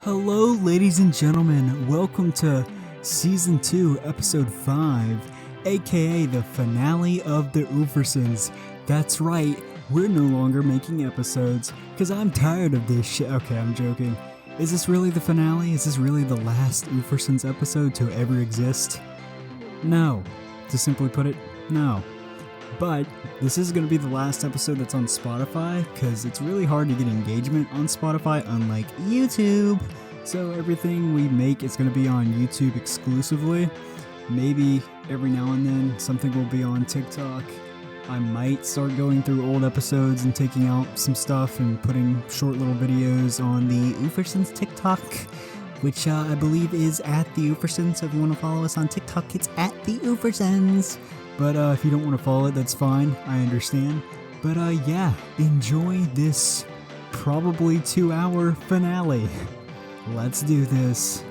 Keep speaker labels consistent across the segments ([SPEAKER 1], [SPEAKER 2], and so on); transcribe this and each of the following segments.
[SPEAKER 1] Hello, ladies and gentlemen. Welcome to Season 2, Episode 5, aka the finale of the Ufersons. That's right, we're no longer making episodes, because I'm tired of this shit. Okay, I'm joking. Is this really the finale? Is this really the last Ufersons episode to ever exist? No. To simply put it, no. But this is going to be the last episode that's on Spotify, because it's really hard to get engagement on Spotify, unlike YouTube. So everything we make is going to be on YouTube exclusively. Maybe every now and then something will be on TikTok. I might start going through old episodes and taking out some stuff and putting short little videos on the Ufersons TikTok, which I believe is at the Ufersons. So if you want to follow us on TikTok, it's at the Ufersons. But if you don't want to follow it, that's fine. I understand. But yeah, enjoy this probably 2-hour finale. Let's do this.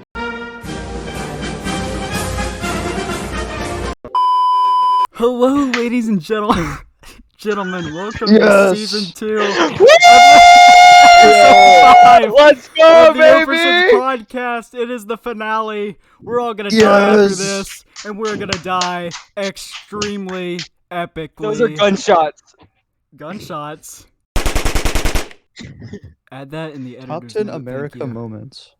[SPEAKER 1] Hello, ladies and gentlemen. Welcome to Season 2.
[SPEAKER 2] Yeah. Let's go,
[SPEAKER 1] of the
[SPEAKER 2] baby!
[SPEAKER 1] Ufersons podcast. It is the finale. We're all gonna die after this, and we're gonna die extremely epically.
[SPEAKER 2] Those are gunshots.
[SPEAKER 1] Gunshots. Add that in the editor's
[SPEAKER 3] Top 10
[SPEAKER 1] note,
[SPEAKER 3] America moments.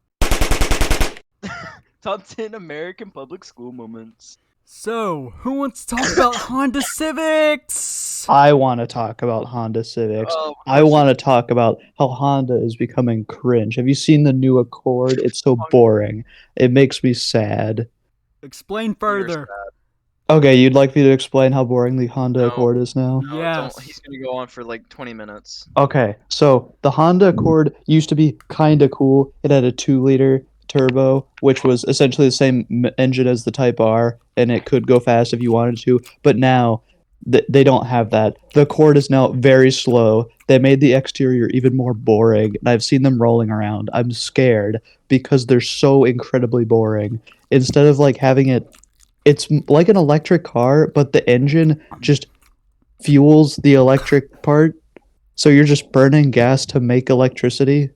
[SPEAKER 2] Top 10 American public school moments.
[SPEAKER 1] So, who wants to talk about Honda Civics?
[SPEAKER 3] I want to talk about Honda Civics.
[SPEAKER 2] Oh,
[SPEAKER 3] I want to talk about how Honda is becoming cringe. Have you seen the new Accord? It's so boring. It makes me sad.
[SPEAKER 1] Explain further.
[SPEAKER 3] Okay, you'd like me to explain how boring the Honda
[SPEAKER 2] No.
[SPEAKER 3] Accord is now?
[SPEAKER 2] No,
[SPEAKER 1] Yes.
[SPEAKER 2] he's gonna go on for like 20 minutes.
[SPEAKER 3] Okay, so the Honda Accord used to be kind of cool. It had a 2-liter turbo, which was essentially the same engine as the Type R, and it could go fast if you wanted to. But now they don't have that. The Accord is now very slow. They made the exterior even more boring, and I've seen them rolling around. I'm scared because they're so incredibly boring. Instead of like having it's like an electric car, but the engine just fuels the electric part. So you're just burning gas to make electricity,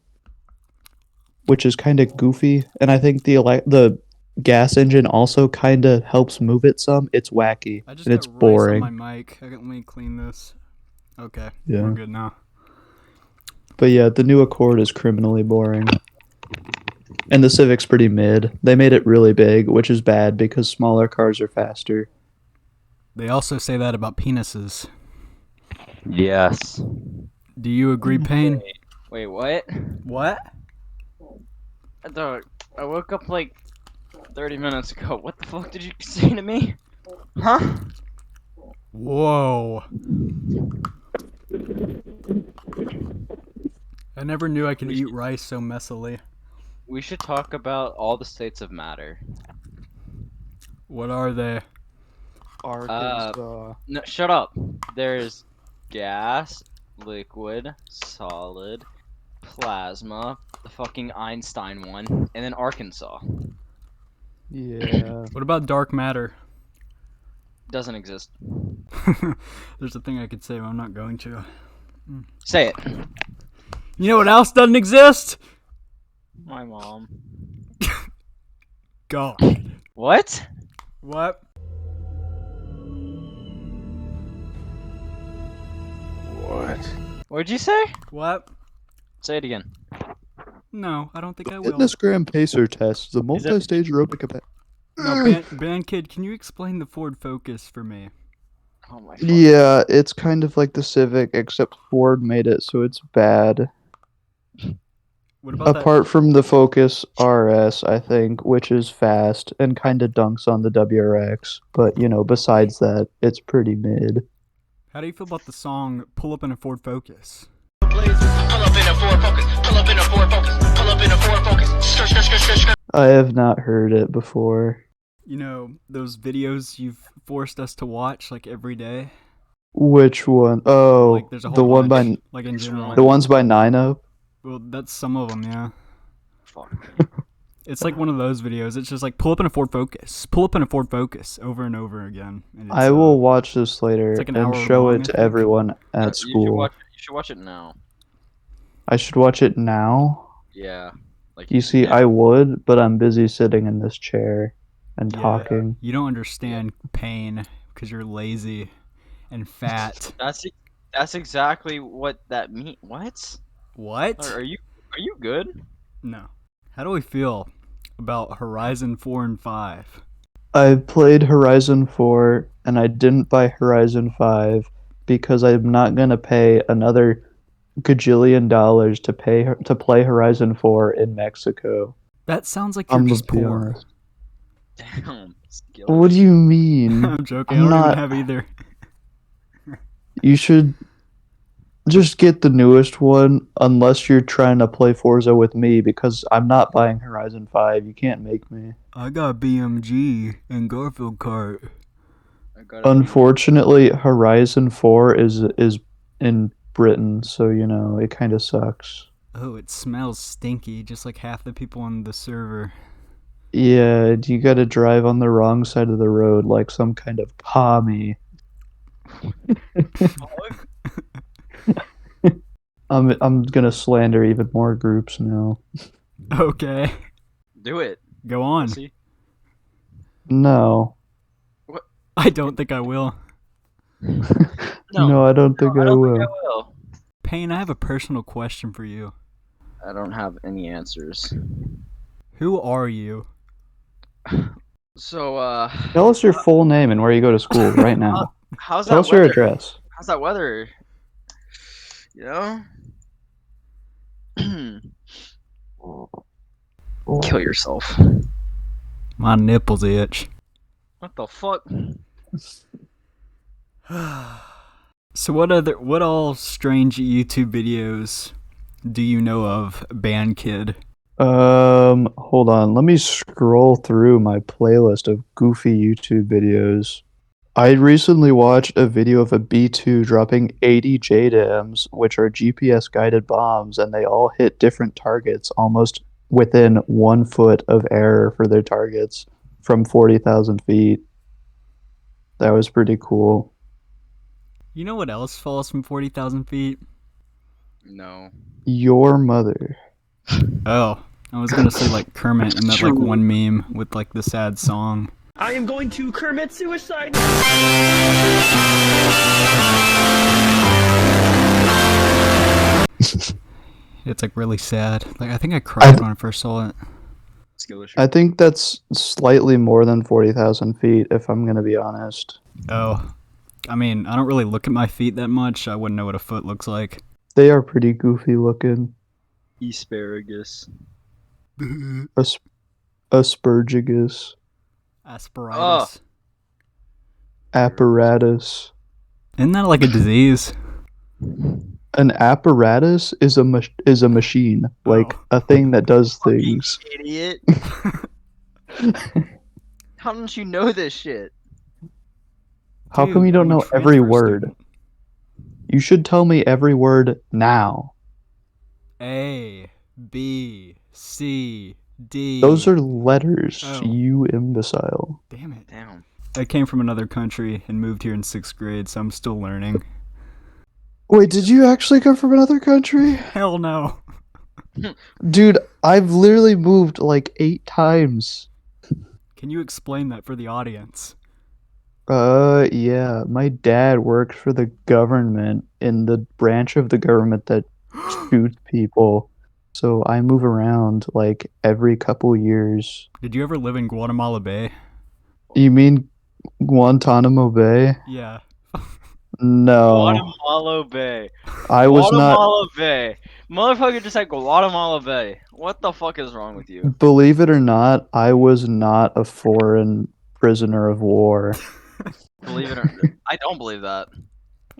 [SPEAKER 3] which is kind of goofy. And I think the gas engine also kind of helps move it some. It's wacky
[SPEAKER 1] I just
[SPEAKER 3] and it's
[SPEAKER 1] got rice
[SPEAKER 3] boring.
[SPEAKER 1] on my mic. Let me clean this. Okay,
[SPEAKER 3] Yeah.
[SPEAKER 1] we're good now.
[SPEAKER 3] But yeah, the new Accord is criminally boring. And the Civic's pretty mid. They made it really big, which is bad because smaller cars are faster.
[SPEAKER 1] They also say that about penises.
[SPEAKER 2] Yes.
[SPEAKER 1] Do you agree, Payne?
[SPEAKER 2] Wait, what?
[SPEAKER 1] What?
[SPEAKER 2] I woke up like 30 minutes ago. What the fuck did you say to me? Huh?
[SPEAKER 1] Whoa. I never knew I could eat rice so messily.
[SPEAKER 2] We should talk about all the states of matter.
[SPEAKER 1] What are they?
[SPEAKER 3] Arkansas.
[SPEAKER 2] No, shut up. There's gas, liquid, solid, plasma, the fucking Einstein one, and then Arkansas.
[SPEAKER 3] Yeah.
[SPEAKER 1] What about dark matter?
[SPEAKER 2] Doesn't exist.
[SPEAKER 1] There's a thing I could say, but I'm not going to.
[SPEAKER 2] Say it.
[SPEAKER 1] You know what else doesn't exist?
[SPEAKER 2] My mom.
[SPEAKER 1] God.
[SPEAKER 2] What?
[SPEAKER 1] What?
[SPEAKER 3] What?
[SPEAKER 2] What'd you say?
[SPEAKER 1] What?
[SPEAKER 2] Say it again.
[SPEAKER 1] No, I don't think I will.
[SPEAKER 3] Fitness Gram Pacer test, the multi-stage aerobic event.
[SPEAKER 1] No, band kid, can you explain the Ford Focus for me?
[SPEAKER 2] Oh my god.
[SPEAKER 3] Yeah, it's kind of like the Civic, except Ford made it so it's bad.
[SPEAKER 1] What about
[SPEAKER 3] Apart from the Focus RS, I think, which is fast and kind of dunks on the WRX. But, besides that, it's pretty mid.
[SPEAKER 1] How do you feel about the song Pull Up in a Ford Focus?
[SPEAKER 4] Pull up in a Ford Focus. Pull up in a Ford Focus. Pull up in a Ford Focus. Skirt, skirt, skirt, skirt, skirt.
[SPEAKER 3] I have not heard it before.
[SPEAKER 1] You know, those videos you've forced us to watch, like, every day?
[SPEAKER 3] Which one? Oh,
[SPEAKER 1] Like, there's a whole
[SPEAKER 3] the one
[SPEAKER 1] bunch,
[SPEAKER 3] by
[SPEAKER 1] like, in general.
[SPEAKER 3] the ones by Nino.
[SPEAKER 1] Well, that's some of them, yeah.
[SPEAKER 2] Fuck.
[SPEAKER 1] It's like one of those videos. It's just like, pull up in a Ford Focus. Pull up in a Ford Focus over and over again. And it's,
[SPEAKER 3] I will watch this later
[SPEAKER 1] it's like an
[SPEAKER 3] and
[SPEAKER 1] hour
[SPEAKER 3] show
[SPEAKER 1] long, I
[SPEAKER 3] it to
[SPEAKER 1] think.
[SPEAKER 3] everyone at
[SPEAKER 2] You
[SPEAKER 3] school.
[SPEAKER 2] should watch it now.
[SPEAKER 3] I should watch it now.
[SPEAKER 2] Yeah. Like
[SPEAKER 3] You see, I would, but I'm busy sitting in this chair and
[SPEAKER 1] Yeah.
[SPEAKER 3] talking.
[SPEAKER 1] You don't understand pain because you're lazy and fat.
[SPEAKER 2] That's exactly what that means. What?
[SPEAKER 1] What?
[SPEAKER 2] Are you good?
[SPEAKER 1] No. How do we feel about Horizon 4 and 5?
[SPEAKER 3] I played Horizon 4 and I didn't buy Horizon 5 because I'm not gonna pay another gajillion dollars to play Horizon 4 in Mexico.
[SPEAKER 1] That sounds like you're
[SPEAKER 3] I'm gonna
[SPEAKER 1] just
[SPEAKER 3] be
[SPEAKER 1] poor.
[SPEAKER 3] honest.
[SPEAKER 2] Damn. Skillet.
[SPEAKER 3] What do you mean?
[SPEAKER 1] I'm joking.
[SPEAKER 3] I'm
[SPEAKER 1] I don't
[SPEAKER 3] not.
[SPEAKER 1] even have either.
[SPEAKER 3] You should just get the newest one unless you're trying to play Forza with me because I'm not buying Horizon 5. You can't make me.
[SPEAKER 1] I got BMG and Garfield Kart.
[SPEAKER 2] I gotta be-
[SPEAKER 3] Unfortunately, Horizon 4 is in Britain, so you know, it kind of sucks.
[SPEAKER 1] Oh, it smells stinky, just like half the people on the server.
[SPEAKER 3] Yeah, you gotta drive on the wrong side of the road like some kind of commie.
[SPEAKER 2] Fuck.
[SPEAKER 3] I'm gonna slander even more groups now.
[SPEAKER 1] Okay,
[SPEAKER 2] Do it.
[SPEAKER 1] go on.
[SPEAKER 2] See?
[SPEAKER 3] No.
[SPEAKER 1] I don't think I will.
[SPEAKER 3] No, I don't think I
[SPEAKER 2] I
[SPEAKER 3] will.
[SPEAKER 2] will.
[SPEAKER 1] Payne, I have a personal question for you.
[SPEAKER 2] I don't have any answers.
[SPEAKER 1] Who are you?
[SPEAKER 2] So,
[SPEAKER 3] Tell us your full name and where you go to school right now.
[SPEAKER 2] how's
[SPEAKER 3] Tell
[SPEAKER 2] that
[SPEAKER 3] us your
[SPEAKER 2] weather?
[SPEAKER 3] address.
[SPEAKER 2] How's that weather? You know? Kill yourself.
[SPEAKER 1] My nipples itch.
[SPEAKER 2] What the fuck?
[SPEAKER 1] So what all strange YouTube videos do you know of, Band Kid?
[SPEAKER 3] Hold on. Let me scroll through my playlist of goofy YouTube videos. I recently watched a video of a B2 dropping 80 JDAMs, which are GPS guided bombs, and they all hit different targets almost within 1 foot of error for their targets from 40,000 feet. That was pretty cool.
[SPEAKER 1] You know what else falls from 40,000 feet?
[SPEAKER 2] No.
[SPEAKER 3] Your mother.
[SPEAKER 1] Oh, I was gonna say like Kermit in that like one meme with like the sad song.
[SPEAKER 5] I am going to commit suicide.
[SPEAKER 1] It's like really sad. Like I think I cried when I first saw it.
[SPEAKER 2] Skill issue.
[SPEAKER 3] I think that's slightly more than 40,000 feet, if I'm going to be honest.
[SPEAKER 1] Oh, I mean, I don't really look at my feet that much. I wouldn't know what a foot looks like.
[SPEAKER 3] They are pretty goofy looking.
[SPEAKER 2] Asparagus.
[SPEAKER 3] Aspergigus.
[SPEAKER 1] Asperitis.
[SPEAKER 3] Apparatus.
[SPEAKER 1] Isn't that like a disease?
[SPEAKER 3] An apparatus is a machine, like a thing that does things.
[SPEAKER 2] Idiot. How don't you know this shit?
[SPEAKER 3] How
[SPEAKER 1] Dude,
[SPEAKER 3] come you don't
[SPEAKER 1] I'm a
[SPEAKER 3] know every
[SPEAKER 1] transfer
[SPEAKER 3] word?
[SPEAKER 1] student.
[SPEAKER 3] You should tell me every word now.
[SPEAKER 1] A, B, C, D.
[SPEAKER 3] Those are letters,
[SPEAKER 1] Oh.
[SPEAKER 3] you imbecile.
[SPEAKER 1] Damn it.
[SPEAKER 2] Damn.
[SPEAKER 1] I came from another country and moved here in 6th grade, so I'm still learning.
[SPEAKER 3] Wait, did you actually come from another country?
[SPEAKER 1] Hell no.
[SPEAKER 3] Dude, I've literally moved like 8 times.
[SPEAKER 1] Can you explain that for the audience?
[SPEAKER 3] Yeah. My dad worked for the government in the branch of the government that shoots people. So I move around like every couple years.
[SPEAKER 1] Did you ever live in Guatemala Bay?
[SPEAKER 3] You mean Guantanamo Bay?
[SPEAKER 1] Yeah.
[SPEAKER 3] No.
[SPEAKER 2] Guatemala Bay.
[SPEAKER 3] I was not.
[SPEAKER 2] Guatemala Bay. Motherfucker just said Guatemala Bay. What the fuck is wrong with you?
[SPEAKER 3] Believe it or not, I was not a foreign prisoner of war.
[SPEAKER 2] Believe it or I don't believe that.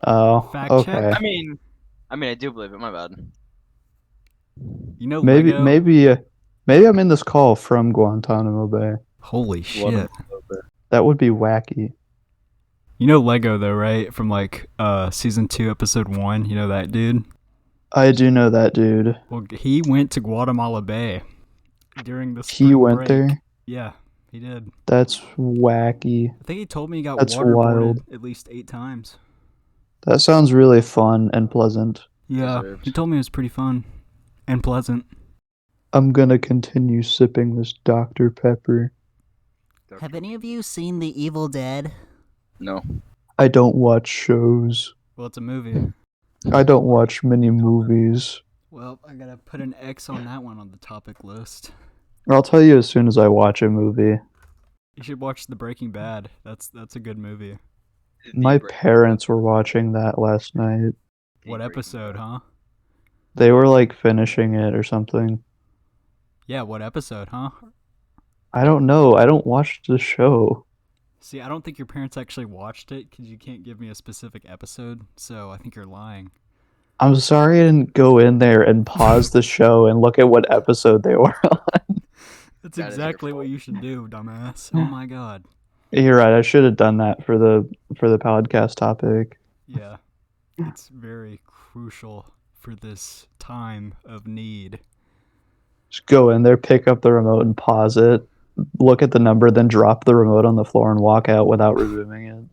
[SPEAKER 3] Oh,
[SPEAKER 1] Fact
[SPEAKER 3] okay.
[SPEAKER 1] check.
[SPEAKER 2] I mean, I do believe it. My bad.
[SPEAKER 1] You know
[SPEAKER 3] Maybe,
[SPEAKER 1] Lego?
[SPEAKER 3] maybe I'm in this call from Guantanamo Bay.
[SPEAKER 1] Holy shit.
[SPEAKER 2] Guatemala Bay.
[SPEAKER 3] That would be wacky.
[SPEAKER 1] You know Lego though, right? From like season 2, episode 1. You know that dude?
[SPEAKER 3] I do know that dude.
[SPEAKER 1] Well, he went to Guatemala Bay during the
[SPEAKER 3] He
[SPEAKER 1] spring
[SPEAKER 3] went
[SPEAKER 1] break.
[SPEAKER 3] there?
[SPEAKER 1] Yeah, he did.
[SPEAKER 3] That's wacky.
[SPEAKER 1] I think he told me he got
[SPEAKER 3] That's
[SPEAKER 1] waterboarded
[SPEAKER 3] wild.
[SPEAKER 1] at least 8 times.
[SPEAKER 3] That sounds really fun and pleasant.
[SPEAKER 1] Yeah,
[SPEAKER 2] Deserved.
[SPEAKER 1] he told me it was pretty fun and pleasant.
[SPEAKER 3] I'm gonna continue sipping this Dr. Pepper.
[SPEAKER 1] Have any of you seen The Evil Dead?
[SPEAKER 2] No.
[SPEAKER 3] I don't watch shows.
[SPEAKER 1] Well, it's a movie.
[SPEAKER 3] I don't watch many movies.
[SPEAKER 1] Well, I gotta put an X on that one on the topic list.
[SPEAKER 3] I'll tell you as soon as I watch a movie.
[SPEAKER 1] You should watch The Breaking Bad. That's a good movie.
[SPEAKER 3] My parents were watching that last night.
[SPEAKER 1] What episode, huh?
[SPEAKER 3] They were like finishing it or something.
[SPEAKER 1] Yeah, what episode, huh?
[SPEAKER 3] I don't know. I don't watch the show.
[SPEAKER 1] See, I don't think your parents actually watched it because you can't give me a specific episode, so I think you're lying.
[SPEAKER 3] I'm sorry I didn't go in there and pause the show and look at what episode they were on.
[SPEAKER 1] That's
[SPEAKER 2] That is your
[SPEAKER 1] exactly what
[SPEAKER 2] fault.
[SPEAKER 1] you should do, dumbass. Oh my god.
[SPEAKER 3] You're right. I should have done that for the podcast topic.
[SPEAKER 1] Yeah. It's very crucial for this time of need.
[SPEAKER 3] Just go in there, pick up the remote and pause it, look at the number, then drop the remote on the floor and walk out without resuming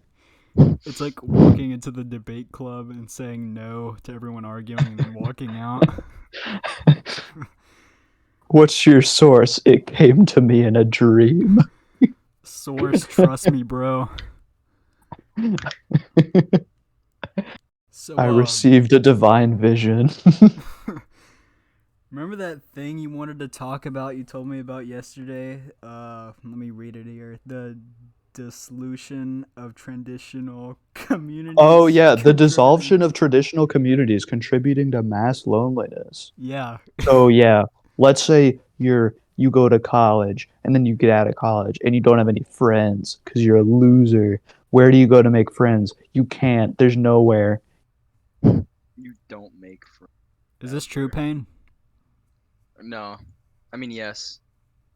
[SPEAKER 3] it.
[SPEAKER 1] It's like walking into the debate club and saying no to everyone arguing and then walking out.
[SPEAKER 3] What's your source? It came to me in a dream.
[SPEAKER 1] Source, trust me, bro. So,
[SPEAKER 3] I received a divine vision.
[SPEAKER 1] remember that thing you wanted to talk about? You told me about yesterday. Let me read it here. The dissolution of traditional communities.
[SPEAKER 3] Oh yeah, the dissolution of traditional communities contributing to mass loneliness.
[SPEAKER 1] Yeah.
[SPEAKER 3] So yeah, let's say you go to college and then you get out of college and you don't have any friends because you're a loser. Where do you go to make friends? You can't. There's nowhere.
[SPEAKER 2] You don't make friends.
[SPEAKER 1] Is this true, Payne?
[SPEAKER 2] No. I mean, yes.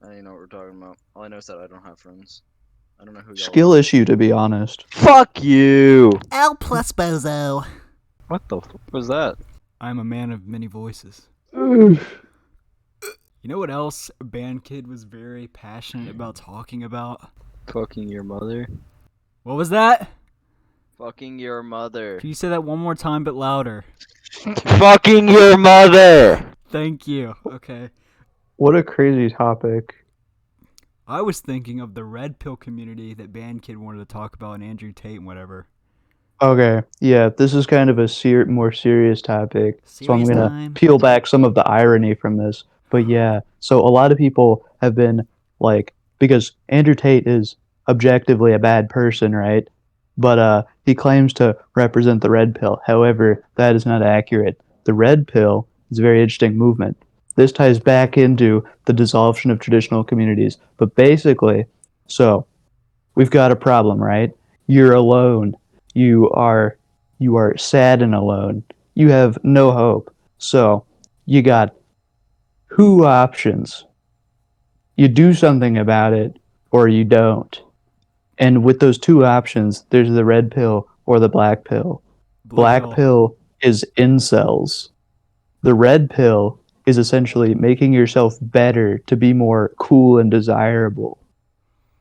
[SPEAKER 2] I don't even know what we're talking about. All I know is that I don't have friends. I don't know who y'all
[SPEAKER 3] Skill issue, to be honest.
[SPEAKER 2] Fuck you!
[SPEAKER 1] L plus bozo.
[SPEAKER 2] What the fuck was that?
[SPEAKER 1] I'm a man of many voices. You know what else Band Kid was very passionate about talking about?
[SPEAKER 2] Fucking your mother.
[SPEAKER 1] What was that?
[SPEAKER 2] Fucking your mother.
[SPEAKER 1] Can you say that one more time but louder?
[SPEAKER 2] Fucking your mother!
[SPEAKER 1] Thank you. Okay.
[SPEAKER 3] What a crazy topic.
[SPEAKER 1] I was thinking of the red pill community that Band Kid wanted to talk about and Andrew Tate and whatever.
[SPEAKER 3] Okay, yeah, this is kind of a more serious topic, so I'm
[SPEAKER 1] Serious
[SPEAKER 3] gonna
[SPEAKER 1] time.
[SPEAKER 3] peel back some of the irony from this. But yeah, so a lot of people have been like, because Andrew Tate is objectively a bad person, right? But he claims to represent the red pill. However, that is not accurate. The red pill is a very interesting movement. This ties back into the dissolution of traditional communities. But basically, so we've got a problem, right? You're alone. You are sad and alone. You have no hope. So you got two options. You do something about it or you don't. And with those two options, there's the red pill or the black pill. Black pill is incels. The red pill is essentially making yourself better to be more cool and desirable.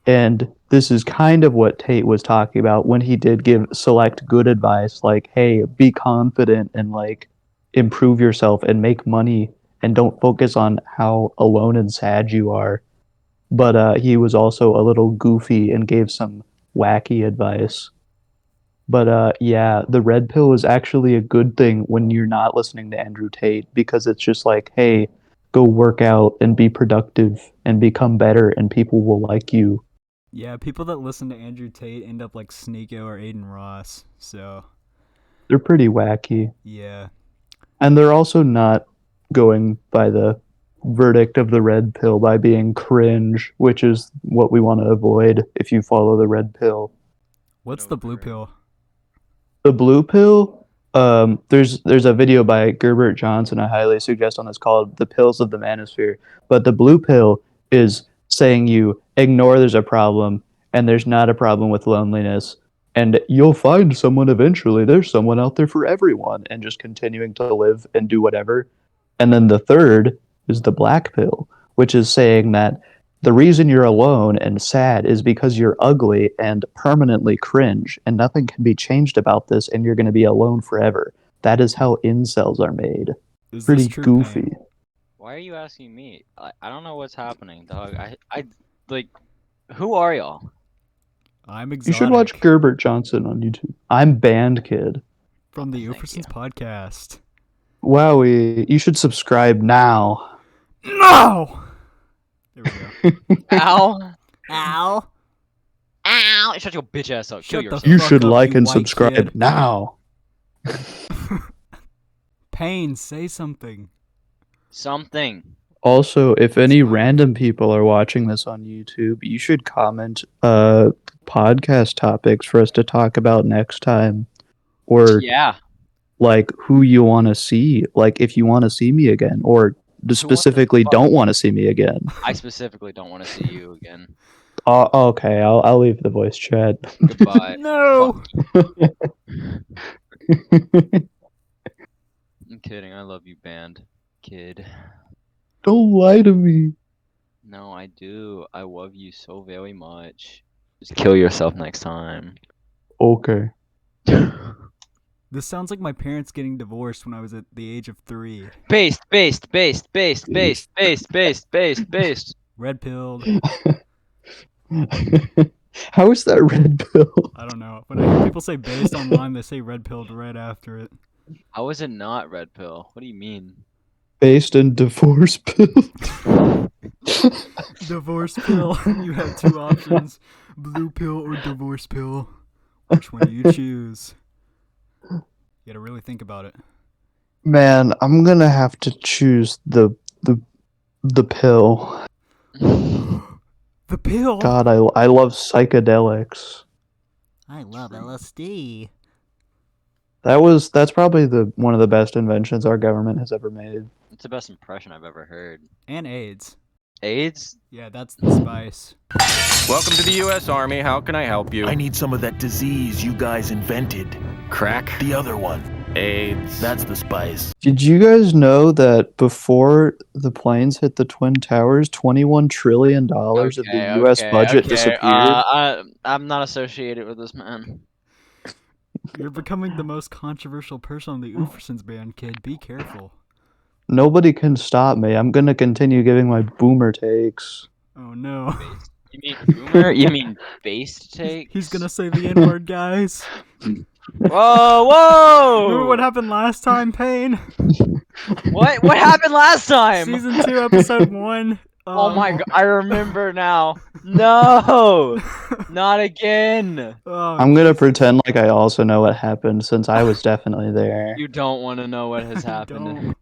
[SPEAKER 3] And this is kind of what Tate was talking about when he did give select good advice, like, hey, be confident and like improve yourself and make money and don't focus on how alone and sad you are. But he was also a little goofy and gave some wacky advice. But yeah, the red pill is actually a good thing when you're not listening to Andrew Tate, because it's just like, hey, go work out and be productive and become better and people will like you.
[SPEAKER 1] Yeah, people that listen to Andrew Tate end up like Sneeko or Aiden Ross, so
[SPEAKER 3] They're pretty wacky.
[SPEAKER 1] yeah.
[SPEAKER 3] And they're also not going by the verdict of the red pill by being cringe, which is what we want to avoid if you follow the red pill.
[SPEAKER 1] What's
[SPEAKER 2] No,
[SPEAKER 1] the blue
[SPEAKER 2] correct.
[SPEAKER 1] pill?
[SPEAKER 3] The blue pill, there's a video by Gerbert Johnson I highly suggest on this called The Pills of the Manosphere. But the blue pill is saying you ignore there's a problem and there's not a problem with loneliness and you'll find someone eventually. There's someone out there for everyone, and just continuing to live and do whatever. And then the third is the black pill, which is saying that the reason you're alone and sad is because you're ugly and permanently cringe, and nothing can be changed about this, and you're going to be alone forever. That is how incels are made.
[SPEAKER 1] Is
[SPEAKER 3] Pretty
[SPEAKER 1] this true,
[SPEAKER 3] goofy.
[SPEAKER 1] Payne?
[SPEAKER 2] Why are you asking me? I don't know what's happening, dog. Like, who are y'all?
[SPEAKER 1] I'm exotic.
[SPEAKER 3] You should watch Gerbert Johnson on YouTube. I'm Band Kid.
[SPEAKER 1] From the
[SPEAKER 2] Thank
[SPEAKER 1] Ufersons podcast.
[SPEAKER 3] Wowie, you should subscribe now.
[SPEAKER 1] No! There we go.
[SPEAKER 2] Ow!
[SPEAKER 1] Ow!
[SPEAKER 2] Ow! Shut your bitch ass up. Kill
[SPEAKER 1] Shut the
[SPEAKER 2] yourself.
[SPEAKER 3] You
[SPEAKER 1] Fuck
[SPEAKER 3] should
[SPEAKER 1] up,
[SPEAKER 3] like
[SPEAKER 1] you
[SPEAKER 3] and
[SPEAKER 1] white
[SPEAKER 3] subscribe
[SPEAKER 1] kid.
[SPEAKER 3] now.
[SPEAKER 1] Pain, say something.
[SPEAKER 2] Something.
[SPEAKER 3] Also, if any
[SPEAKER 1] fine.
[SPEAKER 3] random people are watching this on YouTube, you should comment podcast topics for us to talk about next time. Or
[SPEAKER 2] Yeah.
[SPEAKER 3] like who you want to see, like if you want to see me again, or specifically
[SPEAKER 2] fuck?
[SPEAKER 3] don't want to see me again.
[SPEAKER 2] I specifically don't want to see you again.
[SPEAKER 3] Okay, I'll leave the voice chat.
[SPEAKER 2] Goodbye.
[SPEAKER 1] No!
[SPEAKER 2] I'm kidding. I love you, Band Kid.
[SPEAKER 3] Don't lie to me.
[SPEAKER 2] No, I do. I love you so very much. Just kill yourself next time.
[SPEAKER 3] Okay.
[SPEAKER 1] This sounds like my parents getting divorced when I was at the age of 3.
[SPEAKER 2] Based.
[SPEAKER 1] Red pilled.
[SPEAKER 3] How is that red pill?
[SPEAKER 1] I don't know. When I hear people say based online, they say red pilled right after it.
[SPEAKER 2] How is it not red pill? What do you mean?
[SPEAKER 3] Based in divorce pill.
[SPEAKER 1] Divorce pill. You have 2 options. Blue pill or divorce pill. Which one do you choose? You gotta really think about it.
[SPEAKER 3] Man, I'm gonna have to choose the pill.
[SPEAKER 1] The pill?
[SPEAKER 3] God, I love psychedelics.
[SPEAKER 1] I love LSD.
[SPEAKER 3] That's probably one of the best inventions our government has ever made.
[SPEAKER 2] It's the best impression I've ever heard.
[SPEAKER 1] And AIDS.
[SPEAKER 2] AIDS?
[SPEAKER 1] Yeah, that's the spice.
[SPEAKER 6] Welcome to the U.S. Army. How can I help you?
[SPEAKER 7] I need some of that disease you guys invented.
[SPEAKER 6] Crack.
[SPEAKER 7] The other one.
[SPEAKER 6] AIDS.
[SPEAKER 7] That's the spice.
[SPEAKER 3] Did you guys know that before the planes hit the Twin Towers, $21 trillion of the U.S. budget disappeared?
[SPEAKER 2] I'm not associated with this man.
[SPEAKER 1] You're becoming the most controversial person on the Ufersons band, kid. Be careful.
[SPEAKER 3] Nobody can stop me. I'm gonna continue giving my boomer takes.
[SPEAKER 1] Oh no.
[SPEAKER 2] You mean boomer? You mean based take?
[SPEAKER 1] He's gonna say the N-word, guys.
[SPEAKER 2] Whoa!
[SPEAKER 1] Remember what happened last time, Payne?
[SPEAKER 2] What happened last time?
[SPEAKER 1] Season 2, episode 1.
[SPEAKER 2] Oh my god, I remember now. No! Not again!
[SPEAKER 1] Oh,
[SPEAKER 3] I'm gonna pretend like I also know what happened since I was definitely there.
[SPEAKER 2] You don't want to know what has happened.
[SPEAKER 1] don't.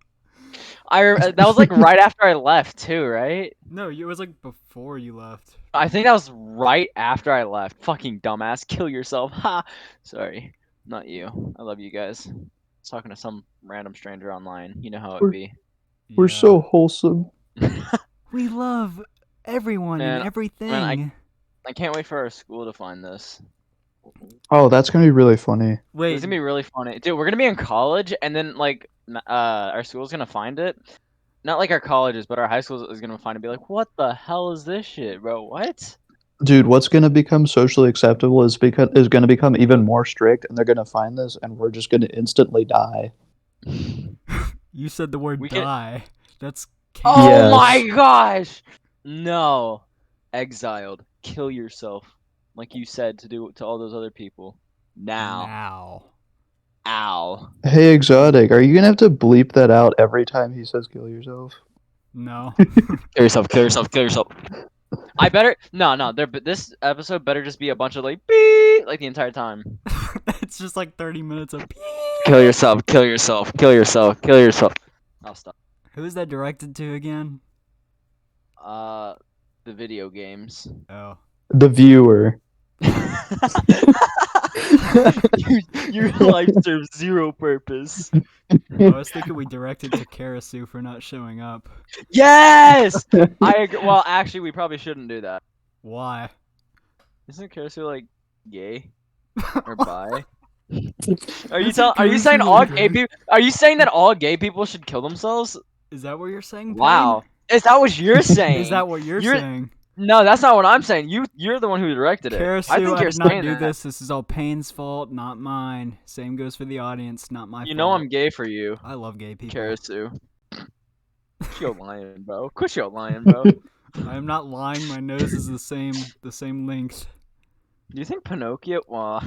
[SPEAKER 2] That was like right after I left too, right?
[SPEAKER 1] No, it was like before you left.
[SPEAKER 2] I think that was right after I left. Fucking dumbass, kill yourself. Ha! Sorry, not you. I love you guys. I was talking to some random stranger online. You know how it be.
[SPEAKER 3] We're
[SPEAKER 1] Yeah.
[SPEAKER 3] so wholesome.
[SPEAKER 1] We love everyone
[SPEAKER 2] Man,
[SPEAKER 1] and everything.
[SPEAKER 2] I can't wait for our school to find this.
[SPEAKER 3] Oh, that's gonna be really funny.
[SPEAKER 1] Wait,
[SPEAKER 2] It's gonna be really funny, dude. We're gonna be in college, and then like, our school's gonna find it. Not like our colleges, but our high school is gonna find it. And be like, what the hell is this shit, bro? What?
[SPEAKER 3] Dude, what's gonna become socially acceptable is gonna become even more strict, and they're gonna find this, and we're just gonna instantly die.
[SPEAKER 1] you said the word
[SPEAKER 2] We can-
[SPEAKER 1] die. That's
[SPEAKER 2] Oh
[SPEAKER 3] Yes.
[SPEAKER 2] my gosh! No, exiled. Kill yourself, like you said to do to all those other people. Now. Ow.
[SPEAKER 3] Hey, Exotic, are you gonna have to bleep that out every time he says "kill yourself"?
[SPEAKER 1] No.
[SPEAKER 2] Kill yourself. Kill yourself. Kill yourself. I better no. This episode better just be a bunch of like beep like the entire time.
[SPEAKER 1] It's just like 30 minutes of.
[SPEAKER 2] Kill yourself. Kill yourself. Kill yourself. Kill yourself. I'll stop.
[SPEAKER 1] Who is that directed to again?
[SPEAKER 2] The video games.
[SPEAKER 1] Oh.
[SPEAKER 3] The viewer.
[SPEAKER 2] Your life serves zero purpose.
[SPEAKER 1] I was thinking we directed to Karasu for not showing up.
[SPEAKER 2] Yes. I agree. Well, actually, we probably shouldn't do that.
[SPEAKER 1] Why?
[SPEAKER 2] Isn't Karasu like gay or bi? Are you saying all gay people? Are you saying that all gay people should kill themselves?
[SPEAKER 1] Is that what you're saying?
[SPEAKER 2] Wow.
[SPEAKER 1] Payne?
[SPEAKER 2] Is that what you're saying?
[SPEAKER 1] Is that what you're saying?
[SPEAKER 2] No, that's not what I'm saying. You're the one who directed it.
[SPEAKER 1] Karasu,
[SPEAKER 2] I think you're
[SPEAKER 1] did not
[SPEAKER 2] saying
[SPEAKER 1] do
[SPEAKER 2] that.
[SPEAKER 1] this. This is all Payne's fault, not mine. Same goes for the audience, not my fault.
[SPEAKER 2] You know I'm gay for you,
[SPEAKER 1] I love gay people.
[SPEAKER 2] Karasu. Quit your lying, bro. Quit your lying, bro.
[SPEAKER 1] I am not lying. My nose is the same length.
[SPEAKER 2] Do you think Pinocchio? Well,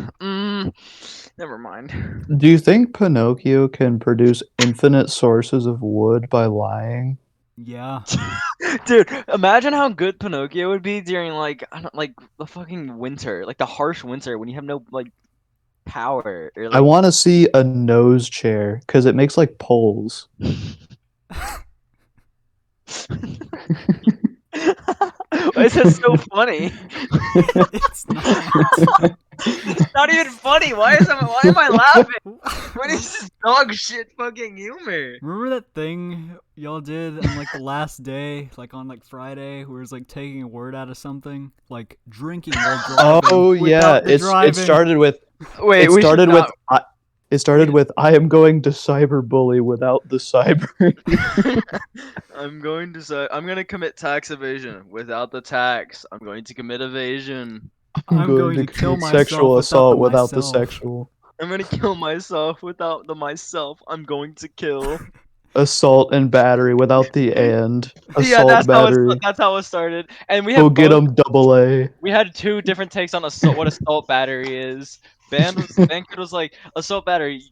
[SPEAKER 2] never mind.
[SPEAKER 3] Do you think Pinocchio can produce infinite sources of wood by lying?
[SPEAKER 1] Yeah.
[SPEAKER 2] Dude, imagine how good Pinocchio would be during like the fucking winter, like the harsh winter when you have no like power or
[SPEAKER 3] I
[SPEAKER 2] like.
[SPEAKER 3] want to see a nose chair because it makes like poles.
[SPEAKER 2] Why is that so funny?
[SPEAKER 1] It's not.
[SPEAKER 2] It's not even funny. Why am I laughing? What is this dog shit fucking humor?
[SPEAKER 1] Remember that thing y'all did on like the last day, like on like Friday, where it's like taking a word out of something, like drinking while driving.
[SPEAKER 3] Oh yeah,
[SPEAKER 1] without the
[SPEAKER 3] it
[SPEAKER 1] driving.
[SPEAKER 3] started with
[SPEAKER 2] Wait,
[SPEAKER 3] it
[SPEAKER 2] we should
[SPEAKER 3] started with
[SPEAKER 2] not-
[SPEAKER 3] it started with I am going to cyberbully without the cyber.
[SPEAKER 2] I'm going to say I'm gonna commit tax evasion without the tax. I'm going to commit evasion.
[SPEAKER 1] I'm going to kill
[SPEAKER 3] commit
[SPEAKER 1] myself
[SPEAKER 3] sexual
[SPEAKER 1] without
[SPEAKER 3] assault
[SPEAKER 1] the
[SPEAKER 3] without the
[SPEAKER 1] myself.
[SPEAKER 3] sexual
[SPEAKER 2] I'm gonna kill myself without the myself. I'm going to kill.
[SPEAKER 3] assault and battery without the and
[SPEAKER 2] Yeah,
[SPEAKER 3] assault battery.
[SPEAKER 2] that's how it started. And we
[SPEAKER 3] Go
[SPEAKER 2] have
[SPEAKER 3] get
[SPEAKER 2] both.
[SPEAKER 3] 'em double A.
[SPEAKER 2] We had two different takes on what assault battery is. Bankhead was like assault battery,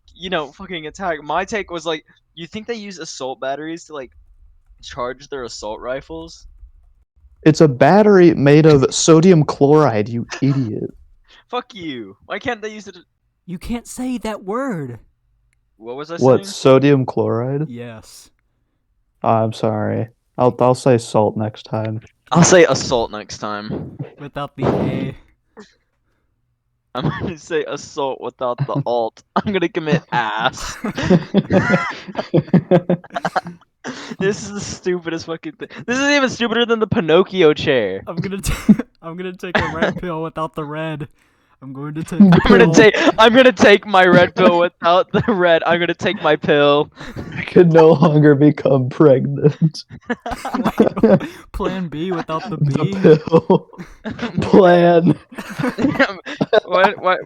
[SPEAKER 2] fucking attack. My take was like, you think they use assault batteries to like charge their assault rifles?
[SPEAKER 3] It's a battery made of sodium chloride, you idiot.
[SPEAKER 2] Fuck you. Why can't they use it?
[SPEAKER 1] You can't say that word.
[SPEAKER 2] What was I
[SPEAKER 3] What,
[SPEAKER 2] saying?
[SPEAKER 3] sodium chloride?
[SPEAKER 1] Yes.
[SPEAKER 3] I'm sorry. I'll say salt next time.
[SPEAKER 2] I'll say assault next time.
[SPEAKER 1] Without the A.
[SPEAKER 2] I'm gonna say assault without the alt. I'm gonna commit ass. This is the stupidest fucking thing. This is even stupider than the Pinocchio chair.
[SPEAKER 1] I'm gonna take a red pill without the red. I'm going to take a
[SPEAKER 2] I'm gonna take my red pill without the red. I'm gonna take my pill.
[SPEAKER 3] I could no longer become pregnant.
[SPEAKER 1] Plan B without the
[SPEAKER 3] The
[SPEAKER 1] B.
[SPEAKER 3] pill. Plan.
[SPEAKER 2] What?
[SPEAKER 1] What?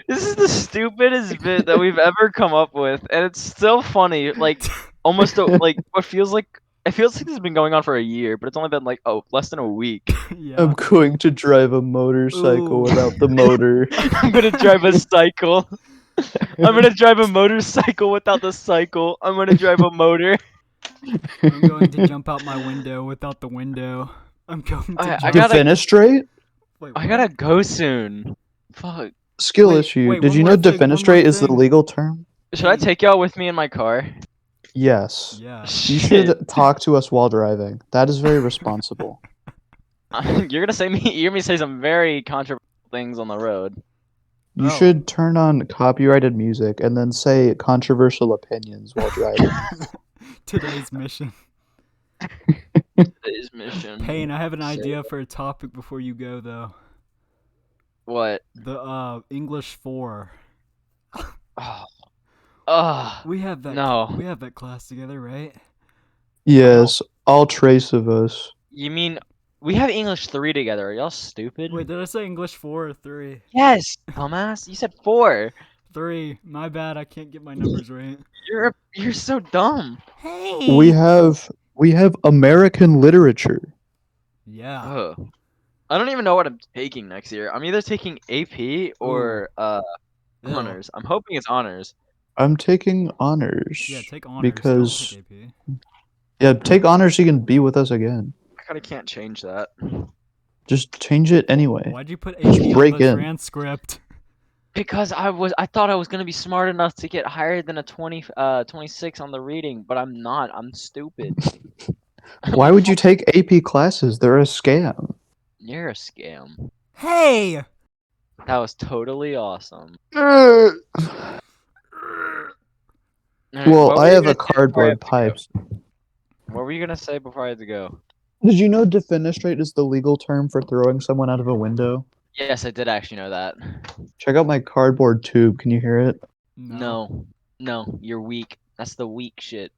[SPEAKER 2] This is the stupidest bit that we've ever come up with, and it's still funny. Like almost like what feels like. It feels like this has been going on for a year, but it's only been like less than a week.
[SPEAKER 1] Yeah.
[SPEAKER 3] I'm going to drive a motorcycle
[SPEAKER 1] Ooh.
[SPEAKER 3] without the motor.
[SPEAKER 2] I'm gonna drive a cycle. I'm gonna drive a motorcycle without the cycle. I'm gonna drive a motor.
[SPEAKER 1] I'm going to jump out my window without the window. I'm going to
[SPEAKER 2] I
[SPEAKER 1] jump.
[SPEAKER 2] gotta-
[SPEAKER 3] Defenestrate?
[SPEAKER 1] Wait,
[SPEAKER 2] I
[SPEAKER 1] what?
[SPEAKER 2] gotta go soon. Fuck.
[SPEAKER 3] Skill
[SPEAKER 1] Wait,
[SPEAKER 3] issue.
[SPEAKER 1] wait,
[SPEAKER 3] Did
[SPEAKER 1] one
[SPEAKER 3] you
[SPEAKER 1] more
[SPEAKER 3] know
[SPEAKER 1] thing, one more
[SPEAKER 3] defenestrate is the
[SPEAKER 1] thing.
[SPEAKER 3] legal term?
[SPEAKER 2] Should I take y'all with me in my car?
[SPEAKER 3] Yes.
[SPEAKER 1] Yeah.
[SPEAKER 3] You should talk to us while driving. That is very responsible.
[SPEAKER 2] You're gonna say some very controversial things on the road.
[SPEAKER 3] You
[SPEAKER 1] Oh.
[SPEAKER 3] should turn on copyrighted music and then say controversial opinions while driving.
[SPEAKER 1] Today's mission.
[SPEAKER 2] Today's mission.
[SPEAKER 1] Payne, I have an
[SPEAKER 2] Say
[SPEAKER 1] idea for a topic before you go though.
[SPEAKER 2] What?
[SPEAKER 1] The English 4.
[SPEAKER 2] Oh.
[SPEAKER 1] We have that.
[SPEAKER 2] No.
[SPEAKER 1] We have that class together, right?
[SPEAKER 3] Yes, all trace of us.
[SPEAKER 2] You mean we have English 3 together? Are y'all stupid?
[SPEAKER 1] Wait, did I say English 4 or 3?
[SPEAKER 2] Yes, dumbass. You said 4.
[SPEAKER 1] 3. My bad. I can't get my numbers right.
[SPEAKER 2] You're so dumb.
[SPEAKER 1] Hey.
[SPEAKER 3] We have American literature.
[SPEAKER 1] Yeah.
[SPEAKER 2] Ugh. I don't even know what I'm taking next year. I'm either taking AP or
[SPEAKER 1] Ew.
[SPEAKER 2] honors. I'm hoping it's honors.
[SPEAKER 3] I'm taking honors.
[SPEAKER 1] Yeah, take honors.
[SPEAKER 3] Because
[SPEAKER 1] Don't take AP.
[SPEAKER 3] yeah, take honors so you can be with us again.
[SPEAKER 2] I kinda can't change that.
[SPEAKER 3] Just change it anyway.
[SPEAKER 1] Why'd you put AP on
[SPEAKER 3] break
[SPEAKER 1] the
[SPEAKER 3] in.
[SPEAKER 1] transcript?
[SPEAKER 2] Because I thought I was gonna be smart enough to get higher than a 26 on the reading, but I'm not. I'm stupid.
[SPEAKER 3] Why would you take AP classes? They're a scam.
[SPEAKER 2] You're a scam.
[SPEAKER 1] Hey.
[SPEAKER 2] That was totally awesome.
[SPEAKER 3] Well,
[SPEAKER 2] Alright, what were
[SPEAKER 3] I
[SPEAKER 2] you
[SPEAKER 3] have
[SPEAKER 2] gonna
[SPEAKER 3] a
[SPEAKER 2] say before I
[SPEAKER 3] cardboard
[SPEAKER 2] have to go?
[SPEAKER 3] pipe.
[SPEAKER 2] What were you gonna say before I had to go?
[SPEAKER 3] Did you know defenestrate is the legal term for throwing someone out of a window?
[SPEAKER 2] Yes, I did actually know that.
[SPEAKER 3] Check out my cardboard tube. Can you hear it?
[SPEAKER 2] No, you're weak. That's the weak shit.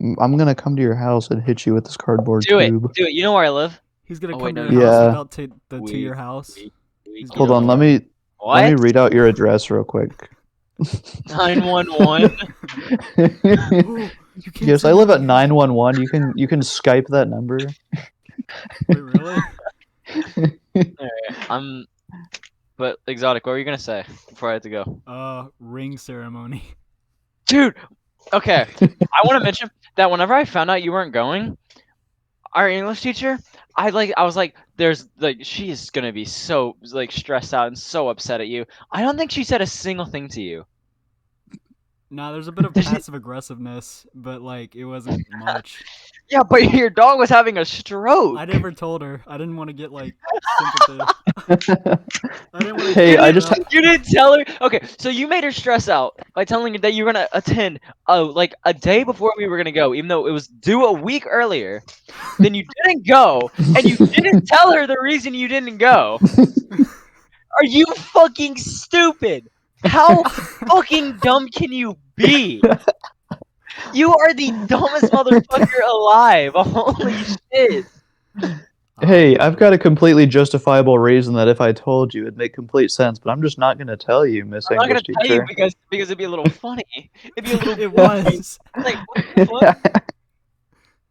[SPEAKER 3] I'm gonna come to your house and hit you with this cardboard
[SPEAKER 2] Do it.
[SPEAKER 3] tube.
[SPEAKER 2] Do it. You know where I live?
[SPEAKER 1] He's gonna
[SPEAKER 2] Oh,
[SPEAKER 1] come
[SPEAKER 2] wait,
[SPEAKER 1] to
[SPEAKER 2] no,
[SPEAKER 1] your
[SPEAKER 3] no.
[SPEAKER 1] house
[SPEAKER 3] Yeah.
[SPEAKER 1] without to
[SPEAKER 2] Weak,
[SPEAKER 1] your house.
[SPEAKER 2] weak, weak.
[SPEAKER 1] He's
[SPEAKER 3] Hold
[SPEAKER 1] gonna
[SPEAKER 3] on,
[SPEAKER 1] come.
[SPEAKER 3] let me
[SPEAKER 2] What?
[SPEAKER 3] read out your address real quick.
[SPEAKER 2] 911.
[SPEAKER 1] Ooh, you can't
[SPEAKER 3] Yes,
[SPEAKER 1] say
[SPEAKER 3] I live
[SPEAKER 1] my
[SPEAKER 3] at
[SPEAKER 1] name.
[SPEAKER 3] 911. You can Skype that number.
[SPEAKER 1] Wait, really?
[SPEAKER 2] Alright, but Exotic, what were you gonna say before I had to go?
[SPEAKER 1] Ring ceremony.
[SPEAKER 2] Dude, okay. I want to mention that whenever I found out you weren't going, our English teacher, I was like, there's like she is gonna be so like stressed out and so upset at you. I don't think she said a single thing to you.
[SPEAKER 1] Nah, there's a bit of
[SPEAKER 2] Did she-
[SPEAKER 1] passive aggressiveness, but like it wasn't much.
[SPEAKER 2] Yeah, but your dog was having a stroke.
[SPEAKER 1] I never told her. I didn't want to get like sympathy. I didn't want to.
[SPEAKER 3] Hey, I just
[SPEAKER 2] You didn't tell her. Okay, so you made her stress out by telling her that you were gonna attend like a day before we were gonna go, even though it was due a week earlier. Then you didn't go, and you didn't tell her the reason you didn't go. Are you fucking stupid? How fucking dumb can you be? You are the dumbest motherfucker alive. Holy shit.
[SPEAKER 3] Hey, I've got a completely justifiable reason that if I told you, it'd make complete sense, but I'm just not gonna tell you, Miss
[SPEAKER 2] I'm not gonna
[SPEAKER 3] English
[SPEAKER 2] tell you
[SPEAKER 3] teacher.
[SPEAKER 2] because it'd be a little funny. It'd be a little
[SPEAKER 1] It
[SPEAKER 2] goofy.
[SPEAKER 1] was.
[SPEAKER 2] Like, what the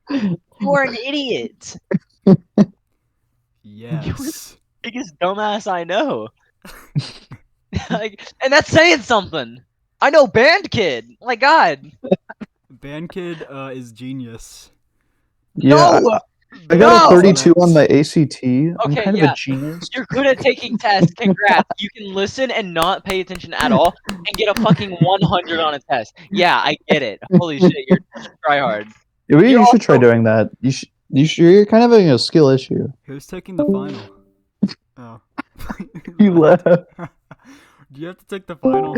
[SPEAKER 2] fuck? You are an idiot.
[SPEAKER 1] Yes.
[SPEAKER 2] Biggest dumbass I know. Like, and that's saying something. I know Band Kid. My God.
[SPEAKER 1] Band Kid is genius.
[SPEAKER 3] Yeah,
[SPEAKER 2] No.
[SPEAKER 3] I got a
[SPEAKER 2] No!
[SPEAKER 3] 32 on my ACT. I'm
[SPEAKER 2] Okay,
[SPEAKER 3] kind of
[SPEAKER 2] yeah.
[SPEAKER 3] a genius.
[SPEAKER 2] You're good at taking tests. Congrats. You can listen and not pay attention at all and get a fucking 100 on a test. Yeah, I get it. Holy shit, you're such a tryhard.
[SPEAKER 3] You
[SPEAKER 2] You're
[SPEAKER 3] should try
[SPEAKER 2] also-
[SPEAKER 3] doing that. You're kind of having a skill issue.
[SPEAKER 1] Who's taking the final? Oh.
[SPEAKER 3] You left.
[SPEAKER 1] Do you have to take the final?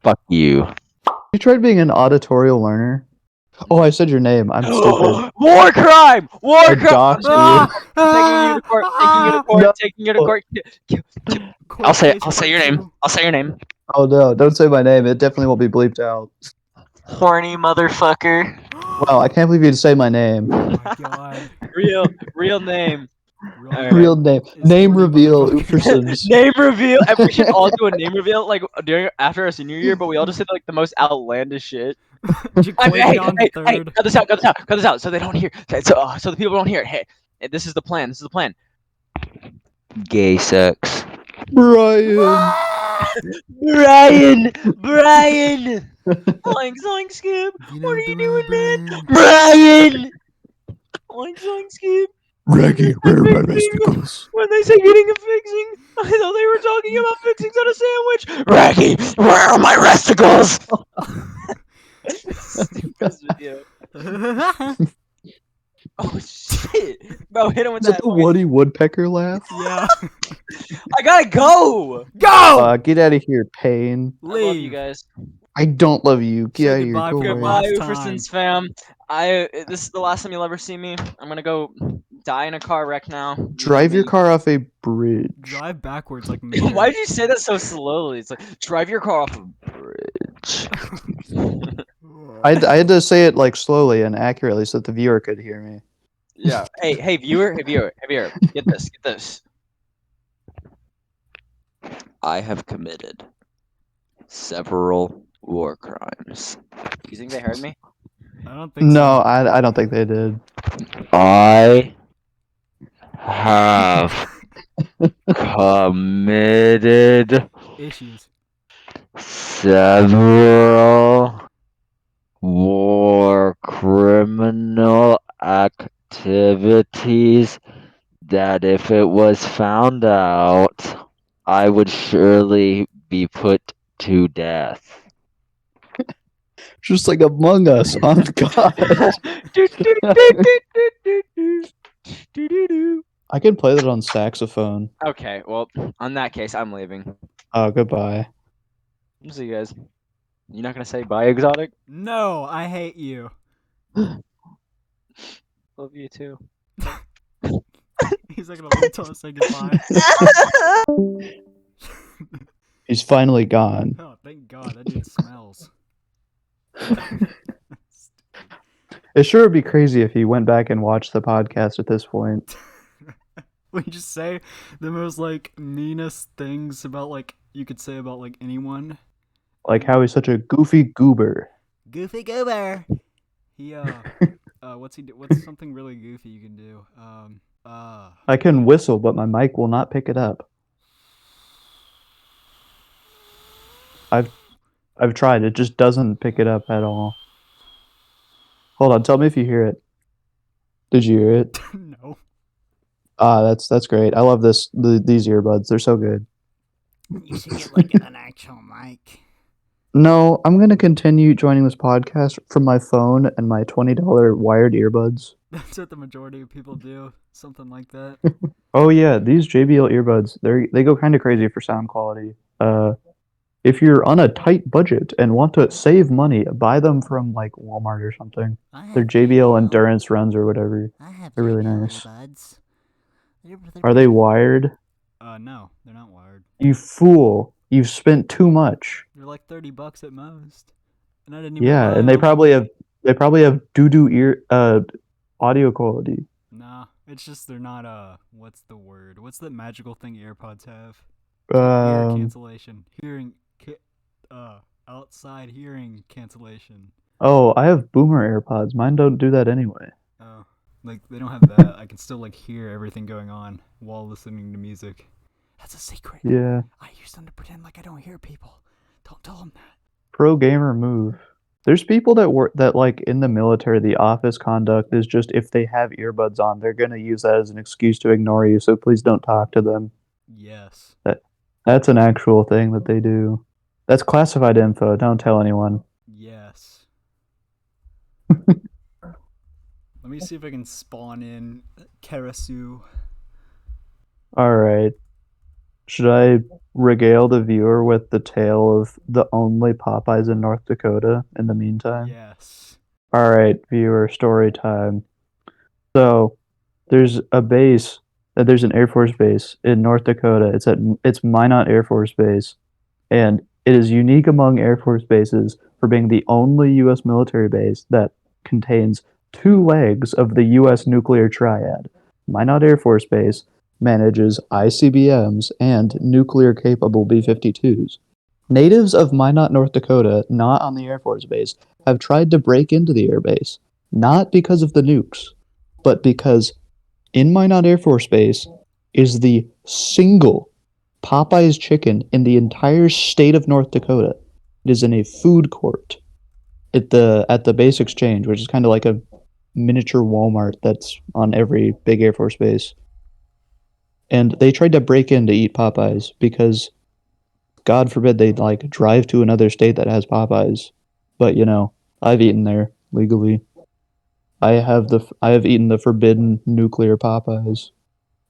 [SPEAKER 6] Fuck you.
[SPEAKER 3] You tried being an auditorial learner. Oh, I said your name. I'm stupid.
[SPEAKER 2] War crime! War
[SPEAKER 3] I
[SPEAKER 2] crime!
[SPEAKER 3] doxed
[SPEAKER 2] Taking you to court, taking you to court,
[SPEAKER 3] No.
[SPEAKER 2] taking you to court.
[SPEAKER 1] Court
[SPEAKER 6] I'll say
[SPEAKER 1] case
[SPEAKER 6] your
[SPEAKER 1] part
[SPEAKER 6] name.
[SPEAKER 1] two.
[SPEAKER 6] I'll say your name.
[SPEAKER 3] Oh no, don't say my name. It definitely won't be bleeped out.
[SPEAKER 2] Horny motherfucker.
[SPEAKER 3] Wow, I can't believe you'd say my name.
[SPEAKER 1] Oh my god.
[SPEAKER 2] Real name. Alright.
[SPEAKER 3] Real name.
[SPEAKER 1] It's
[SPEAKER 3] Name
[SPEAKER 1] horny
[SPEAKER 3] reveal.
[SPEAKER 1] motherfucker.
[SPEAKER 3] Oopersons.
[SPEAKER 2] Name reveal. And we should all do a name reveal like after our senior year, but we all just say like the most outlandish shit. I mean, hey,
[SPEAKER 1] Jaquavion
[SPEAKER 2] hey,
[SPEAKER 1] the
[SPEAKER 2] hey,
[SPEAKER 1] third.
[SPEAKER 2] cut this out, so they don't hear. So the people don't hear it. Hey, this is the plan. This is the plan.
[SPEAKER 6] Gay sex.
[SPEAKER 3] Brian.
[SPEAKER 2] Brian, Oink zoink skip. What are you doing, man? Brian. Oink zoink skip.
[SPEAKER 3] Reggie, where are my vesticles?
[SPEAKER 2] When they say getting a fixing, I thought they were talking about fixings on a sandwich. Raggy, where are my resticles? Stupidest video. Oh shit, bro, hit him with
[SPEAKER 3] Is that
[SPEAKER 2] that.
[SPEAKER 3] the Woody Woodpecker laugh?
[SPEAKER 1] Yeah.
[SPEAKER 2] I gotta go.
[SPEAKER 1] Go!
[SPEAKER 3] Get out of here, Pain.
[SPEAKER 2] I love you
[SPEAKER 1] Leave.
[SPEAKER 2] guys.
[SPEAKER 3] I don't love you. Get
[SPEAKER 1] Say
[SPEAKER 3] out of here.
[SPEAKER 1] goodbye
[SPEAKER 3] Go
[SPEAKER 1] for the
[SPEAKER 3] away.
[SPEAKER 1] last
[SPEAKER 2] Goodbye,
[SPEAKER 1] time.
[SPEAKER 2] Ufersons fam. This is the last time you'll ever see me. I'm gonna go die in a car wreck now. You
[SPEAKER 3] Drive
[SPEAKER 2] know
[SPEAKER 3] your
[SPEAKER 2] me.
[SPEAKER 3] car off a bridge.
[SPEAKER 1] Drive backwards like me.
[SPEAKER 2] Why did you say that so slowly? It's like drive your car off a bridge.
[SPEAKER 3] I had to say it like slowly and accurately so that the viewer could hear me.
[SPEAKER 2] Yeah. Hey, viewer. Get this. I have committed several war crimes. You think they heard me?
[SPEAKER 1] I don't think
[SPEAKER 3] No,
[SPEAKER 1] so.
[SPEAKER 3] I don't think they did.
[SPEAKER 6] I have committed
[SPEAKER 1] Issues.
[SPEAKER 6] several war criminal activities that if it was found out, I would surely be put to death.
[SPEAKER 3] Just like Among Us. On God. I can play that on saxophone.
[SPEAKER 2] Okay, well, on that case, I'm leaving.
[SPEAKER 3] Oh, goodbye.
[SPEAKER 2] I'll see you guys. You not gonna say bye, Exotic?
[SPEAKER 1] No, I hate you.
[SPEAKER 2] Love you too.
[SPEAKER 1] He's not gonna wait till I say goodbye.
[SPEAKER 3] He's finally gone.
[SPEAKER 1] Oh, thank God, that dude smells.
[SPEAKER 3] It sure would be crazy if he went back and watched the podcast at this point.
[SPEAKER 1] We just say the most like meanest things about like you could say about like anyone.
[SPEAKER 3] Like how he's such a goofy goober.
[SPEAKER 1] Goofy goober. He what's he do? What's something really goofy you can do?
[SPEAKER 3] I can whistle, but my mic will not pick it up. I've tried. It just doesn't pick it up at all. Hold on, tell me if you hear it. Did you hear it?
[SPEAKER 1] No.
[SPEAKER 3] That's great. I love these earbuds. They're so good.
[SPEAKER 1] You should get like an actual mic.
[SPEAKER 3] No, I'm gonna continue joining this podcast from my phone and my $20 wired earbuds.
[SPEAKER 1] That's what the majority of people do. Something like that.
[SPEAKER 3] Oh yeah, these JBL earbuds, they go kind of crazy for sound quality. If you're on a tight budget and want to save money, buy them from like Walmart or something. They're JBL Endurance Runs or whatever.
[SPEAKER 1] I have
[SPEAKER 3] They're really
[SPEAKER 1] JBL
[SPEAKER 3] nice.
[SPEAKER 1] earbuds.
[SPEAKER 3] Are they wired?
[SPEAKER 1] No, they're not wired.
[SPEAKER 3] You fool! You've spent too much.
[SPEAKER 1] They're like $30 at most. And I didn't even
[SPEAKER 3] Yeah,
[SPEAKER 1] buy
[SPEAKER 3] and they
[SPEAKER 1] them.
[SPEAKER 3] probably have doo-doo ear audio quality.
[SPEAKER 1] Nah, it's just they're not what's the word? What's the magical thing AirPods have? Ear cancellation. Outside hearing cancellation.
[SPEAKER 3] Oh, I have boomer AirPods. Mine don't do that anyway.
[SPEAKER 1] Oh. Like they don't have that. I can still like hear everything going on while listening to music. That's a secret.
[SPEAKER 3] Yeah.
[SPEAKER 1] I use them to pretend like I don't hear people. Don't tell them that.
[SPEAKER 3] Pro gamer move. There's people that work that like in the military, the office conduct is just if they have earbuds on, they're gonna use that as an excuse to ignore you, so please don't talk to them.
[SPEAKER 1] Yes.
[SPEAKER 3] That's an actual thing that they do. That's classified info, don't tell anyone.
[SPEAKER 1] Yes. Let me see if I can spawn in Karasu.
[SPEAKER 3] Alright. Should I regale the viewer with the tale of the only Popeyes in North Dakota in the meantime?
[SPEAKER 1] Yes.
[SPEAKER 3] Alright, viewer, story time. So, there's an Air Force base in North Dakota. It's Minot Air Force Base, and it is unique among Air Force bases for being the only U.S. military base that contains two legs of the U.S. nuclear triad. Minot Air Force Base manages ICBMs and nuclear-capable B-52s. Natives of Minot, North Dakota, not on the Air Force Base, have tried to break into the airbase, not because of the nukes, but because in Minot Air Force Base is the single Popeye's chicken in the entire state of North Dakota. It is in a food court at the base exchange, which is kind of like a miniature Walmart that's on every big Air Force base. And they tried to break in to eat Popeyes because, God forbid, they like drive to another state that has Popeyes. But you know, I've eaten there legally. I have eaten the forbidden nuclear Popeyes.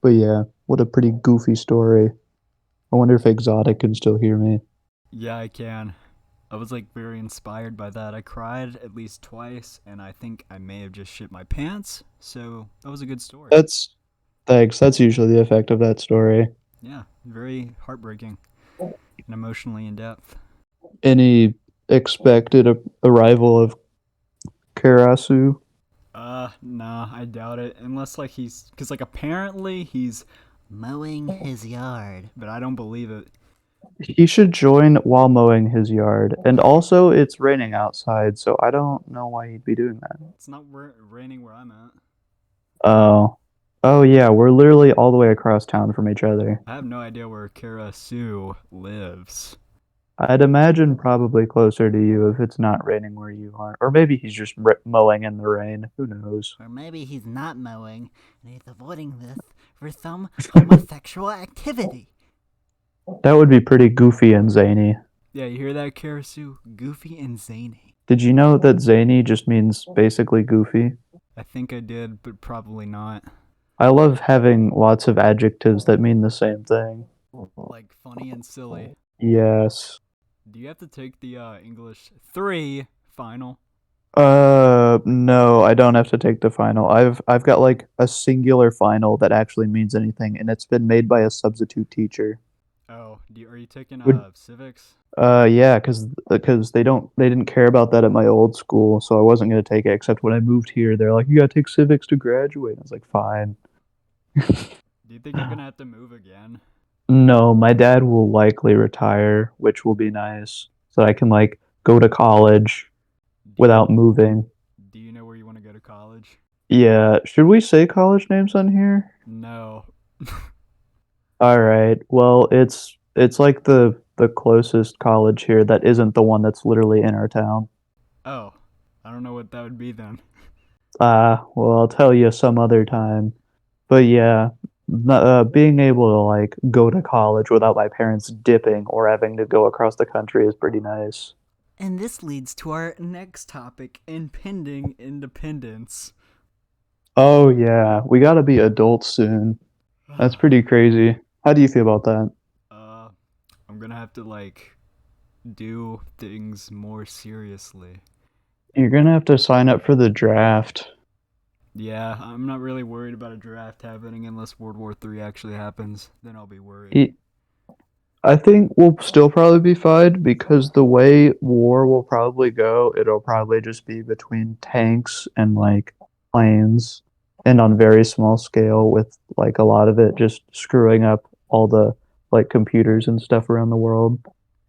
[SPEAKER 3] But yeah, what a pretty goofy story. I wonder if Exotic can still hear me.
[SPEAKER 1] Yeah, I can. I was like very inspired by that. I cried at least twice, and I think I may have just shit my pants. So that was a good story.
[SPEAKER 3] Thanks. That's usually the effect of that story.
[SPEAKER 1] Yeah, very heartbreaking and emotionally in depth.
[SPEAKER 3] Any expected arrival of Karasu?
[SPEAKER 1] Nah, I doubt it. Unless like cause like apparently he's mowing his yard, but I don't believe it.
[SPEAKER 3] He should join while mowing his yard. And also, it's raining outside, so I don't know why he'd be doing that.
[SPEAKER 1] It's not raining where I'm at.
[SPEAKER 3] Oh yeah, we're literally all the way across town from each other.
[SPEAKER 1] I have no idea where Karasu lives.
[SPEAKER 3] I'd imagine probably closer to you if it's not raining where you are. Or maybe he's just mowing in the rain. Who knows?
[SPEAKER 1] Or maybe he's not mowing, and he's avoiding this for some homosexual activity.
[SPEAKER 3] That would be pretty goofy and zany.
[SPEAKER 1] Yeah, you hear that, Karasu? Goofy and zany.
[SPEAKER 3] Did you know that zany just means basically goofy?
[SPEAKER 1] I think I did, but probably not.
[SPEAKER 3] I love having lots of adjectives that mean the same thing.
[SPEAKER 1] Like funny and silly.
[SPEAKER 3] Yes.
[SPEAKER 1] Do you have to take the English 3 final?
[SPEAKER 3] No, I don't have to take the final. I've got like a singular final that actually means anything, and it's been made by a substitute teacher.
[SPEAKER 1] Oh, are you taking civics?
[SPEAKER 3] Yeah, because they didn't care about that at my old school, so I wasn't gonna take it. Except when I moved here, they're like, "You gotta take civics to graduate." I was like, "Fine."
[SPEAKER 1] Do you think you're gonna have to move again?
[SPEAKER 3] No, my dad will likely retire, which will be nice. So I can like go to college without moving.
[SPEAKER 1] Do you know where you want to go to college?
[SPEAKER 3] Yeah, should we say college names on here?
[SPEAKER 1] No.
[SPEAKER 3] All right. Well, it's like the closest college here that isn't the one that's literally in our town.
[SPEAKER 1] Oh, I don't know what that would be then.
[SPEAKER 3] Well, I'll tell you some other time. But yeah, being able to like go to college without my parents dipping or having to go across the country is pretty nice.
[SPEAKER 1] And this leads to our next topic, impending independence.
[SPEAKER 3] Oh yeah, we gotta be adults soon. That's pretty crazy. How do you feel about that?
[SPEAKER 1] I'm gonna have to like do things more seriously.
[SPEAKER 3] You're gonna have to sign up for the draft.
[SPEAKER 1] Yeah, I'm not really worried about a draft happening unless World War III actually happens. Then I'll be worried.
[SPEAKER 3] E- I think we'll still probably be fine because the way war will probably go, it'll probably just be between tanks and like planes and on very small scale with like a lot of it just screwing up all the like computers and stuff around the world.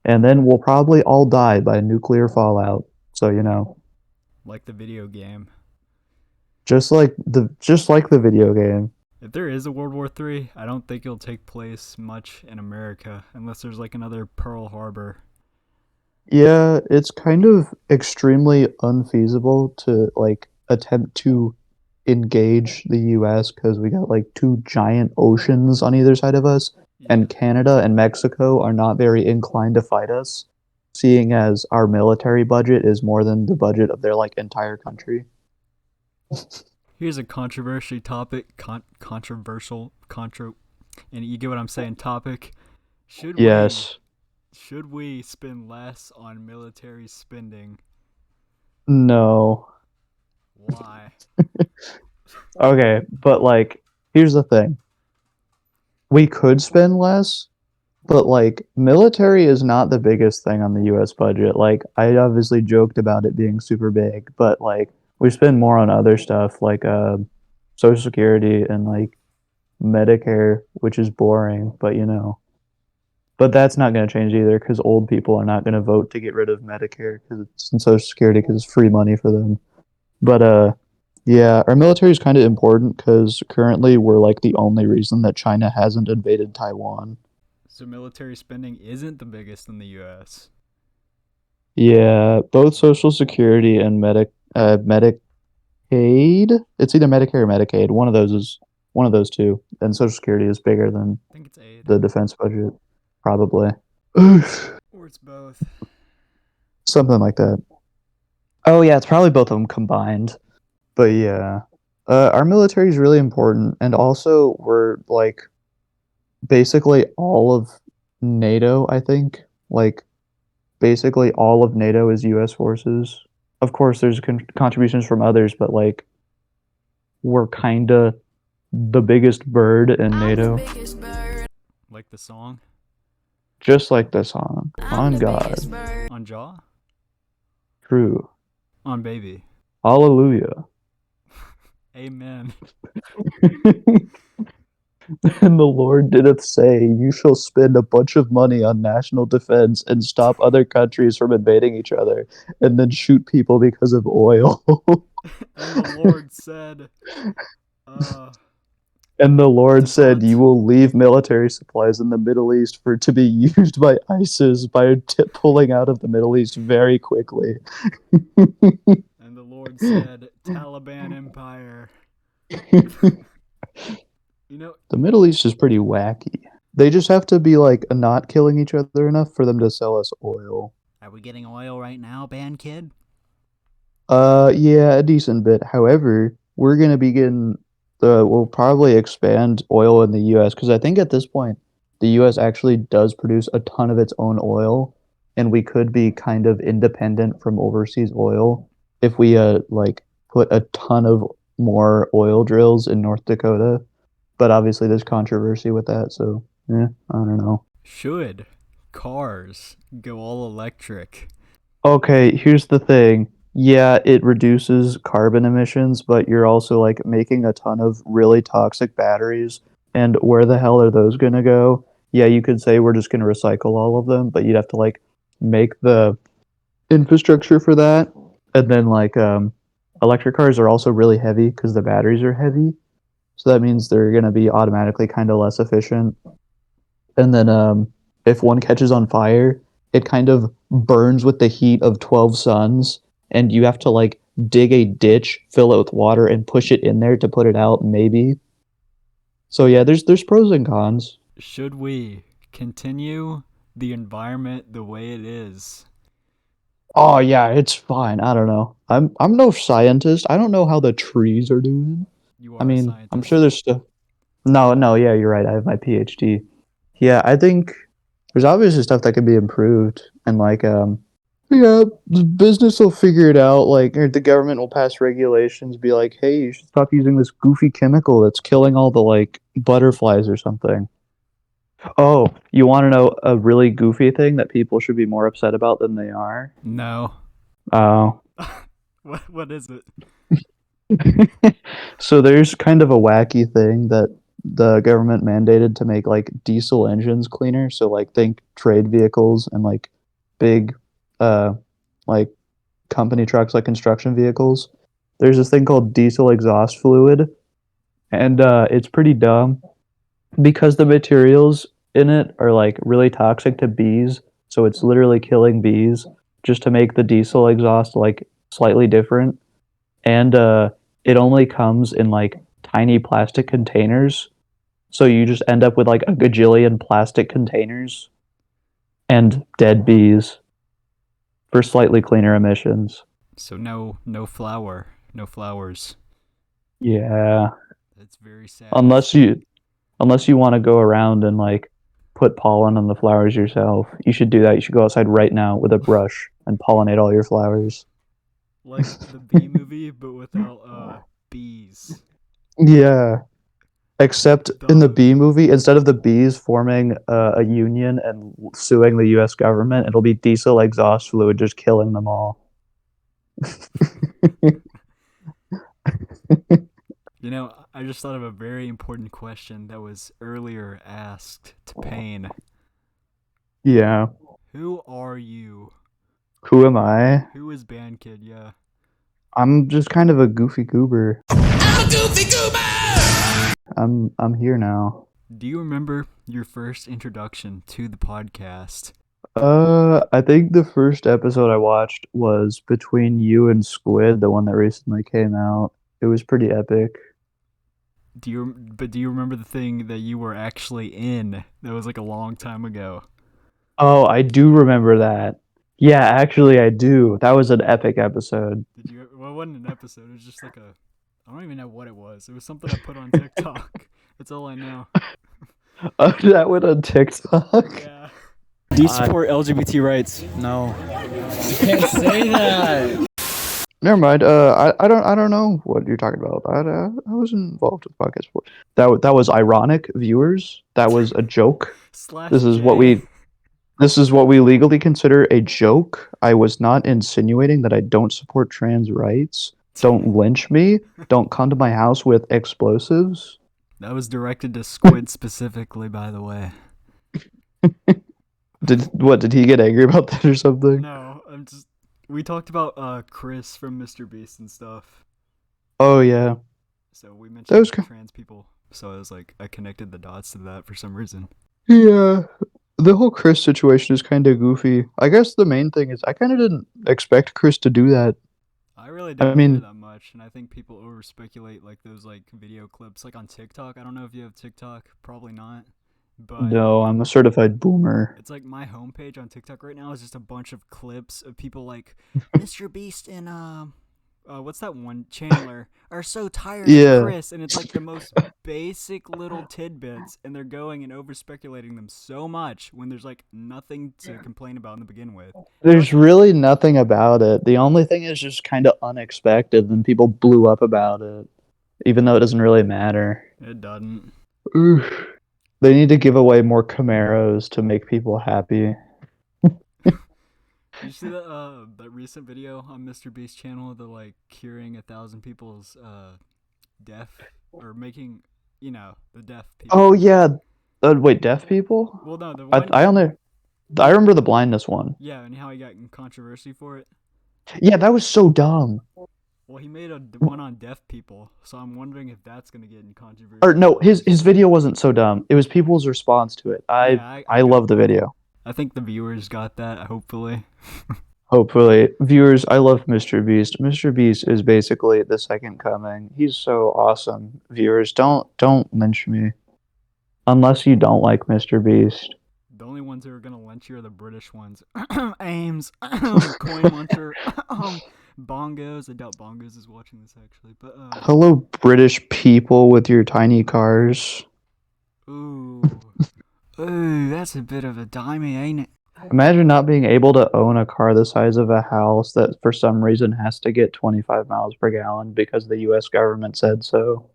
[SPEAKER 3] And then we'll probably all die by nuclear fallout. So,
[SPEAKER 1] Like the video game.
[SPEAKER 3] just like the video game.
[SPEAKER 1] If there is a World War III, I don't think it'll take place much in America unless there's like another Pearl Harbor.
[SPEAKER 3] Yeah, it's kind of extremely unfeasible to like attempt to engage the US because we got like two giant oceans on either side of us, and Canada and Mexico are not very inclined to fight us, seeing as our military budget is more than the budget of their like entire country.
[SPEAKER 1] Here's a controversial topic. And you get what I'm saying. Topic. Should
[SPEAKER 3] Yes.
[SPEAKER 1] should we spend less on military spending?
[SPEAKER 3] No.
[SPEAKER 1] Why?
[SPEAKER 3] Okay, but like, here's the thing. We could spend less, but like, military is not the biggest thing on the US budget. Like, I obviously joked about it being super big, but like, we spend more on other stuff like Social Security and like Medicare, which is boring, but But that's not going to change either because old people are not going to vote to get rid of Medicare because it's and Social Security because it's free money for them. But yeah, our military is kind of important because currently we're like the only reason that China hasn't invaded Taiwan.
[SPEAKER 1] So military spending isn't the biggest in the U.S.
[SPEAKER 3] Yeah, both Social Security and Medicaid. It's either Medicare or Medicaid. One of those is one of those two, and Social Security is bigger than
[SPEAKER 1] I think it's aid.
[SPEAKER 3] the defense budget, probably.
[SPEAKER 1] Or it's both.
[SPEAKER 3] Something like that. Oh yeah, it's probably both of them combined. But yeah, our military is really important, and also we're like basically all of NATO. I think like basically all of NATO is U.S. forces. Of course, there's contributions from others, but like we're kind of the biggest bird in NATO,
[SPEAKER 1] Like the song
[SPEAKER 3] just like the song. On God,
[SPEAKER 1] on Jaw?
[SPEAKER 3] true,
[SPEAKER 1] On Baby.
[SPEAKER 3] hallelujah.
[SPEAKER 1] Amen.
[SPEAKER 3] And the Lord didth say, You shall spend a bunch of money on national defense and stop other countries from invading each other, and then shoot people because of oil.
[SPEAKER 1] And the Lord said,
[SPEAKER 3] And the Lord said,
[SPEAKER 1] Defense.
[SPEAKER 3] You will leave military supplies in the Middle East for to be used by ISIS by pulling out of the Middle East very quickly.
[SPEAKER 1] And the Lord said, Taliban Empire. You know,
[SPEAKER 3] The Middle East is pretty wacky. They just have to be like not killing each other enough for them to sell us oil.
[SPEAKER 1] are we getting oil right now, band kid?
[SPEAKER 3] Yeah, a decent bit. However, we're gonna be getting we'll probably expand oil in the US because I think at this point the US actually does produce a ton of its own oil, and we could be kind of independent from overseas oil if we like put a ton of more oil drills in North Dakota. But obviously there's controversy with that, so yeah, I don't know.
[SPEAKER 1] Should cars go all electric?
[SPEAKER 3] Okay, here's the thing. Yeah, it reduces carbon emissions, but you're also like making a ton of really toxic batteries. And where the hell are those gonna go? yeah, you could say we're just going to recycle all of them, but you'd have to like make the infrastructure for that. And then like electric cars are also really heavy because the batteries are heavy. So that means they're going to be automatically kind of less efficient. And then if one catches on fire, it kind of burns with the heat of 12 suns, and you have to like dig a ditch, fill it with water, and push it in there to put it out, maybe. So yeah, there's pros and cons.
[SPEAKER 1] Should we continue the environment the way it is?
[SPEAKER 3] Oh yeah, it's fine. I don't know. I'm no scientist. I don't know how the trees are doing.
[SPEAKER 1] You
[SPEAKER 3] I
[SPEAKER 1] are a
[SPEAKER 3] mean,
[SPEAKER 1] scientist.
[SPEAKER 3] I'm sure there's stuff. No, yeah, you're right. I have my PhD. Yeah, I think there's obviously stuff that could be improved, and like, yeah, the business will figure it out. Like, or the government will pass regulations, be like, hey, you should stop using this goofy chemical that's killing all the like butterflies or something. Oh, you want to know a really goofy thing that people should be more upset about than they are?
[SPEAKER 1] No.
[SPEAKER 3] Oh.
[SPEAKER 1] What is it?
[SPEAKER 3] So there's kind of a wacky thing that the government mandated to make like diesel engines cleaner. So like think trade vehicles and like big like company trucks like construction vehicles. There's this thing called diesel exhaust fluid, and it's pretty dumb because the materials in it are like really toxic to bees. So it's literally killing bees just to make the diesel exhaust like slightly different. And it only comes in like tiny plastic containers. So you just end up with like a gajillion plastic containers and dead bees for slightly cleaner emissions.
[SPEAKER 1] So no flowers.
[SPEAKER 3] Yeah.
[SPEAKER 1] That's very sad.
[SPEAKER 3] Unless you want to go around and like put pollen on the flowers yourself. You should do that. You should go outside right now with a brush and pollinate all your flowers.
[SPEAKER 1] Like the bee movie, but without bees.
[SPEAKER 3] Yeah. Except in the
[SPEAKER 1] Dumb.
[SPEAKER 3] bee movie, instead of the bees forming a union and suing the U.S. government, it'll be diesel exhaust fluid just killing them all.
[SPEAKER 1] You know, I just thought of a very important question that was earlier asked to Payne.
[SPEAKER 3] Yeah.
[SPEAKER 1] Who are you?
[SPEAKER 3] Who am I?
[SPEAKER 1] Who is Band Kid? Yeah.
[SPEAKER 3] I'm just kind of a goofy goober.
[SPEAKER 4] I'm a goofy goober!
[SPEAKER 3] I'm here now.
[SPEAKER 1] Do you remember your first introduction to the podcast?
[SPEAKER 3] I think the first episode I watched was Between You and Squid, the one that recently came out. It was pretty epic.
[SPEAKER 1] Do you remember the thing that you were actually in? That was like a long time ago.
[SPEAKER 3] Oh, I do remember that. Yeah, actually I do. That was an epic episode.
[SPEAKER 1] Did you? Well, it wasn't an episode. It was just like a. I don't even know what it was. It was something I put on TikTok. That's all I know.
[SPEAKER 3] Oh, that went on TikTok?
[SPEAKER 1] Yeah.
[SPEAKER 8] Do you support LGBT rights?
[SPEAKER 9] No. You can't say that.
[SPEAKER 3] Never mind. I don't know what you're talking about. I wasn't involved with podcast before. That was ironic, viewers. That was a joke. This is what we legally consider a joke. I was not insinuating that I don't support trans rights. Don't lynch me. Don't come to my house with explosives.
[SPEAKER 1] That was directed to Squid specifically, by the way.
[SPEAKER 3] Did he get angry about that or something?
[SPEAKER 1] No, we talked about Chris from Mr. Beast and stuff.
[SPEAKER 3] Oh yeah.
[SPEAKER 1] So we
[SPEAKER 3] That
[SPEAKER 1] mentioned
[SPEAKER 3] was
[SPEAKER 1] trans people. So I was like, I connected the dots to that for some reason.
[SPEAKER 3] Yeah. The whole Chris situation is kind of goofy. I guess the main thing is I kind of didn't expect Chris to do that.
[SPEAKER 1] I really didn't hear that much, and I think people over speculate like those like video clips like on TikTok. I don't know if you have TikTok, probably not. But
[SPEAKER 3] No, I'm a certified boomer.
[SPEAKER 1] it's like my homepage on TikTok right now is just a bunch of clips of people like Mr. Beast and what's that one, Chandler, are so tired
[SPEAKER 3] Yeah.
[SPEAKER 1] of Chris, and it's like the most basic little tidbits, and they're going and over speculating them so much when there's like nothing to complain about in the begin with.
[SPEAKER 3] There's really nothing about it. The only thing is just kind of unexpected, and people blew up about it, even though it doesn't really matter.
[SPEAKER 1] It doesn't.
[SPEAKER 3] Oof. They need to give away more Camaros to make people happy.
[SPEAKER 1] Did you see that recent video on Mr. Beast's channel of the like curing 1,000 people's deaf or making the deaf people?
[SPEAKER 3] Oh yeah, Wait, deaf people?
[SPEAKER 1] Well, no, the one.
[SPEAKER 3] I remember the blindness one.
[SPEAKER 1] Yeah, and how he got in controversy for it.
[SPEAKER 3] Yeah, that was so dumb.
[SPEAKER 1] Well, he made one on deaf people, so I'm wondering if that's gonna get in controversy.
[SPEAKER 3] Or no, his video wasn't so dumb. It was people's response to it. I love the video.
[SPEAKER 1] I think the viewers got that. Hopefully.
[SPEAKER 3] Hopefully, viewers, I love Mr. Beast. Mr. Beast is basically the second coming. He's so awesome. Viewers, don't lynch me, unless you don't like Mr. Beast.
[SPEAKER 1] The only ones who are gonna lynch you are the British ones. Ames, Coin Muncher, Bongos. I doubt Bongos is watching this actually, but
[SPEAKER 3] Hello, British people with your tiny cars.
[SPEAKER 1] Ooh, that's a bit of a dimey, ain't it?
[SPEAKER 3] Imagine not being able to own a car the size of a house that for some reason has to get 25 miles per gallon because the US government said so.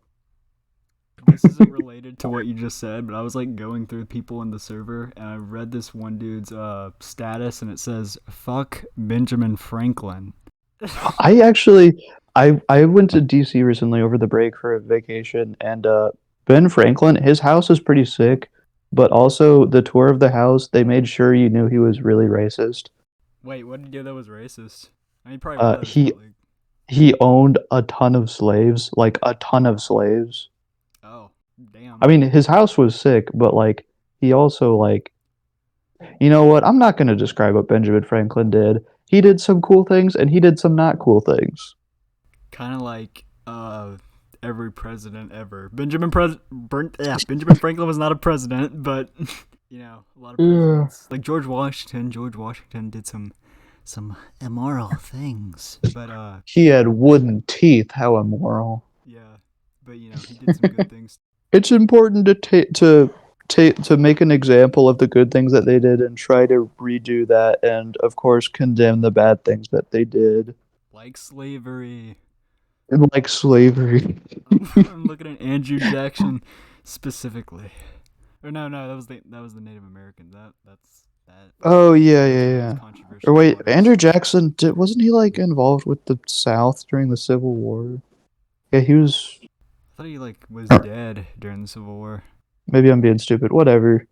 [SPEAKER 1] This isn't related to what you just said, but I was like going through people in the server and I read this one dude's status and it says, "Fuck Benjamin Franklin."
[SPEAKER 3] I went to DC recently over the break for a vacation, and Ben Franklin, his house is pretty sick, but also the tour of the house, they made sure you knew he was really racist.
[SPEAKER 1] Wait, what did he do that was racist? I mean, probably was.
[SPEAKER 3] He
[SPEAKER 1] But like...
[SPEAKER 3] he owned a ton of slaves, like a ton of slaves.
[SPEAKER 1] Oh, damn.
[SPEAKER 3] I mean, his house was sick, but like he also like, you know what? I'm not going to describe what Benjamin Franklin did. He did some cool things and he did some not cool things.
[SPEAKER 1] Kind of like every president ever. Benjamin Franklin was not a president, but you know, a lot of presidents. Like George Washington did some immoral things, but
[SPEAKER 3] he had wooden teeth. How immoral.
[SPEAKER 1] Yeah, but you know, he did some good things.
[SPEAKER 3] It's important to make an example of the good things that they did and try to redo that, and of course condemn the bad things that they did.
[SPEAKER 1] Like slavery.
[SPEAKER 3] Like slavery.
[SPEAKER 1] I'm looking at Andrew Jackson specifically. Or no, that was the Native American. That's that.
[SPEAKER 3] Oh yeah. Or wait, Andrew Jackson wasn't he like involved with the South during the Civil War? Yeah, he was.
[SPEAKER 1] I thought he like was dead during the Civil War.
[SPEAKER 3] Maybe I'm being stupid. Whatever.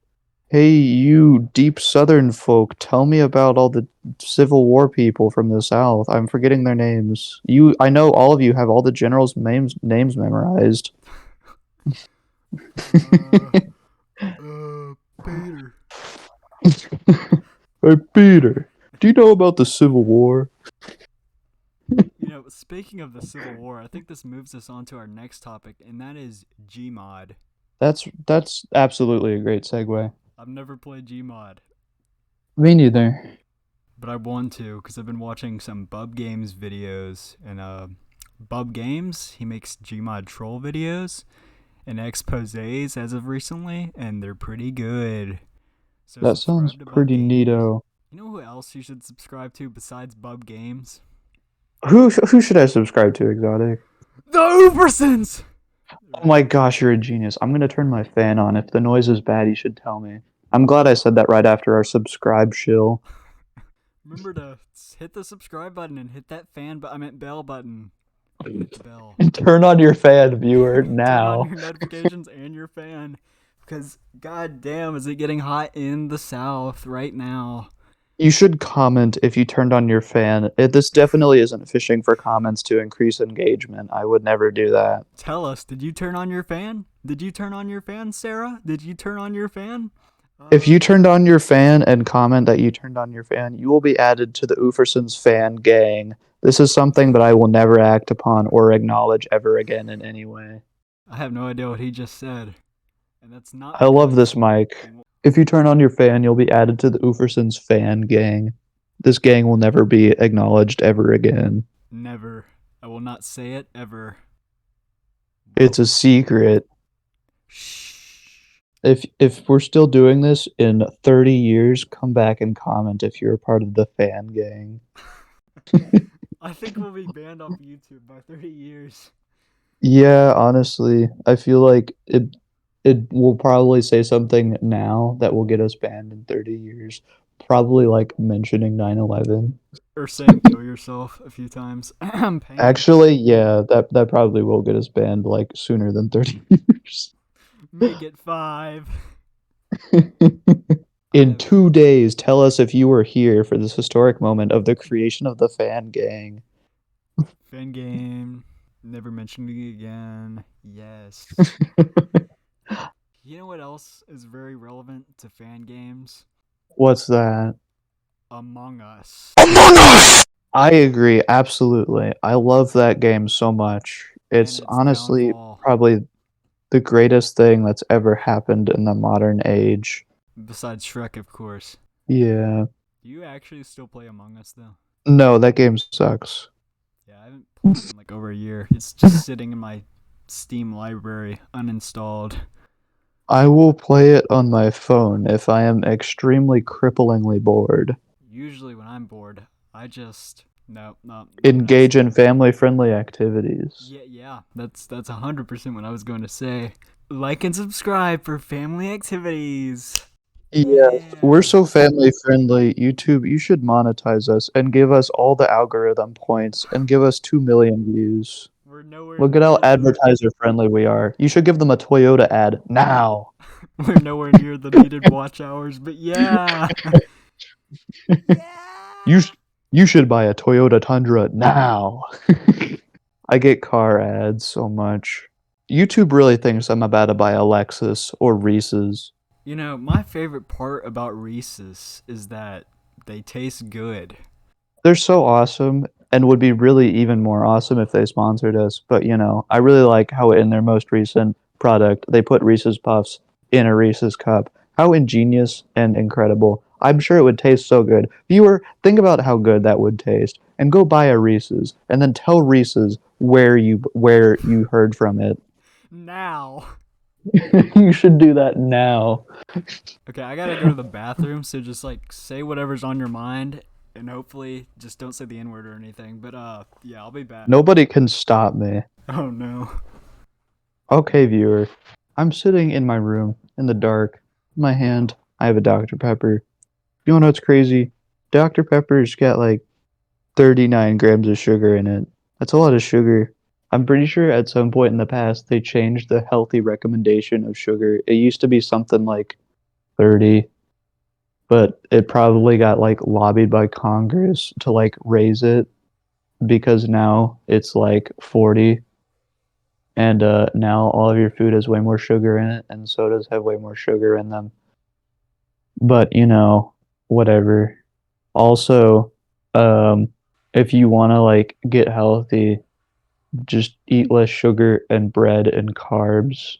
[SPEAKER 3] Hey, you deep Southern folk, tell me about all the Civil War people from the South. I'm forgetting their names. I know all of you have all the generals' names memorized.
[SPEAKER 1] Peter.
[SPEAKER 3] Hey, Peter, do you know about the Civil War?
[SPEAKER 1] You know, speaking of the Civil War, I think this moves us on to our next topic, and that is Gmod.
[SPEAKER 3] That's absolutely a great segue.
[SPEAKER 1] I've never played Gmod.
[SPEAKER 3] Me neither.
[SPEAKER 1] But I want to, because I've been watching some Bub Games videos, and Bub Games, he makes Gmod troll videos and exposés as of recently, and they're pretty good. So
[SPEAKER 3] that sounds pretty neato.
[SPEAKER 1] You know who else you should subscribe to besides Bub Games?
[SPEAKER 3] Who should I subscribe to, Exotic?
[SPEAKER 1] The Ubersons!
[SPEAKER 3] Oh my gosh, you're a genius. I'm gonna turn my fan on. If the noise is bad, you should tell me. I'm glad I said that right after our subscribe shill.
[SPEAKER 1] Remember to hit the subscribe button and hit that bell button. Hit the bell.
[SPEAKER 3] Turn on your fan, viewer, now.
[SPEAKER 1] Turn on your notifications and your fan. Because, goddamn, is it getting hot in the South right now.
[SPEAKER 3] You should comment if you turned on your fan. This definitely isn't fishing for comments to increase engagement. I would never do that.
[SPEAKER 1] Tell us, did you turn on your fan? Did you turn on your fan, Sarah? Did you turn on your fan?
[SPEAKER 3] If you turned on your fan and comment that you turned on your fan, you will be added to the Ufersons fan gang. This is something that I will never act upon or acknowledge ever again in any way.
[SPEAKER 1] I have no idea what he just said. And that's not.
[SPEAKER 3] I love this mic. If you turn on your fan, you'll be added to the Ufersons fan gang. This gang will never be acknowledged ever again.
[SPEAKER 1] Never. I will not say it ever.
[SPEAKER 3] It's a secret.
[SPEAKER 1] Shh.
[SPEAKER 3] If we're still doing this in 30 years, come back and comment if you're a part of the fan gang.
[SPEAKER 1] I think we'll be banned off YouTube by 30 years.
[SPEAKER 3] Yeah, honestly, I feel like it will probably say something now that will get us banned in 30 years. Probably like mentioning 9/11.
[SPEAKER 1] Or saying kill yourself a few times.
[SPEAKER 3] Actually, yeah, that probably will get us banned like sooner than 30 years.
[SPEAKER 1] Make it 5.
[SPEAKER 3] In 2 days, tell us if you were here for this historic moment of the creation of the fan gang.
[SPEAKER 1] Fan game. Never mentioning it again. Yes. You know what else is very relevant to fan games?
[SPEAKER 3] What's that?
[SPEAKER 1] Among Us.
[SPEAKER 3] I agree, absolutely. I love that game so much. It's
[SPEAKER 1] And its
[SPEAKER 3] honestly
[SPEAKER 1] downfall.
[SPEAKER 3] probably the greatest thing that's ever happened in the modern age.
[SPEAKER 1] Besides Shrek, of course.
[SPEAKER 3] Yeah.
[SPEAKER 1] Do you actually still play Among Us, though?
[SPEAKER 3] No, that game sucks.
[SPEAKER 1] Yeah, I haven't played it in like over a year. It's just sitting in my Steam library, uninstalled.
[SPEAKER 3] I will play it on my phone if I am extremely cripplingly bored.
[SPEAKER 1] Usually when I'm bored, I just no.
[SPEAKER 3] Engage in family-friendly activities.
[SPEAKER 1] Yeah. That's 100% what I was going to say. Like and subscribe for family activities.
[SPEAKER 3] Yes, we're so family friendly. YouTube, you should monetize us and give us all the algorithm points and give us 2 million views.
[SPEAKER 1] We're nowhere
[SPEAKER 3] Look at how
[SPEAKER 1] near the
[SPEAKER 3] advertiser friendly we are. You should give them a Toyota ad now.
[SPEAKER 1] we're nowhere near the needed watch hours, but yeah.
[SPEAKER 3] You you should buy a Toyota Tundra now. I get car ads so much. YouTube really thinks I'm about to buy a Lexus or Reese's.
[SPEAKER 1] You know, my favorite part about Reese's is that they taste good.
[SPEAKER 3] They're so awesome and would be really even more awesome if they sponsored us. But I really like how in their most recent product they put Reese's Puffs in a Reese's cup. How ingenious and incredible. I'm sure it would taste so good. Viewer, think about how good that would taste and go buy a Reese's and then tell Reese's where you heard from it.
[SPEAKER 1] Now.
[SPEAKER 3] You should do that now.
[SPEAKER 1] Okay, I gotta go to the bathroom, so just like say whatever's on your mind and hopefully just don't say the N-word or anything. But yeah, I'll be back.
[SPEAKER 3] Nobody can stop me.
[SPEAKER 1] Oh no.
[SPEAKER 3] Okay, viewer. I'm sitting in my room in the dark. In my hand, I have a Dr. Pepper. You wanna know what's crazy? Dr. Pepper's got like 39 grams of sugar in it. That's a lot of sugar. I'm pretty sure at some point in the past they changed the healthy recommendation of sugar. It used to be something like 30, but it probably got like lobbied by Congress to like raise it because now it's like 40. And now all of your food has way more sugar in it, and sodas have way more sugar in them. But whatever. Also, if you want to like get healthy, just eat less sugar and bread and carbs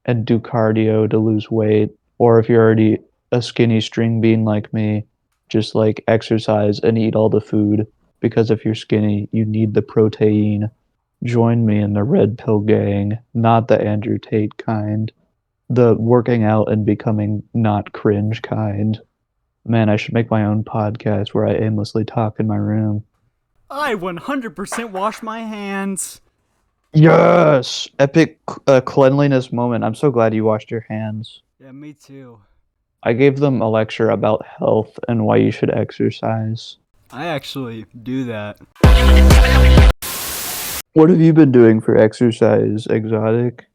[SPEAKER 3] and do cardio to lose weight. Or if you're already a skinny string bean like me, just like exercise and eat all the food because if you're skinny, you need the protein. Join me in the red pill gang, not the Andrew Tate kind, the working out and becoming not cringe kind. Man, I should make my own podcast where I aimlessly talk in my room.
[SPEAKER 1] I 100% wash my hands.
[SPEAKER 3] Yes! Epic cleanliness moment. I'm so glad you washed your hands.
[SPEAKER 1] Yeah, me too.
[SPEAKER 3] I gave them a lecture about health and why you should exercise.
[SPEAKER 1] I actually do that.
[SPEAKER 3] What have you been doing for exercise, Exotic?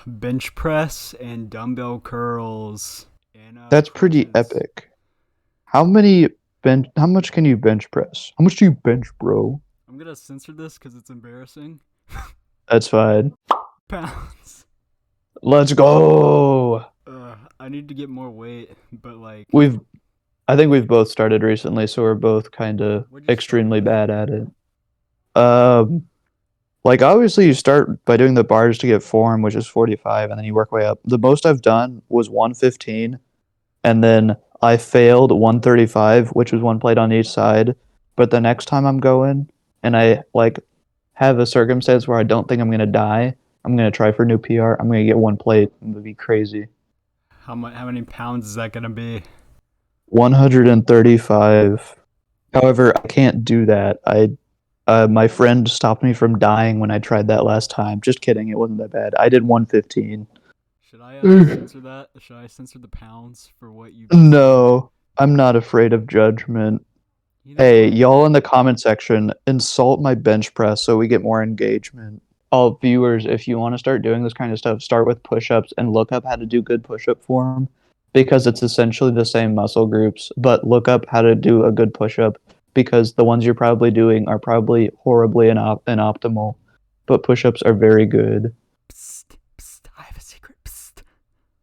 [SPEAKER 1] Bench press and dumbbell curls. And,
[SPEAKER 3] That's pretty
[SPEAKER 1] crunches.
[SPEAKER 3] epic. How much can you bench press? How much do you bench, bro?
[SPEAKER 1] I'm gonna censor this because it's embarrassing.
[SPEAKER 3] That's fine.
[SPEAKER 1] Pounds.
[SPEAKER 3] Let's go!
[SPEAKER 1] I need to get more weight, but like...
[SPEAKER 3] I think we've both started recently, so we're both kind of extremely bad at it. Like obviously you start by doing the bars to get form, which is 45, and then you work way up. The most I've done was 115, and then I failed 135, which was one plate on each side. But the next time I'm going, and I like have a circumstance where I don't think I'm gonna die, I'm gonna try for a new PR. I'm gonna get one plate. I'm gonna be crazy.
[SPEAKER 1] How many pounds is that gonna be?
[SPEAKER 3] 135. However, I can't do that. My friend stopped me from dying when I tried that last time. Just kidding, it wasn't that bad. I did 115.
[SPEAKER 1] Should I censor that? Should I censor the pounds for what you?
[SPEAKER 3] No, I'm not afraid of judgment. Hey, y'all in the comment section, insult my bench press so we get more engagement. All viewers, if you want to start doing this kind of stuff, start with push-ups and look up how to do good push-up form. because it's essentially the same muscle groups, but look up how to do a good push-up because the ones you're probably doing are probably horribly inoptimal, but push-ups are very good.
[SPEAKER 1] Psst, psst, I have a secret. Psst.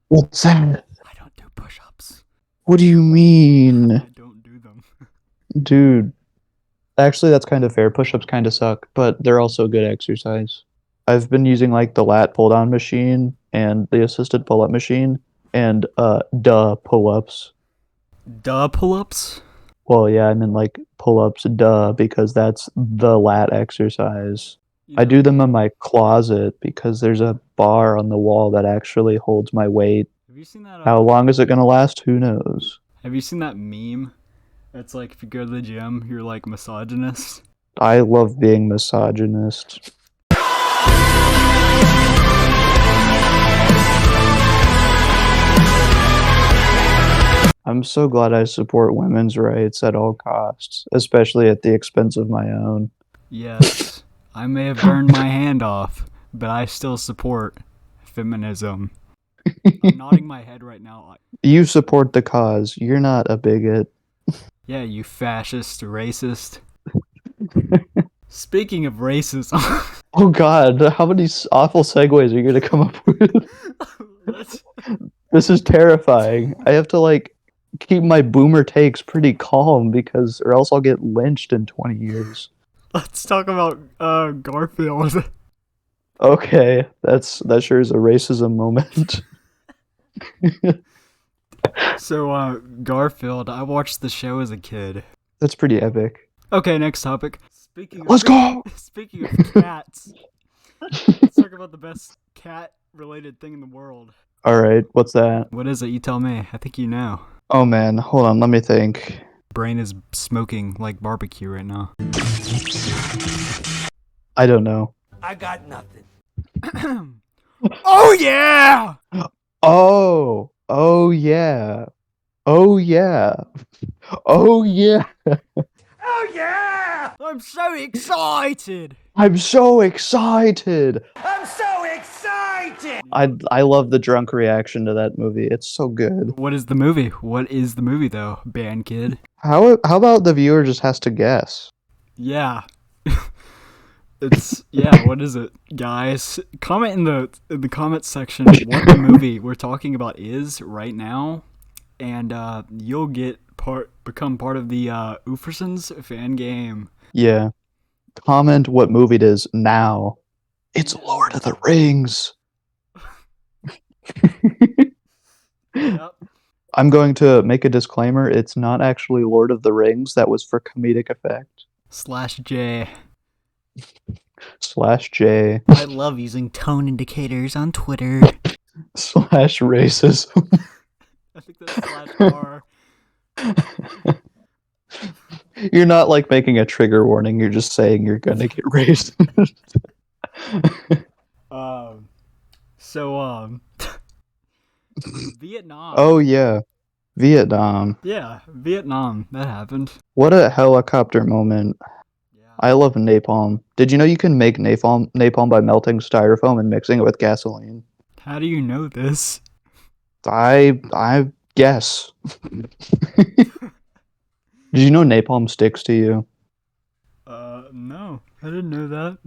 [SPEAKER 3] What's that?
[SPEAKER 1] I don't do push-ups.
[SPEAKER 3] What do you mean?
[SPEAKER 1] I don't do them.
[SPEAKER 3] Dude, actually that's kind of fair. Push-ups kind of suck, but they're also good exercise. I've been using like the lat pull-down machine and the assisted pull-up machine and pull-ups.
[SPEAKER 1] Duh pull-ups?
[SPEAKER 3] Well, yeah, I mean like pull-ups, because that's the lat exercise. I do them in my closet because there's a bar on the wall that actually holds my weight.
[SPEAKER 1] Have you seen that?
[SPEAKER 3] How long is it gonna last? Who knows?
[SPEAKER 1] Have you seen that meme? It's like if you go to the gym, you're like misogynist.
[SPEAKER 3] I love being misogynist. I'm so glad I support women's rights at all costs, especially at the expense of my own.
[SPEAKER 1] Yes, I may have burned my hand off, but I still support feminism. I'm nodding my head right now.
[SPEAKER 3] You support the cause. You're not a bigot.
[SPEAKER 1] Yeah, you fascist, racist. Speaking of racism,
[SPEAKER 3] Oh god, how many awful segues are you gonna come up with? This is terrifying. I have to like keep my boomer takes pretty calm because or else I'll get lynched in 20 years.
[SPEAKER 1] let's talk about Garfield.
[SPEAKER 3] Okay, that sure is a racism moment.
[SPEAKER 1] So, Garfield, I watched the show as a kid.
[SPEAKER 3] That's pretty epic.
[SPEAKER 1] Okay, next topic.
[SPEAKER 3] Let's go!
[SPEAKER 1] Speaking of cats, let's talk about the best cat-related thing in the world.
[SPEAKER 3] Alright, what's that?
[SPEAKER 1] What is it? You tell me. I think you know.
[SPEAKER 3] Oh man, hold on, let me think.
[SPEAKER 1] Brain is smoking like barbecue right now.
[SPEAKER 3] I don't know.
[SPEAKER 9] I got nothing.
[SPEAKER 1] Oh yeah!
[SPEAKER 3] Oh! Oh yeah. Oh yeah. Oh yeah.
[SPEAKER 9] Oh yeah!
[SPEAKER 1] I'm so excited!
[SPEAKER 3] I'm so excited.
[SPEAKER 9] I'm so excited!
[SPEAKER 3] I love the drunk reaction to that movie. It's so good.
[SPEAKER 1] What is the movie? What is the movie though, band kid?
[SPEAKER 3] How about the viewer just has to guess?
[SPEAKER 1] Yeah. What is it? Guys, comment in the comment section what the movie we're talking about is right now, and you'll become part of the Uffersons fan game.
[SPEAKER 3] Yeah. Comment what movie it is now. It's Lord of the Rings.
[SPEAKER 1] Yep.
[SPEAKER 3] I'm going to make a disclaimer. It's not actually Lord of the Rings. That was for comedic effect.
[SPEAKER 1] /J.
[SPEAKER 3] /J.
[SPEAKER 1] I love using tone indicators on Twitter.
[SPEAKER 3] /racism.
[SPEAKER 1] I think that's /R.
[SPEAKER 3] You're not like making a trigger warning. You're just saying you're gonna get racist.
[SPEAKER 1] Vietnam.
[SPEAKER 3] Oh yeah, Vietnam.
[SPEAKER 1] Yeah, Vietnam. That happened.
[SPEAKER 3] What a helicopter moment.
[SPEAKER 1] Yeah.
[SPEAKER 3] I love napalm. Did you know you can make napalm by melting styrofoam and mixing it with gasoline?
[SPEAKER 1] How do you know this?
[SPEAKER 3] I guess. Did you know napalm sticks to you?
[SPEAKER 1] No. I didn't know that.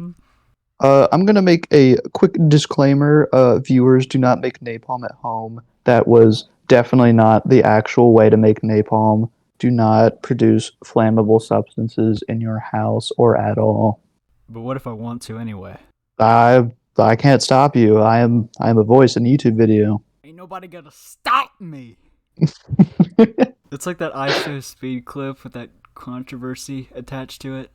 [SPEAKER 3] I'm gonna make a quick disclaimer. Viewers, do not make napalm at home. That was definitely not the actual way to make napalm. Do not produce flammable substances in your house or at all.
[SPEAKER 1] But what if I want to anyway?
[SPEAKER 3] I can't stop you. I am a voice in a YouTube video.
[SPEAKER 1] Ain't nobody gonna stop me. It's like that IShowSpeed clip with that controversy attached to it.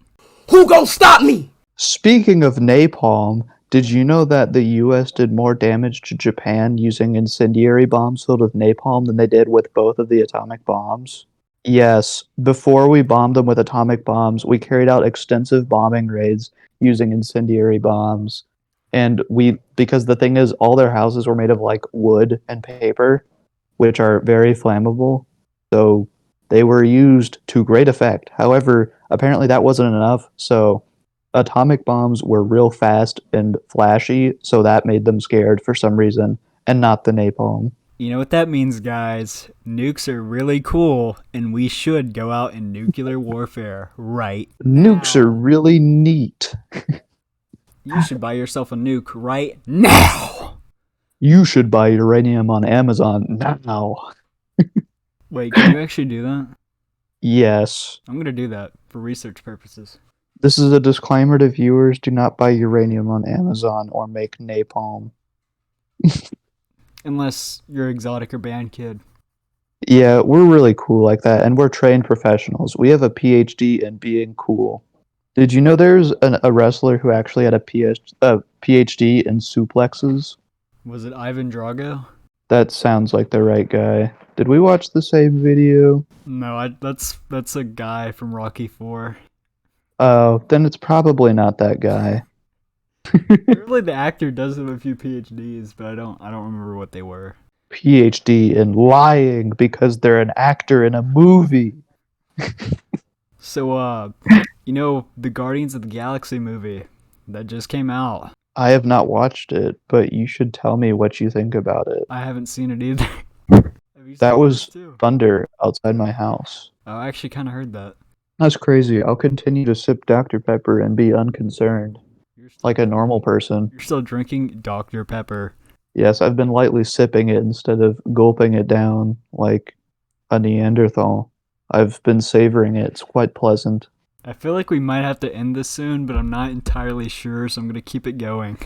[SPEAKER 9] Who gon' stop me?
[SPEAKER 3] Speaking of napalm, did you know that the US did more damage to Japan using incendiary bombs filled with napalm than they did with both of the atomic bombs? Yes, before we bombed them with atomic bombs, we carried out extensive bombing raids using incendiary bombs. And because the thing is, all their houses were made of like wood and paper, which are very flammable. So they were used to great effect. However, apparently that wasn't enough. So atomic bombs were real fast and flashy. So that made them scared for some reason, and not the napalm.
[SPEAKER 1] You know what that means, guys? Nukes are really cool, and we should go out in nuclear warfare right
[SPEAKER 3] Nukes are
[SPEAKER 1] now.
[SPEAKER 3] really neat.
[SPEAKER 1] You should buy yourself a nuke right now.
[SPEAKER 3] You should buy uranium on Amazon now.
[SPEAKER 1] Wait, can you actually do that?
[SPEAKER 3] Yes.
[SPEAKER 1] I'm gonna do that for research purposes.
[SPEAKER 3] This is a disclaimer to viewers. Do not buy uranium on Amazon or make napalm.
[SPEAKER 1] Unless you're exotic or band kid.
[SPEAKER 3] Yeah, we're really cool like that, and we're trained professionals. We have a PhD in being cool. Did you know there's a wrestler who actually had a PhD in suplexes?
[SPEAKER 1] Was it Ivan Drago?
[SPEAKER 3] That sounds like the right guy. Did we watch the same video?
[SPEAKER 1] No, that's a guy from Rocky 4.
[SPEAKER 3] Oh, then it's probably not that guy.
[SPEAKER 1] Really, the actor does have a few PhDs, but I don't remember what they were.
[SPEAKER 3] PhD in lying because they're an actor in a movie.
[SPEAKER 1] So, you know, the Guardians of the Galaxy movie that just came out.
[SPEAKER 3] I have not watched it, but you should tell me what you think about it.
[SPEAKER 1] I haven't seen it either. Have you seen
[SPEAKER 3] That
[SPEAKER 1] it
[SPEAKER 3] was
[SPEAKER 1] too?
[SPEAKER 3] thunder outside my house.
[SPEAKER 1] Oh, I actually kind of heard that.
[SPEAKER 3] That's crazy. I'll continue to sip Dr. Pepper and be unconcerned,
[SPEAKER 1] You're still,
[SPEAKER 3] like a normal person.
[SPEAKER 1] you're still drinking Dr. Pepper.
[SPEAKER 3] Yes, I've been lightly sipping it instead of gulping it down like a Neanderthal. I've been savoring it. It's quite pleasant.
[SPEAKER 1] I feel like we might have to end this soon, but I'm not entirely sure, so I'm gonna keep it going.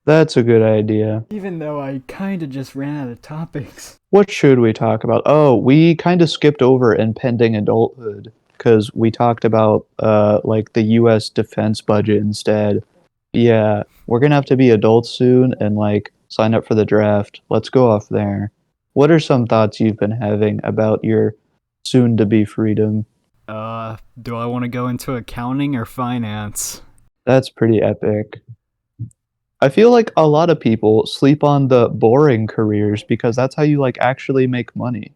[SPEAKER 3] That's a good idea.
[SPEAKER 1] Even though I kind of just ran out of topics.
[SPEAKER 3] What should we talk about? Oh, we kind of skipped over impending adulthood because we talked about like the U.S. defense budget instead. Yeah, we're gonna have to be adults soon and like sign up for the draft. Let's go off there. What are some thoughts you've been having about your soon-to-be freedom?
[SPEAKER 1] Do I want to go into accounting or finance?
[SPEAKER 3] That's pretty epic. I feel like a lot of people sleep on the boring careers because that's how you like actually make money.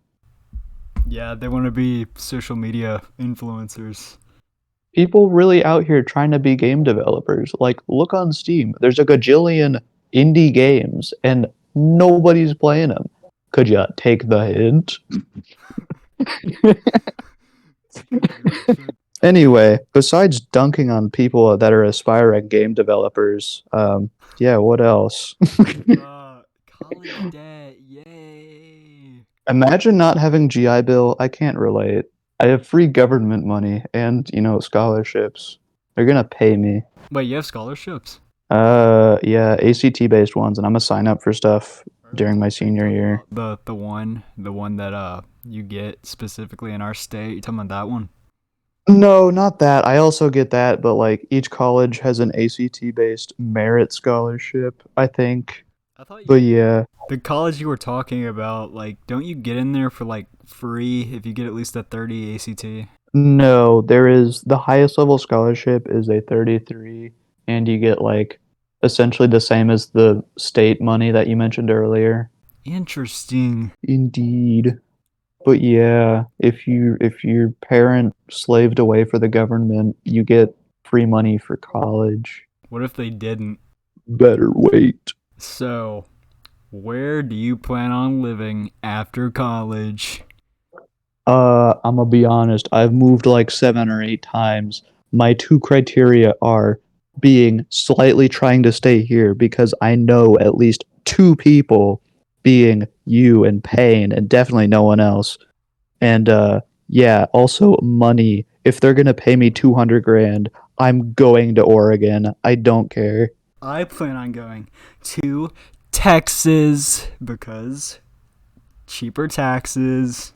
[SPEAKER 1] Yeah, they want to be social media influencers.
[SPEAKER 3] People really out here trying to be game developers. Like, look on Steam. There's a gajillion indie games and nobody's playing them. Could you take the hint? Anyway, besides dunking on people that are aspiring game developers, yeah, what else?
[SPEAKER 1] College debt, yay!
[SPEAKER 3] Imagine not having GI Bill. I can't relate. I have free government money and, scholarships. They're gonna pay me.
[SPEAKER 1] Wait, you have scholarships?
[SPEAKER 3] Yeah, ACT based ones, and I'm gonna sign up for stuff during my senior year.
[SPEAKER 1] The one that you get specifically in our state. You talking about that one?
[SPEAKER 3] No, not that. I also get that, but like each college has an ACT based merit scholarship, I think.
[SPEAKER 1] I thought
[SPEAKER 3] But yeah.
[SPEAKER 1] the college you were talking about, like, don't you get in there for like free if you get at least a 30 ACT?
[SPEAKER 3] No, there is the highest level scholarship is a 33, and you get like essentially the same as the state money that you mentioned earlier.
[SPEAKER 1] Interesting.
[SPEAKER 3] Indeed. But yeah, if your parent slaved away for the government, you get free money for college.
[SPEAKER 1] What if they didn't?
[SPEAKER 3] Better wait.
[SPEAKER 1] So, where do you plan on living after college?
[SPEAKER 3] I'm gonna be honest, I've moved like 7 or 8 times. My 2 criteria are being slightly trying to stay here because I know at least 2 people, being you and Payne, and definitely no one else. And yeah, also money. If they're gonna pay me 200 grand, I'm going to Oregon. I don't care.
[SPEAKER 1] I plan on going to Texas because cheaper taxes.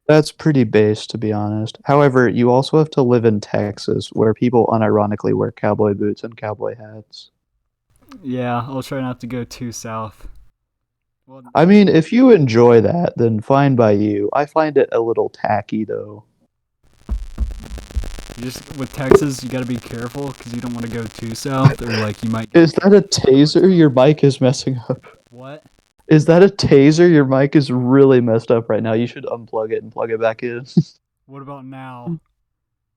[SPEAKER 3] That's pretty base, to be honest. However, you also have to live in Texas, where people unironically wear cowboy boots and cowboy hats.
[SPEAKER 1] Yeah, I'll try not to go too south. Well,
[SPEAKER 3] I mean, if you enjoy that, then fine by you. I find it a little tacky, though.
[SPEAKER 1] just with Texas, you gotta be careful because you don't want to go too south, or like you might.
[SPEAKER 3] Is that a taser? Your mic is messing up.
[SPEAKER 1] What?
[SPEAKER 3] Is that a taser? Your mic is really messed up right now. You should unplug it and plug it back in.
[SPEAKER 1] What about now?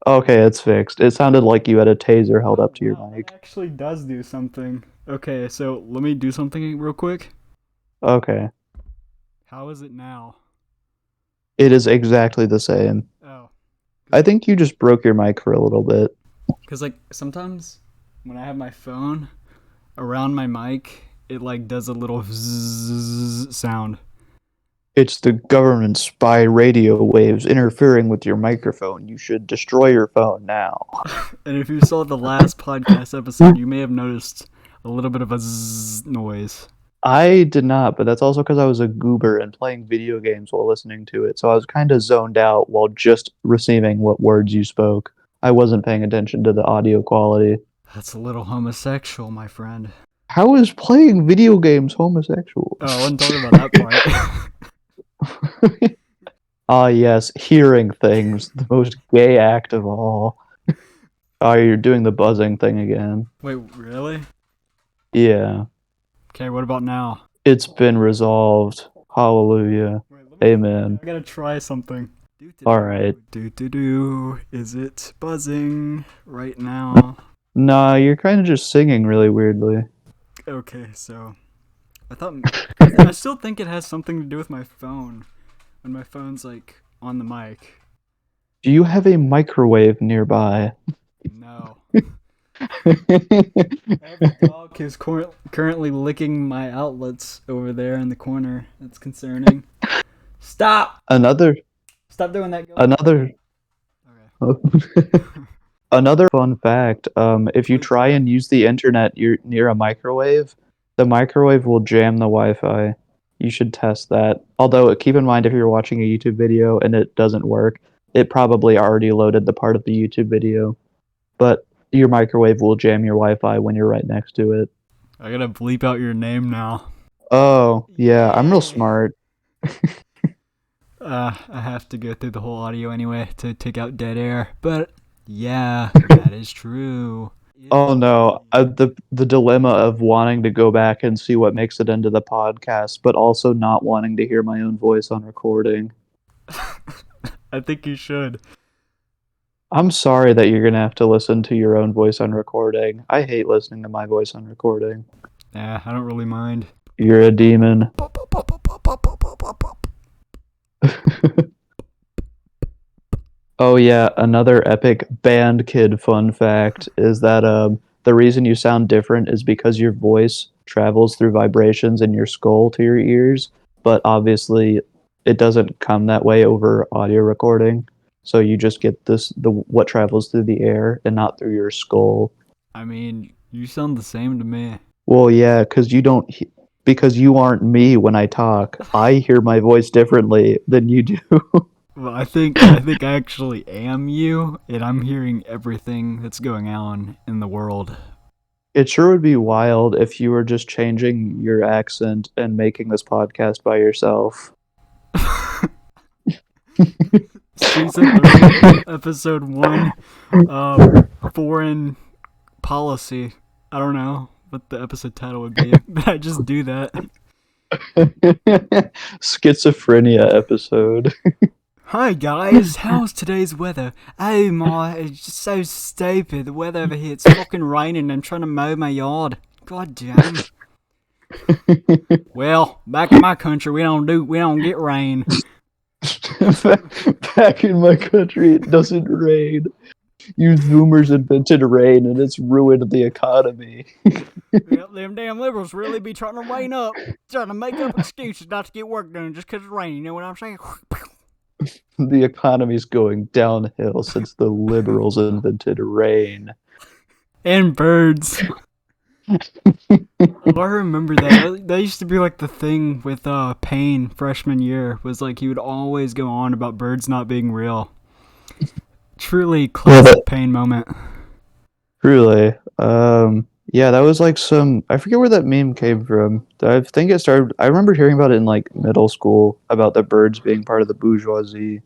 [SPEAKER 3] Okay, it's fixed. It sounded like you had a taser held up to your
[SPEAKER 1] Wow,
[SPEAKER 3] mic.
[SPEAKER 1] that actually does do something. Okay, so let me do something real quick.
[SPEAKER 3] Okay.
[SPEAKER 1] How is it now?
[SPEAKER 3] It is exactly the same.
[SPEAKER 1] Oh.
[SPEAKER 3] I think you just broke your mic for a little bit.
[SPEAKER 1] Because, like, sometimes when I have my phone around my mic, it, like, does a little zzz sound.
[SPEAKER 3] It's the government spy radio waves interfering with your microphone. You should destroy your phone now.
[SPEAKER 1] And if you saw the last podcast episode, you may have noticed a little bit of a zzz noise.
[SPEAKER 3] I did not, but that's also because I was a goober and playing video games while listening to it. So I was kind of zoned out while just receiving what words you spoke. I wasn't paying attention to the audio quality.
[SPEAKER 1] That's a little homosexual, my friend.
[SPEAKER 3] How is playing video games homosexual?
[SPEAKER 1] Oh, I wasn't talking about that part.
[SPEAKER 3] Ah, yes, hearing things, the most gay act of all. Oh, you're doing the buzzing thing again.
[SPEAKER 1] Wait, really?
[SPEAKER 3] Yeah.
[SPEAKER 1] Okay, what about now?
[SPEAKER 3] It's been resolved. Hallelujah. Amen.
[SPEAKER 1] I gotta try something.
[SPEAKER 3] Alright.
[SPEAKER 1] Is it buzzing right now?
[SPEAKER 3] Nah, you're kind of just singing really weirdly.
[SPEAKER 1] Okay, so I still think it has something to do with my phone. When my phone's like on the mic.
[SPEAKER 3] Do you have a microwave nearby?
[SPEAKER 1] No. I have a dog who's currently licking my outlets over there in the corner. That's concerning. Stop! Stop doing that.
[SPEAKER 3] Okay. Another fun fact, if you try and use the internet near a microwave, the microwave will jam the Wi-Fi. You should test that. Although, keep in mind if you're watching a YouTube video and it doesn't work, it probably already loaded the part of the YouTube video. But your microwave will jam your Wi-Fi when you're right next to it.
[SPEAKER 1] I gotta bleep out your name now.
[SPEAKER 3] Oh, yeah, I'm real smart.
[SPEAKER 1] I have to go through the whole audio anyway to take out dead air. But yeah, that is true.
[SPEAKER 3] Oh no, the dilemma of wanting to go back and see what makes it into the podcast, but also not wanting to hear my own voice on recording.
[SPEAKER 1] I think you should.
[SPEAKER 3] I'm sorry that you're gonna have to listen to your own voice on recording. I hate listening to my voice on recording.
[SPEAKER 1] Yeah, I don't really mind.
[SPEAKER 3] You're a demon. Oh yeah, another epic band kid fun fact is that the reason you sound different is because your voice travels through vibrations in your skull to your ears, but obviously it doesn't come that way over audio recording. So you just get what travels through the air and not through your skull.
[SPEAKER 1] I mean, you sound the same to me.
[SPEAKER 3] Well, yeah, because you aren't me when I talk. I hear my voice differently than you do.
[SPEAKER 1] Well, I think I actually am you, and I'm hearing everything that's going on in the world.
[SPEAKER 3] It sure would be wild if you were just changing your accent and making this podcast by yourself.
[SPEAKER 1] Season 3, episode 1, foreign policy. I don't know what the episode title would be, but I just do that.
[SPEAKER 3] Schizophrenia episode.
[SPEAKER 1] Hi guys, how's today's weather? Oh my, it's just so stupid. The weather over here, it's fucking raining. I'm trying to mow my yard. God damn. Well, back in my country, we don't get rain.
[SPEAKER 3] Back in my country, it doesn't rain. You Zoomers invented rain, and it's ruined the economy.
[SPEAKER 1] Yep, them damn liberals really be trying to rain up, trying to make up excuses not to get work done just 'cause it's raining. You know what I'm saying?
[SPEAKER 3] The economy's going downhill since the liberals invented rain.
[SPEAKER 1] And birds. Oh, I remember that. That used to be like the thing with Payne freshman year. Was like he would always go on about birds not being real. Truly classic Payne moment.
[SPEAKER 3] Really? Yeah, that was like I forget where that meme came from. I think it started, I remember hearing about it in like middle school, about the birds being part of the bourgeoisie.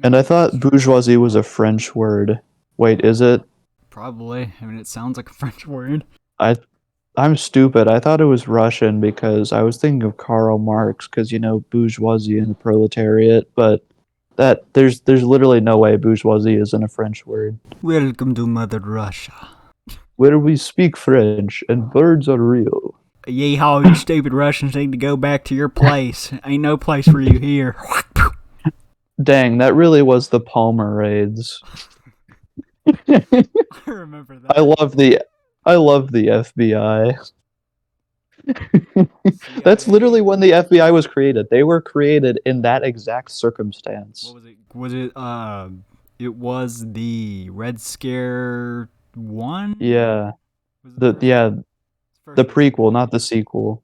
[SPEAKER 3] And I thought bourgeoisie was a French word. Wait, is it?
[SPEAKER 1] Probably. I mean, it sounds like a French word.
[SPEAKER 3] I'm stupid. I thought it was Russian because I was thinking of Karl Marx because, bourgeoisie and the proletariat, but there's literally no way bourgeoisie isn't a French word.
[SPEAKER 1] Welcome to Mother Russia.
[SPEAKER 3] Where we speak French and birds are real.
[SPEAKER 1] Yeehaw, you stupid Russians need to go back to your place. Ain't no place for you here.
[SPEAKER 3] Dang, that really was the Palmer raids.
[SPEAKER 1] I remember that.
[SPEAKER 3] I love the FBI. That's literally when the FBI was created. They were created in that exact circumstance.
[SPEAKER 1] What was it? It was the Red Scare 1?
[SPEAKER 3] Yeah.
[SPEAKER 1] Was it
[SPEAKER 3] The
[SPEAKER 1] first
[SPEAKER 3] yeah,
[SPEAKER 1] one? First
[SPEAKER 3] the
[SPEAKER 1] one.
[SPEAKER 3] prequel, not the sequel.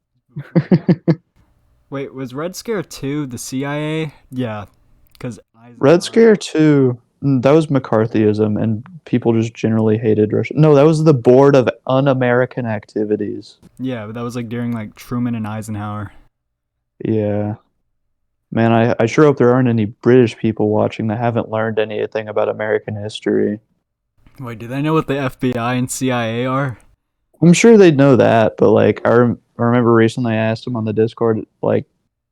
[SPEAKER 1] Wait, was Red Scare 2 the CIA? Yeah, because
[SPEAKER 3] Red Scare 2, that was McCarthyism, and people just generally hated Russia. No, that was the Board of Un-American Activities.
[SPEAKER 1] Yeah, but that was like during like Truman and Eisenhower.
[SPEAKER 3] Yeah. Man, I sure hope there aren't any British people watching that haven't learned anything about American history.
[SPEAKER 1] Wait, do they know what the FBI and CIA are?
[SPEAKER 3] I'm sure they'd know that, but like I remember recently I asked them on the Discord, like,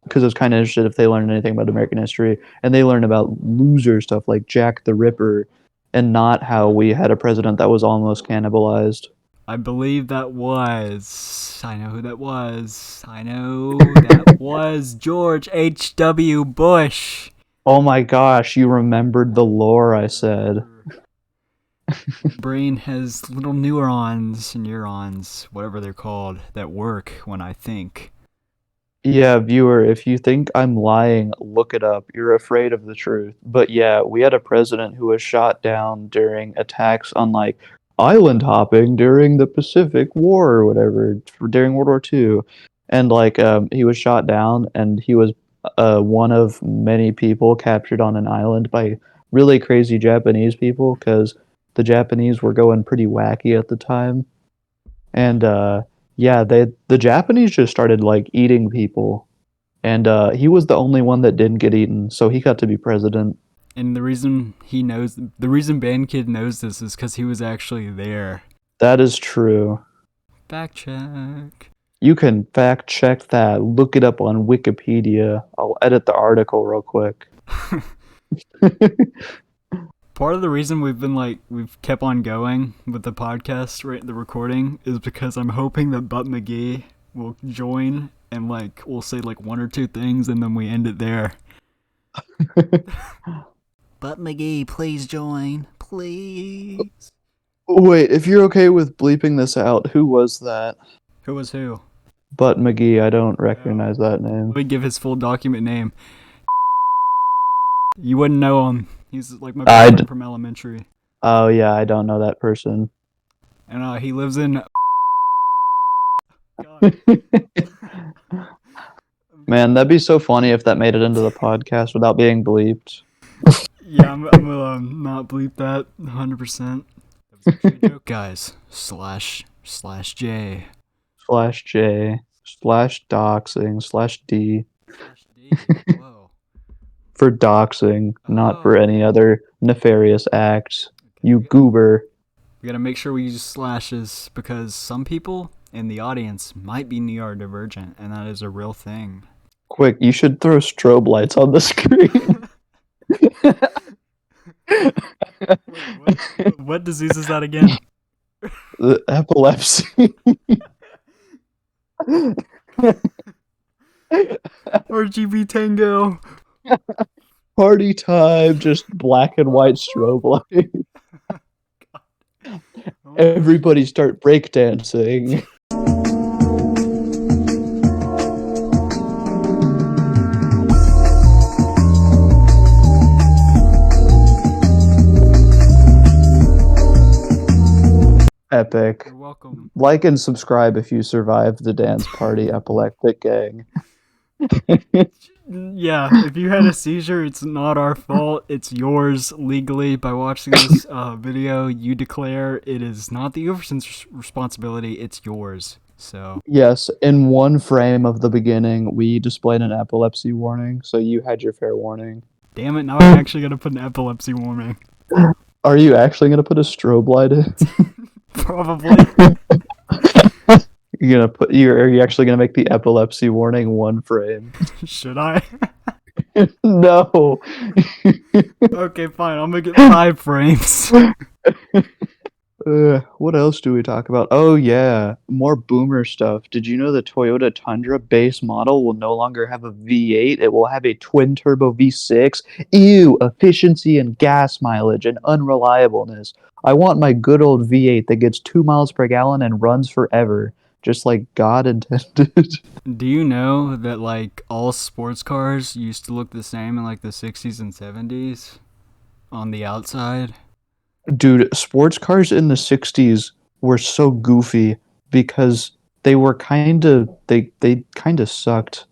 [SPEAKER 3] because I was kind of interested if they learned anything about American history, and they learned about loser stuff like Jack the Ripper, and not how we had a president that was almost cannibalized.
[SPEAKER 1] I believe that was. I know who that was. I know that was George H.W. Bush.
[SPEAKER 3] Oh my gosh, you remembered the lore I said.
[SPEAKER 1] Brain has little neurons, whatever they're called, that work when I think.
[SPEAKER 3] Yeah, viewer, if you think I'm lying, look it up. You're afraid of the truth. But yeah, we had a president who was shot down during attacks on like island hopping during the Pacific War or whatever, during World War II. And like he was shot down and he was one of many people captured on an island by really crazy Japanese people because the Japanese were going pretty wacky at the time. And yeah, the Japanese just started like eating people, and he was the only one that didn't get eaten, so he got to be president.
[SPEAKER 1] And the reason Band Kid knows this is because he was actually there.
[SPEAKER 3] That is true.
[SPEAKER 1] Fact check.
[SPEAKER 3] You can fact check that. Look it up on Wikipedia. I'll edit the article real quick.
[SPEAKER 1] Part of the reason we've kept on going with the podcast, right, the recording, is because I'm hoping that Butt McGee will join and like we'll say like one or two things and then we end it there. Butt McGee, please join, please.
[SPEAKER 3] Wait, if you're okay with bleeping this out, who was that?
[SPEAKER 1] Who was who?
[SPEAKER 3] Butt McGee. I don't recognize that name.
[SPEAKER 1] Let me give his full document name. You wouldn't know him. He's like my best friend from elementary.
[SPEAKER 3] Oh yeah, I don't know that person.
[SPEAKER 1] And he lives in. God.
[SPEAKER 3] Man, that'd be so funny if that made it into the podcast without being bleeped.
[SPEAKER 1] Yeah, I'm gonna not bleep that 100%. That was actually a joke, guys. /J.
[SPEAKER 3] /J /doxing /D.
[SPEAKER 1] /D. Whoa.
[SPEAKER 3] For doxing, not for any other nefarious acts. You goober.
[SPEAKER 1] We gotta make sure we use slashes because some people in the audience might be neurodivergent, and that is a real thing.
[SPEAKER 3] Quick, you should throw strobe lights on the screen.
[SPEAKER 1] Wait, what disease is that again?
[SPEAKER 3] The epilepsy.
[SPEAKER 1] RGB Tango.
[SPEAKER 3] Party time, just black and white strobe light. Everybody start breakdancing. Epic.
[SPEAKER 1] You're welcome.
[SPEAKER 3] Like and subscribe if you survived the dance party epileptic gang.
[SPEAKER 1] Yeah, if you had a seizure, it's not our fault. It's yours legally. By watching this video, you declare it is not the Uverson's responsibility, it's yours. So
[SPEAKER 3] yes, in one frame of the beginning, we displayed an epilepsy warning, so you had your fair warning.
[SPEAKER 1] Damn it, now I'm actually going to put an epilepsy warning.
[SPEAKER 3] Are you actually going to put a strobe light in?
[SPEAKER 1] Probably.
[SPEAKER 3] Are you actually gonna make the epilepsy warning one frame?
[SPEAKER 1] Should I?
[SPEAKER 3] No.
[SPEAKER 1] Okay, fine. I'll make it 5 frames.
[SPEAKER 3] What else do we talk about? Oh yeah, more boomer stuff. Did you know the Toyota Tundra base model will no longer have a V8? It will have a twin turbo V6. Ew, efficiency and gas mileage and unreliableness. I want my good old V8 that gets 2 miles per gallon and runs forever, just like God intended.
[SPEAKER 1] Do you know that like all sports cars used to look the same in like the 60s and 70s on the outside?
[SPEAKER 3] Dude, sports cars in the 60s were so goofy because they kind of sucked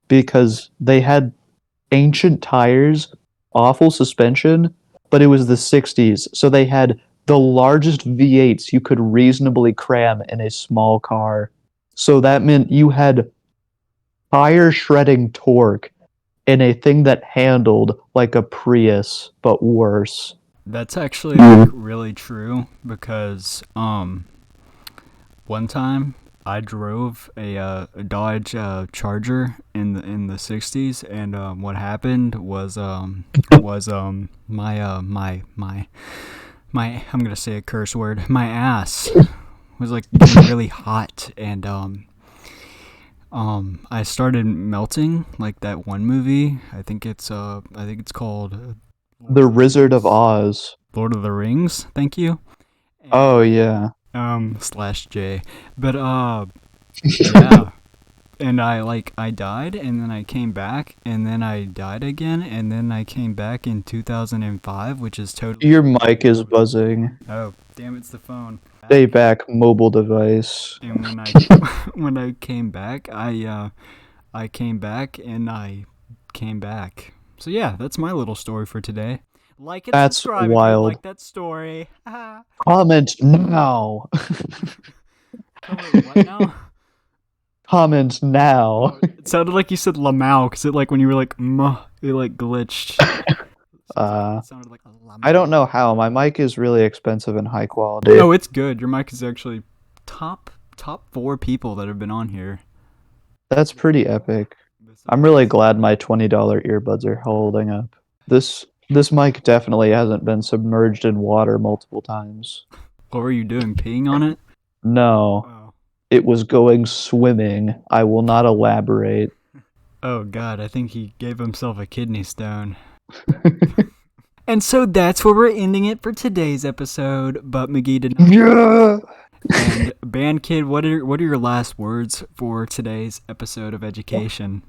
[SPEAKER 3] because they had ancient tires, awful suspension, but it was the 60s, so they had the largest V8s you could reasonably cram in a small car. So that meant you had tire shredding torque in a thing that handled like a Prius, but worse.
[SPEAKER 1] That's actually like really true because one time I drove a Dodge Charger in the 60s, and what happened was my I'm gonna say a curse word, my ass was like getting really hot, and I started melting like that one movie. I think it's called
[SPEAKER 3] The Wizard of Oz.
[SPEAKER 1] Lord of the Rings. Thank you.
[SPEAKER 3] Oh yeah.
[SPEAKER 1] /J. But yeah. And I died, and then I came back, and then I died again, and then I came back in 2005, which is totally.
[SPEAKER 3] Your mic is buzzing.
[SPEAKER 1] Oh, damn! It's the phone.
[SPEAKER 3] Stay back, mobile device.
[SPEAKER 1] And when I when I came back, I came back, and I came back. So yeah, that's my little story for today. Like and
[SPEAKER 3] That's
[SPEAKER 1] subscribe if you
[SPEAKER 3] wild.
[SPEAKER 1] like that story.
[SPEAKER 3] Comment now.
[SPEAKER 1] What now?
[SPEAKER 3] Comment now.
[SPEAKER 1] It sounded like you said Lamau, because it like when you were like muh, it like glitched. It sounded like a Lamau.
[SPEAKER 3] I don't know how. My mic is really expensive and high quality.
[SPEAKER 1] Oh, it's good. Your mic is actually top 4 people that have been on here.
[SPEAKER 3] That's pretty epic. I'm really glad my $20 earbuds are holding up. This mic definitely hasn't been submerged in water multiple times.
[SPEAKER 1] What were you doing? Peeing on it?
[SPEAKER 3] No.
[SPEAKER 1] Oh.
[SPEAKER 3] It was going swimming. I will not elaborate.
[SPEAKER 1] Oh god, I think he gave himself a kidney stone. And so that's where we're ending it for today's episode. But McGee did not.
[SPEAKER 3] Yeah.
[SPEAKER 1] And Band Kid, what are your last words for today's episode of education?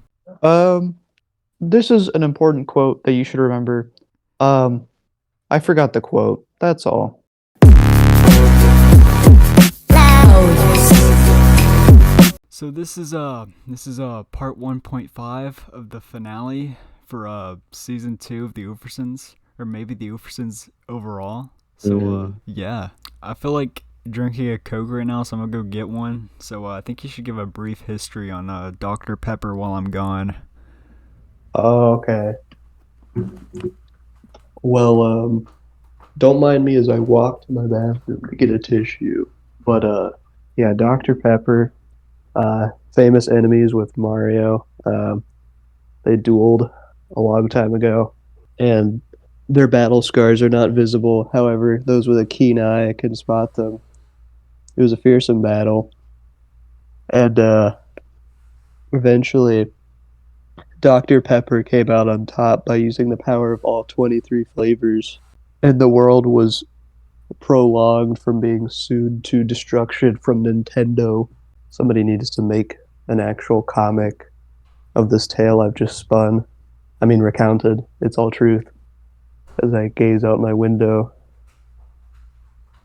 [SPEAKER 3] This is an important quote that you should remember. I forgot the quote. That's all.
[SPEAKER 1] So this is part 1.5 of the finale for season 2 of the Oofersons, or maybe the Oofersons overall. So yeah, I feel like drinking a Coke right now, so I'm gonna go get one. So I think you should give a brief history on Dr. Pepper while I'm gone.
[SPEAKER 3] Oh, okay. Well, don't mind me as I walk to my bathroom to get a tissue. But yeah, Dr. Pepper, famous enemies with Mario. They dueled a long time ago, and their battle scars are not visible. However, those with a keen eye can spot them. It was a fearsome battle, and eventually Dr. Pepper came out on top by using the power of all 23 flavors, and the world was prolonged from being sued to destruction from Nintendo. Somebody needs to make an actual comic of this tale I've just spun. I mean, recounted. It's all truth. As I gaze out my window,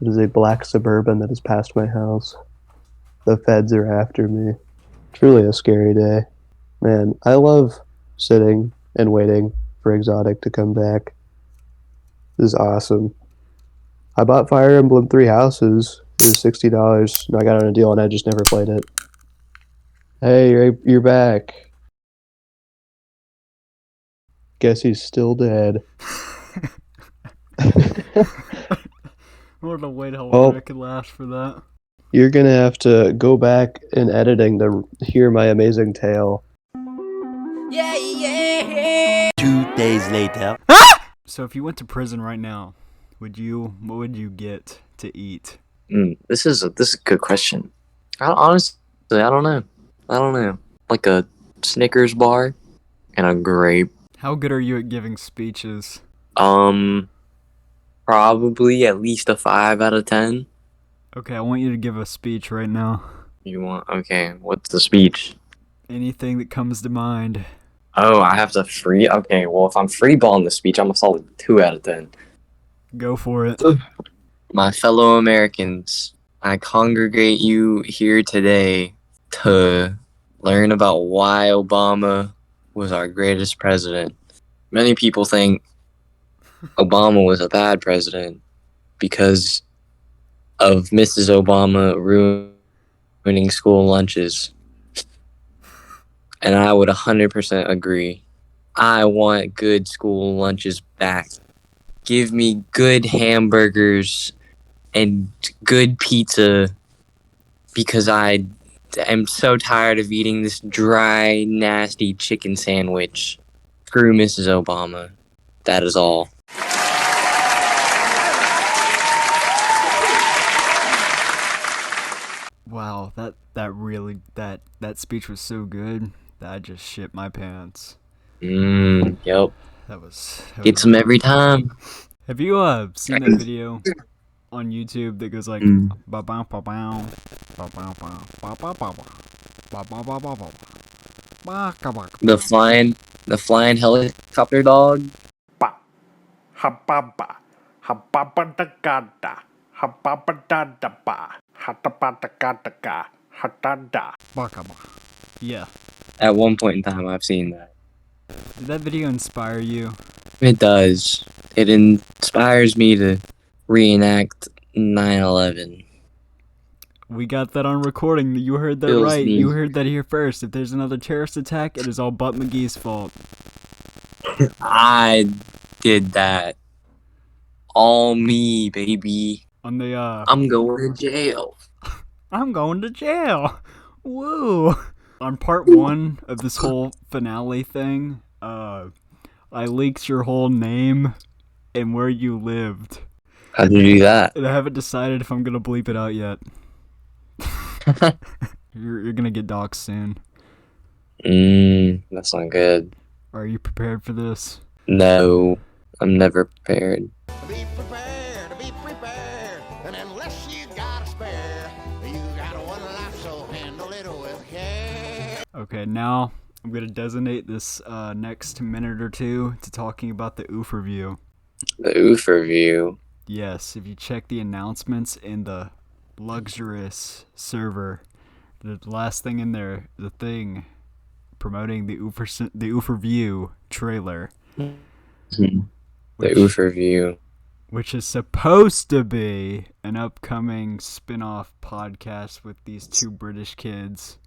[SPEAKER 3] it is a black Suburban that has passed my house. The feds are after me. Truly a scary day. Man, I love sitting and waiting for Exotic to come back. This is awesome. I bought Fire Emblem 3 Houses. It was $60. I got on a deal and I just never played it. Hey, you're back. Guess he's still dead.
[SPEAKER 1] What a way to hold I could laugh for that.
[SPEAKER 3] You're gonna have to go back in editing to hear my amazing tale.
[SPEAKER 9] Yeah, yeah.
[SPEAKER 7] 2 days later.
[SPEAKER 1] So if you went to prison right now, what would you get to eat?
[SPEAKER 10] This is a good question. Honestly, I don't know. Like a Snickers bar and a grape.
[SPEAKER 1] How good are you at giving speeches?
[SPEAKER 10] Probably at least a 5 out of 10.
[SPEAKER 1] Okay, I want you to give a speech right now.
[SPEAKER 10] You want? Okay, what's the speech?
[SPEAKER 1] Anything that comes to mind.
[SPEAKER 10] Oh, I have to free. Okay, well, if I'm freeballing the speech, I'm a solid 2 out of 10.
[SPEAKER 1] Go for it.
[SPEAKER 10] My fellow Americans, I congregate you here today to learn about why Obama was our greatest president. Many people think Obama was a bad president because of Mrs. Obama ruining school lunches. And I would 100% agree. I want good school lunches back. Give me good hamburgers and good pizza because I am so tired of eating this dry, nasty chicken sandwich. Screw Mrs. Obama. That is all.
[SPEAKER 1] Wow, that speech was so good that I just shit my pants.
[SPEAKER 10] Yep.
[SPEAKER 1] That was
[SPEAKER 10] Gets them every time.
[SPEAKER 1] Have you seen that video on YouTube that goes like ba ba ba ba ba ba ba ba ba ba.
[SPEAKER 10] The flying helicopter dog.
[SPEAKER 11] Hababa, hababadagada, hababadadaba, hatabadagadaga, hatada.
[SPEAKER 1] Yeah.
[SPEAKER 10] At one point in time, I've seen that.
[SPEAKER 1] Did that video inspire you?
[SPEAKER 10] It does. It inspires me to reenact 9/11.
[SPEAKER 1] We got that on recording. You heard that
[SPEAKER 10] Feels
[SPEAKER 1] right.
[SPEAKER 10] neat.
[SPEAKER 1] You heard that here first. If there's another terrorist attack, it is all Butt McGee's fault.
[SPEAKER 10] I did that. All me, baby.
[SPEAKER 1] On the
[SPEAKER 10] I'm going to jail.
[SPEAKER 1] I'm going to jail. Woo. On part 1 of this whole finale thing, I leaked your whole name and where you lived.
[SPEAKER 10] How'd you do that?
[SPEAKER 1] And I haven't decided if I'm gonna bleep it out yet. You're gonna get doxxed soon.
[SPEAKER 10] That's not good.
[SPEAKER 1] Are you prepared for this?
[SPEAKER 10] No, I'm never prepared.
[SPEAKER 4] Be prepared, and unless you got a spare, you got one life, so handle it with care.
[SPEAKER 1] Okay, now I'm gonna designate this next minute or two to talking about the OOF review.
[SPEAKER 10] The OOF review.
[SPEAKER 1] Yes, if you check the announcements in the luxurious server, the last thing in there, the thing promoting the OOF review trailer.
[SPEAKER 10] The OOF review.
[SPEAKER 1] Which is supposed to be an upcoming spin-off podcast with these two British kids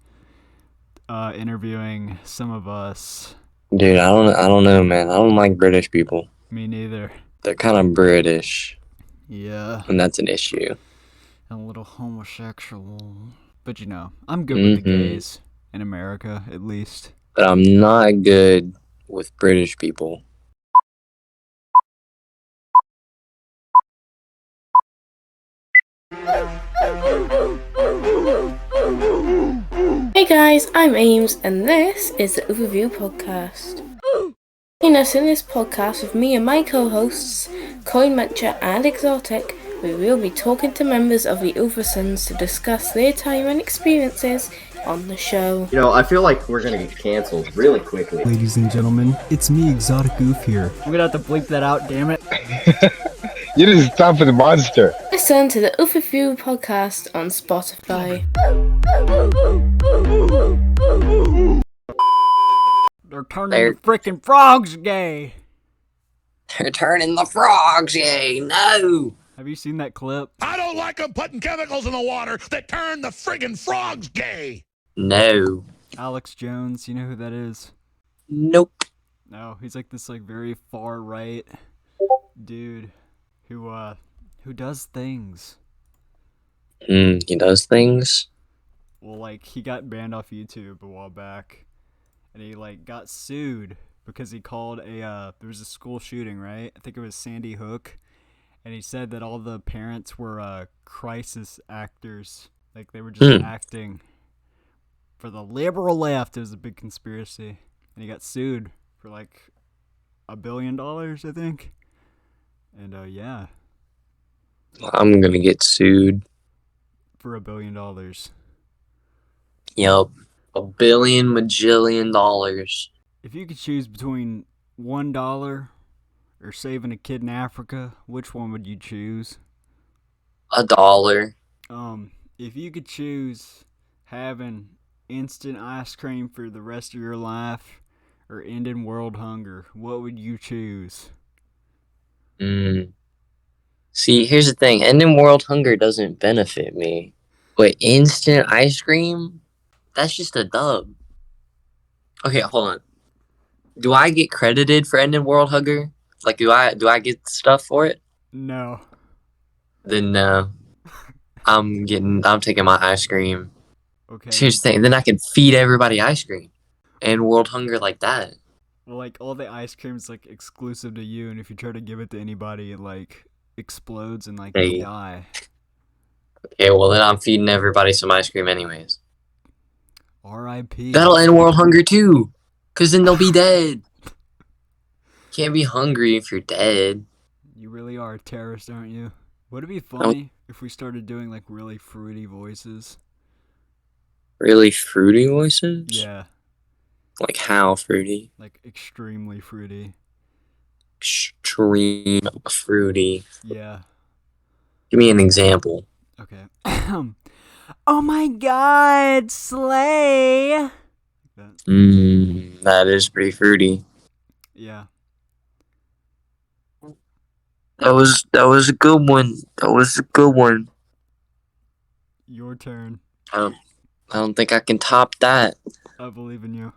[SPEAKER 1] interviewing some of us.
[SPEAKER 10] Dude, I don't know, man. I don't like British people.
[SPEAKER 1] Me neither.
[SPEAKER 10] They're kind of British.
[SPEAKER 1] Yeah.
[SPEAKER 10] And that's an issue.
[SPEAKER 1] A little homosexual. But you know, I'm good with the gays. In America, at least.
[SPEAKER 10] But I'm not good with British people.
[SPEAKER 12] Hey guys, I'm Ames, and this is the Overview Podcast. Join us in this podcast with me and my co-hosts, Coin Matcha and Exotic. We will be talking to members of the Oversons to discuss their time and experiences on the show.
[SPEAKER 13] You know, I feel like we're gonna get cancelled really quickly.
[SPEAKER 1] Ladies and gentlemen, it's me, Exotic Goof here.
[SPEAKER 5] I'm gonna have to bleep that out, damn it.
[SPEAKER 14] You didn't stop for the monster.
[SPEAKER 12] Listen to the Overview Podcast on Spotify.
[SPEAKER 5] They're turning the freaking frogs gay.
[SPEAKER 10] They're turning the frogs gay. No.
[SPEAKER 1] Have you seen that clip?
[SPEAKER 7] I don't like them putting chemicals in the water that turn the friggin' frogs gay.
[SPEAKER 10] No.
[SPEAKER 1] Alex Jones, you know who that is?
[SPEAKER 10] Nope.
[SPEAKER 1] No, he's like this very far right dude who does things.
[SPEAKER 10] He does things?
[SPEAKER 1] Well, like, he got banned off YouTube a while back, and he, like, got sued because he called there was a school shooting, right? I think it was Sandy Hook, and he said that all the parents were crisis actors, like they were just acting for the liberal left. It was a big conspiracy, and he got sued for like $1 billion, I think. And yeah,
[SPEAKER 10] I'm gonna get sued.
[SPEAKER 1] for $1 billion.
[SPEAKER 10] Yup. $1 billion majillion dollars.
[SPEAKER 1] If you could choose between $1 or saving a kid in Africa, which one would you choose?
[SPEAKER 10] $1.
[SPEAKER 1] If you could choose having instant ice cream for the rest of your life or ending world hunger, what would you choose?
[SPEAKER 10] See, here's the thing. Ending world hunger doesn't benefit me. But instant ice cream? That's just a dub. Okay, hold on. Do I get credited for ending world hunger? Like, do I get stuff for it?
[SPEAKER 1] No.
[SPEAKER 10] Then no. I'm taking my ice cream.
[SPEAKER 1] Okay.
[SPEAKER 10] Here's the thing. Then I can feed everybody ice cream. And world hunger like that.
[SPEAKER 1] Well, like, all the ice cream's, like, exclusive to you, and if you try to give it to anybody, it, like, explodes and, like, they die.
[SPEAKER 10] Okay, well, then I'm feeding everybody some ice cream anyways.
[SPEAKER 1] R.I.P.
[SPEAKER 10] That'll end world hunger, too. Because then they'll be dead. Can't be hungry if you're dead.
[SPEAKER 1] You really are a terrorist, aren't you? Would it be funny if we started doing, like, really fruity voices?
[SPEAKER 10] Really fruity voices?
[SPEAKER 1] Yeah.
[SPEAKER 10] Like how fruity?
[SPEAKER 1] Like, extremely fruity.
[SPEAKER 10] Extreme fruity.
[SPEAKER 1] Yeah.
[SPEAKER 10] Give me an example.
[SPEAKER 1] Okay. Oh my god, slay!
[SPEAKER 10] That is pretty fruity.
[SPEAKER 1] Yeah.
[SPEAKER 10] That was a good one. That was a good one.
[SPEAKER 1] Your turn.
[SPEAKER 10] I don't think I can top that.
[SPEAKER 1] I believe in you.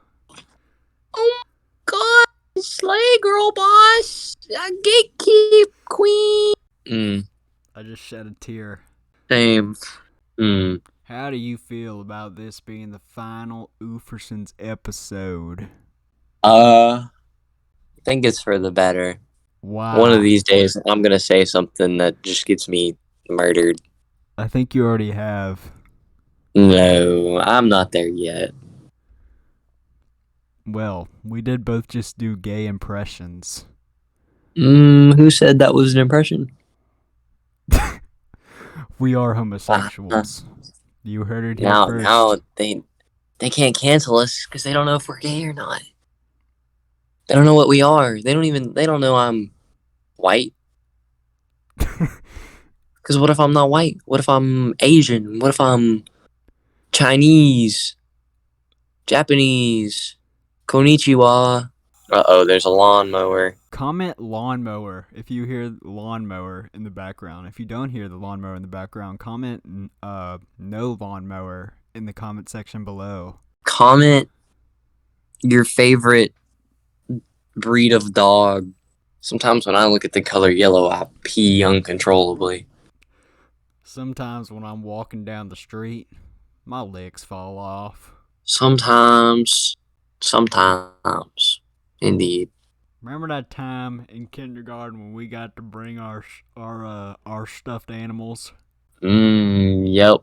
[SPEAKER 10] Oh my god, slay girl boss. Gatekeep queen.
[SPEAKER 1] I just shed a tear.
[SPEAKER 10] Same.
[SPEAKER 1] How do you feel about this being the final Oofersons episode?
[SPEAKER 10] I think it's for the better.
[SPEAKER 1] Wow.
[SPEAKER 10] One of these days, I'm gonna say something that just gets me murdered.
[SPEAKER 1] I think you already have.
[SPEAKER 10] No, I'm not there yet.
[SPEAKER 1] Well, we did both just do gay impressions.
[SPEAKER 10] Who said that was an impression?
[SPEAKER 1] We are homosexuals. You heard it here first.
[SPEAKER 10] Now they can't cancel us because they don't know if we're gay or not. They don't know what we are. They don't know I'm white. Because what if I'm not white? What if I'm Asian? What if I'm Chinese? Japanese? Konnichiwa? Uh-oh, there's a lawnmower.
[SPEAKER 1] Comment lawnmower if you hear lawnmower in the background. If you don't hear the lawnmower in the background, comment no lawnmower in the comment section below.
[SPEAKER 10] Comment your favorite breed of dog. Sometimes when I look at the color yellow, I pee uncontrollably.
[SPEAKER 1] Sometimes when I'm walking down the street, my legs fall off.
[SPEAKER 10] Sometimes. Indeed.
[SPEAKER 1] Remember that time in kindergarten when we got to bring our stuffed animals?
[SPEAKER 10] Yep.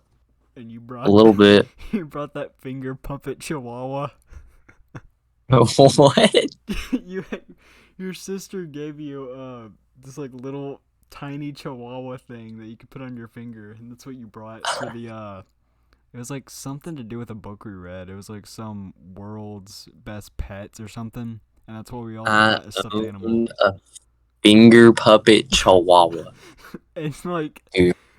[SPEAKER 1] And you brought
[SPEAKER 10] a little bit.
[SPEAKER 1] You brought that finger puppet chihuahua.
[SPEAKER 10] What?
[SPEAKER 1] Your sister gave you this like little tiny chihuahua thing that you could put on your finger, and that's what you brought for the it was like something to do with a book we read. It was like some world's best pets or something, and that's what we all got as stuffed animal.
[SPEAKER 10] A finger puppet chihuahua.
[SPEAKER 1] It's like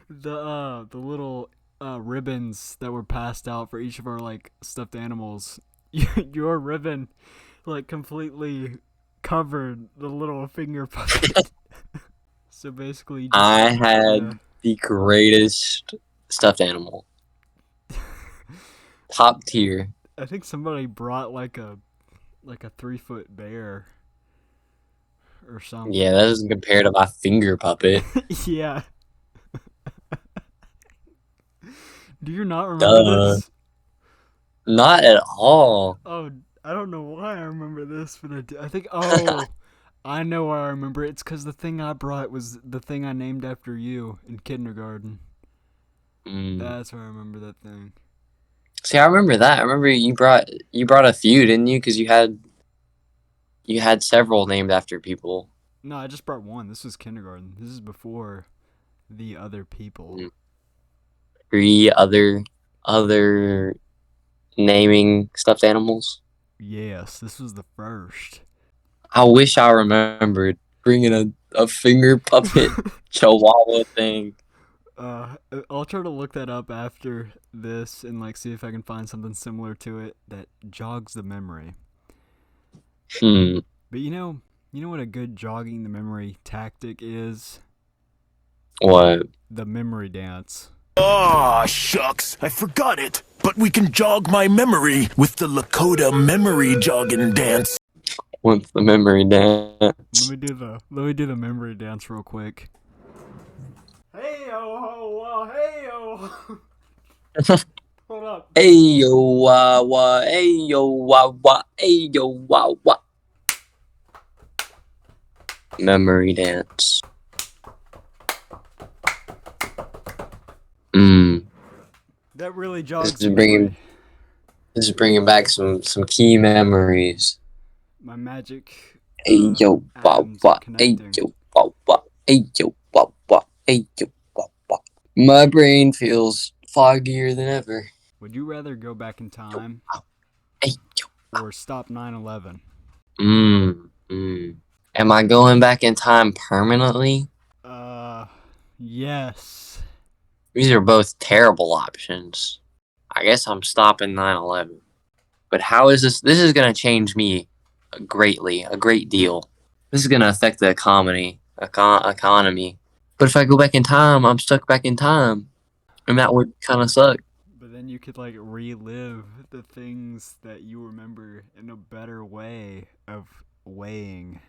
[SPEAKER 1] the little ribbons that were passed out for each of our like stuffed animals. Your ribbon like completely covered the little finger puppet. So basically,
[SPEAKER 10] I had the greatest stuffed animal. Top tier.
[SPEAKER 1] I think somebody brought like a 3-foot bear or something.
[SPEAKER 10] Yeah, that doesn't compare to my finger puppet.
[SPEAKER 1] Yeah. Do you not remember this?
[SPEAKER 10] Not at all.
[SPEAKER 1] Oh, I don't know why I remember this, but I think I know why I remember it. It's because the thing I brought was the thing I named after you in kindergarten. That's why I remember that thing.
[SPEAKER 10] See, I remember that. I remember you brought a few, didn't you? Because you had several named after people.
[SPEAKER 1] No, I just brought one. This was kindergarten. This is before the other people.
[SPEAKER 10] 3 other naming stuffed animals.
[SPEAKER 1] Yes, this was the first.
[SPEAKER 10] I wish I remembered bringing a finger puppet chihuahua thing.
[SPEAKER 1] I'll try to look that up after this and like see if I can find something similar to it that jogs the memory. But you know what a good jogging the memory tactic is?
[SPEAKER 10] What?
[SPEAKER 1] The memory dance.
[SPEAKER 7] Aw, shucks, I forgot it. But we can jog my memory with the Lakota memory jogging dance.
[SPEAKER 10] What's the memory dance?
[SPEAKER 1] Let me do the memory dance real quick. Hey yo ho hey yo. Hold up.
[SPEAKER 10] Hey yo wah wah, hey yo wah wah, hey yo wah wah. Memory dance.
[SPEAKER 1] That really jogs
[SPEAKER 10] This is bringing back some key memories.
[SPEAKER 1] my magic.
[SPEAKER 10] Hey yo wah wah, hey yo wah wah, hey yo wah wah, hey yo wah wah. My brain feels foggier than ever.
[SPEAKER 1] Would you rather go back in time or stop 9/11?
[SPEAKER 10] Am I going back in time permanently?
[SPEAKER 1] Yes.
[SPEAKER 10] These are both terrible options. I guess I'm stopping 9/11. But how is this? This is going to change me greatly, a great deal. This is going to affect the economy. But if I go back in time, I'm stuck back in time. And that would kind of suck.
[SPEAKER 1] But then you could like relive the things that you remember in a better way of weighing.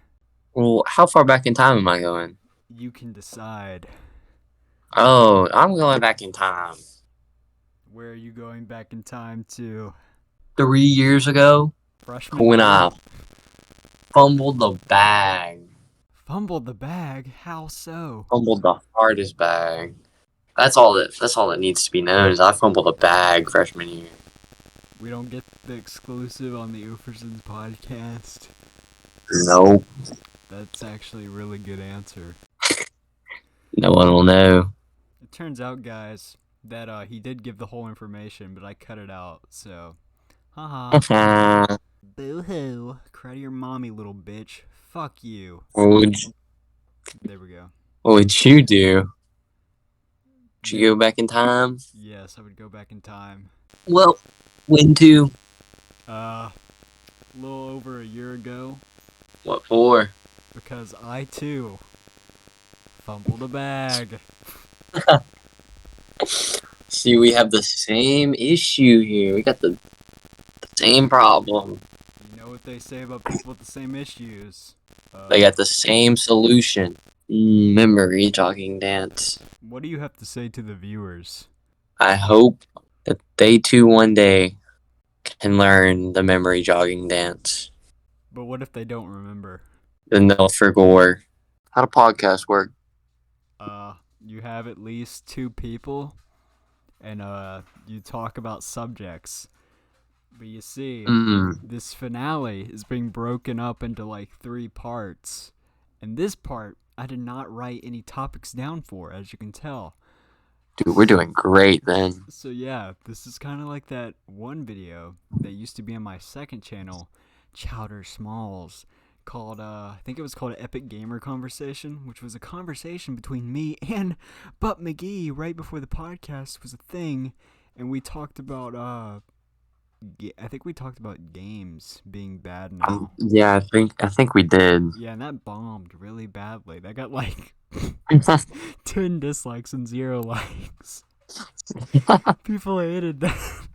[SPEAKER 10] Well, how far back in time am I going?
[SPEAKER 1] You can decide.
[SPEAKER 10] Oh, I'm going back in time.
[SPEAKER 1] Where are you going back in time to?
[SPEAKER 10] 3 years ago,
[SPEAKER 1] Freshman
[SPEAKER 10] when
[SPEAKER 1] year?
[SPEAKER 10] I fumbled the bag.
[SPEAKER 1] Fumbled the bag? How so?
[SPEAKER 10] Fumbled the hardest bag. That's all that needs to be known is I fumbled a bag freshman year.
[SPEAKER 1] We don't get the exclusive on the Ufersons podcast.
[SPEAKER 10] Nope.
[SPEAKER 1] That's actually a really good answer.
[SPEAKER 10] No one will know.
[SPEAKER 1] It turns out, guys, that he did give the whole information, but I cut it out, so... Haha. Boo-hoo. Cry to your mommy, little bitch. Fuck you. There we go.
[SPEAKER 10] What would you do? Would you go back in time?
[SPEAKER 1] Yes, I would go back in time.
[SPEAKER 10] Well, when to?
[SPEAKER 1] A little over a year ago.
[SPEAKER 10] What for?
[SPEAKER 1] Because I, too, fumbled a bag.
[SPEAKER 10] See, we have the same issue here. We got the same problem.
[SPEAKER 1] You know what they say about people with the same issues?
[SPEAKER 10] They got the same solution. Memory jogging dance.
[SPEAKER 1] What do you have to say to the viewers?
[SPEAKER 10] I hope that they too one day can learn the memory jogging dance.
[SPEAKER 1] But what if they don't remember?
[SPEAKER 10] Then they'll forget. How'd a podcast work?
[SPEAKER 1] You have at least 2 people, and you talk about subjects. But you see, this finale is being broken up into like 3 parts. And this part, I did not write any topics down for, as you can tell.
[SPEAKER 10] Dude, we're doing great then.
[SPEAKER 1] So yeah, this is kind of like that one video that used to be on my second channel, Chowder Smalls, called, I think it was called Epic Gamer Conversation, which was a conversation between me and Butt McGee right before the podcast was a thing. And we talked about, I think we talked about games being bad now.
[SPEAKER 10] Yeah, I think we did.
[SPEAKER 1] Yeah, and that bombed really badly. That got like 10 dislikes and 0 likes. People hated that.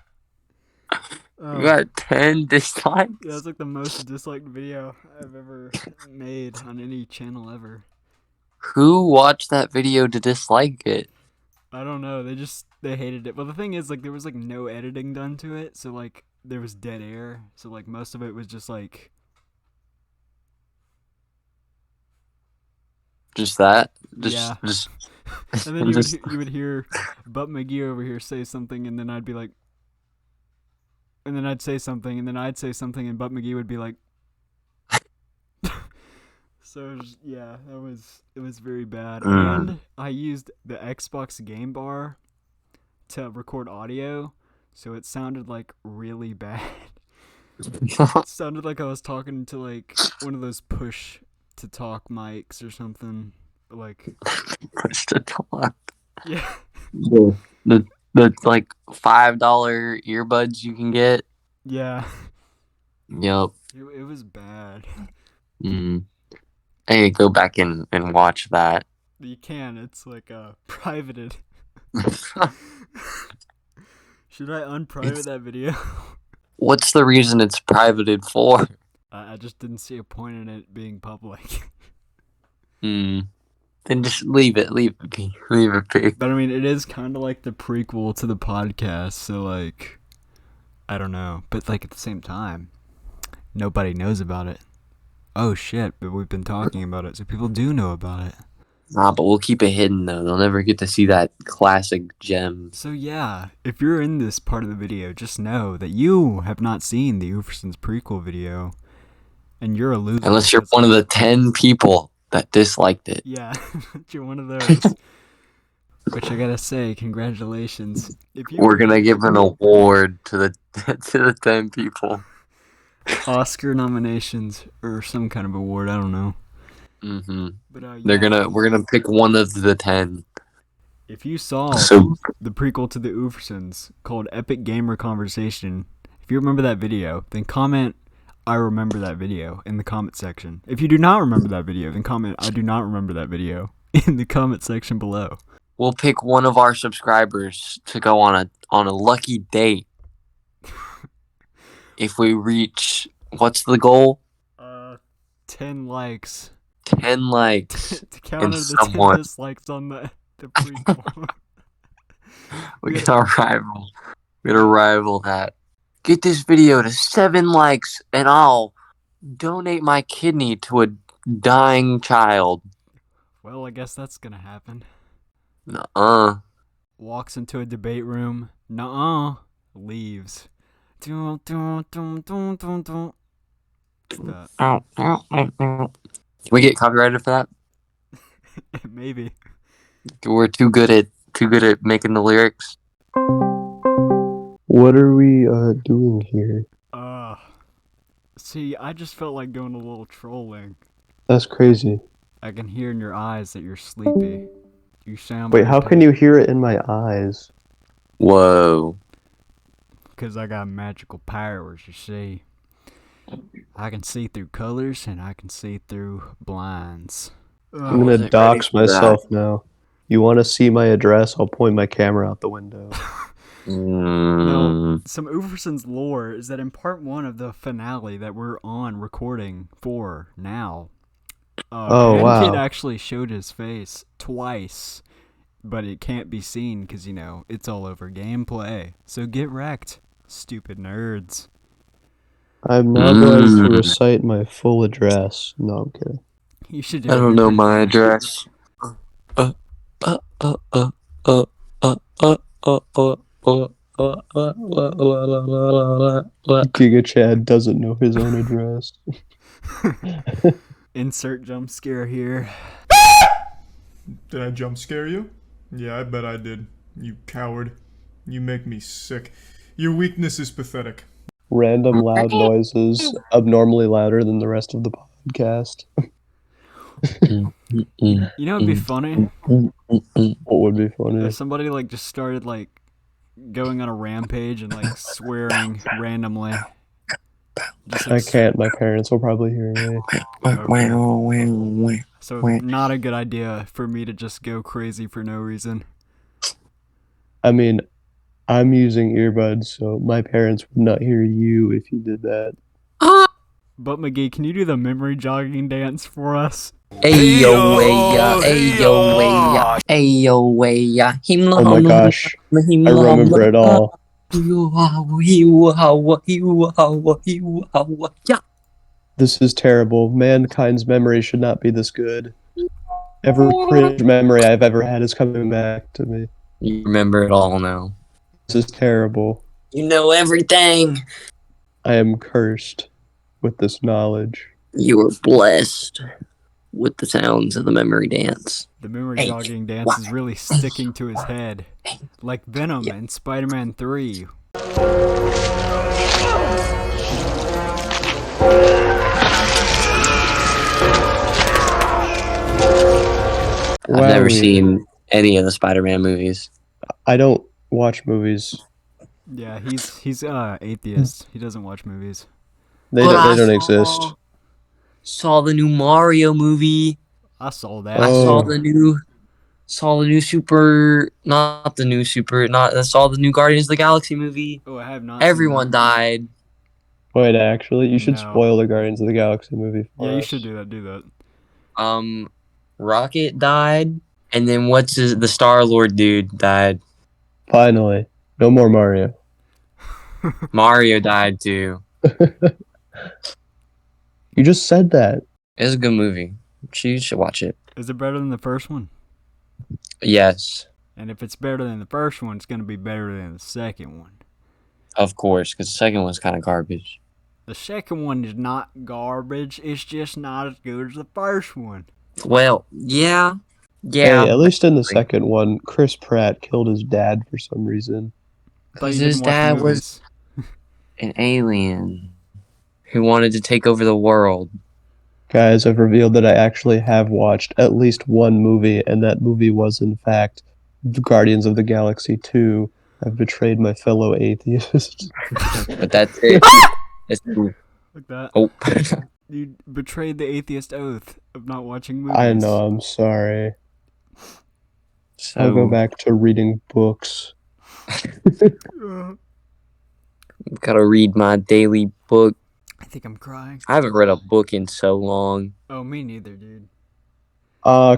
[SPEAKER 10] You got 10 dislikes?
[SPEAKER 1] Yeah, it's like the most disliked video I've ever made on any channel ever.
[SPEAKER 10] Who watched that video to dislike it?
[SPEAKER 1] I don't know. They hated it. Well, the thing is, like, there was like no editing done to it, so like there was dead air. So like most of it was just like
[SPEAKER 10] Just that?
[SPEAKER 1] Yeah.
[SPEAKER 10] Just.
[SPEAKER 1] And then you would hear Butt McGee over here say something, and then I'd be like, and then I'd say something, and then I'd say something, and Butt McGee would be like. So it was very bad. And I used the Xbox Game Bar to record audio, so it sounded like really bad. It sounded like I was talking to like one of those push to talk mics or something. Like
[SPEAKER 10] push to talk.
[SPEAKER 1] Yeah.
[SPEAKER 10] The like $5 earbuds you can get.
[SPEAKER 1] Yeah.
[SPEAKER 10] Yep.
[SPEAKER 1] It was bad.
[SPEAKER 10] Hey, go back and watch that.
[SPEAKER 1] You can. It's like privated. Should I unprivate that video?
[SPEAKER 10] What's the reason it's privated for?
[SPEAKER 1] I just didn't see a point in it being public.
[SPEAKER 10] Then just leave it be.
[SPEAKER 1] But I mean, it is kind of like the prequel to the podcast, so like, I don't know. But like at the same time, nobody knows about it. Oh shit, but we've been talking about it, so people do know about it.
[SPEAKER 10] Nah, but we'll keep it hidden though. They'll never get to see that classic gem.
[SPEAKER 1] So yeah, if you're in this part of the video, just know that you have not seen the Uferson's prequel video, and you're a loser.
[SPEAKER 10] Unless you're one of the 10 people that disliked it.
[SPEAKER 1] Yeah, you're one of those. Which I gotta say, congratulations.
[SPEAKER 10] We're gonna give an award to the 10 people.
[SPEAKER 1] Oscar nominations or some kind of award, I don't know. But
[SPEAKER 10] We're gonna pick one of the 10.
[SPEAKER 1] If you saw the prequel to the Ufersons called Epic Gamer Conversation, if you remember that video, then comment I remember that video in the comment section. If you do not remember that video, then comment I do not remember that video in the comment section below.
[SPEAKER 10] We'll pick one of our subscribers to go on a lucky date. If we reach, what's the goal?
[SPEAKER 1] 10 likes.
[SPEAKER 10] 10 likes.
[SPEAKER 1] To counter the 10 dislikes on the prequel.
[SPEAKER 10] We gotta rival that. Get this video to 7 likes and I'll donate my kidney to a dying child.
[SPEAKER 1] Well, I guess that's gonna happen.
[SPEAKER 10] Nuh-uh.
[SPEAKER 1] Walks into a debate room. Nuh-uh. Leaves. Can
[SPEAKER 10] we get copyrighted for that?
[SPEAKER 1] Maybe.
[SPEAKER 10] We're too good at making the lyrics.
[SPEAKER 3] What are we doing here?
[SPEAKER 1] See, I just felt like going a little trolling.
[SPEAKER 3] That's crazy.
[SPEAKER 1] I can hear in your eyes that you're sleepy. You sound.
[SPEAKER 3] Wait, how can you hear it in my eyes?
[SPEAKER 10] Whoa.
[SPEAKER 1] Because I got magical powers, you see. I can see through colors and I can see through blinds.
[SPEAKER 3] I'm gonna dox myself now. You want to see my address? I'll point my camera out the window.
[SPEAKER 1] Now, some Uferson's lore is that in part 1 of the finale that we're on recording for now, Kid actually showed his face twice, but it can't be seen because, it's all over gameplay. So get wrecked, stupid nerds.
[SPEAKER 3] I'm now going to recite my full address. No, I'm kidding.
[SPEAKER 1] You should do
[SPEAKER 10] I don't know my address.
[SPEAKER 3] Giga Chad doesn't know his own address.
[SPEAKER 1] Insert jump scare here.
[SPEAKER 15] Did I jump scare you? Yeah, I bet I did. You coward. You make me sick. Your weakness is pathetic.
[SPEAKER 3] Random loud noises, abnormally louder than the rest of the podcast.
[SPEAKER 1] You know what'd be funny?
[SPEAKER 3] What would be funny?
[SPEAKER 1] If somebody just started going on a rampage and swearing randomly.
[SPEAKER 3] I can't. My parents will probably hear me.
[SPEAKER 1] Okay. So not a good idea for me to just go crazy for no reason.
[SPEAKER 3] I mean, I'm using earbuds, so my parents would not hear you if you did that.
[SPEAKER 1] But McGee, can you do the memory jogging dance for us?
[SPEAKER 10] Ayo way ayo way ayo way
[SPEAKER 3] Oh my gosh, I remember it all. This is terrible. Mankind's memory should not be this good. Every cringe memory I've ever had is coming back to me.
[SPEAKER 10] You remember it all now.
[SPEAKER 3] This is terrible.
[SPEAKER 10] You know everything.
[SPEAKER 3] I am cursed with this knowledge.
[SPEAKER 10] You were blessed with the sounds of the memory dance.
[SPEAKER 1] The memory jogging dance is really sticking to his head. Like Venom in Spider-Man 3.
[SPEAKER 10] I've never seen any of the Spider-Man movies.
[SPEAKER 3] I don't watch movies.
[SPEAKER 1] Yeah, he's atheist. He doesn't watch movies.
[SPEAKER 3] They don't exist.
[SPEAKER 10] Saw the new Mario movie.
[SPEAKER 1] I saw that.
[SPEAKER 10] I saw the new Guardians of the Galaxy movie.
[SPEAKER 1] Oh, I have not.
[SPEAKER 10] Everyone died.
[SPEAKER 3] Wait, actually, you should
[SPEAKER 1] No.
[SPEAKER 3] spoil the Guardians of the Galaxy movie for
[SPEAKER 1] Yeah, you
[SPEAKER 3] us.
[SPEAKER 1] should do that.
[SPEAKER 10] Rocket died, and then the Star-Lord dude died.
[SPEAKER 3] Finally, no more Mario.
[SPEAKER 10] Mario died too.
[SPEAKER 3] You just said that.
[SPEAKER 10] It's a good movie. You should watch it.
[SPEAKER 1] Is it better than the first one?
[SPEAKER 10] Yes,
[SPEAKER 1] And if it's better than the first one, it's going to be better than the second one.
[SPEAKER 10] of course, because the second one's kind of garbage.
[SPEAKER 1] The second one is not garbage. It's just not as good as the first one.
[SPEAKER 10] Well, yeah.
[SPEAKER 3] Hey, at least in the second one, Chris Pratt killed his dad for some reason.
[SPEAKER 10] Because his dad was an alien who wanted to take over the world.
[SPEAKER 3] Guys, I've revealed that I actually have watched at least one movie, and that movie was, in fact, Guardians of the Galaxy 2. I've betrayed my fellow atheists.
[SPEAKER 10] But that's it.
[SPEAKER 1] Like that.
[SPEAKER 10] Oh.
[SPEAKER 1] You betrayed the atheist oath of not watching movies.
[SPEAKER 3] I know, I'm sorry. I'll go back to reading books.
[SPEAKER 10] Gotta read my daily book.
[SPEAKER 1] I think I'm crying.
[SPEAKER 10] I haven't read a book in so long.
[SPEAKER 1] Oh, me neither, dude.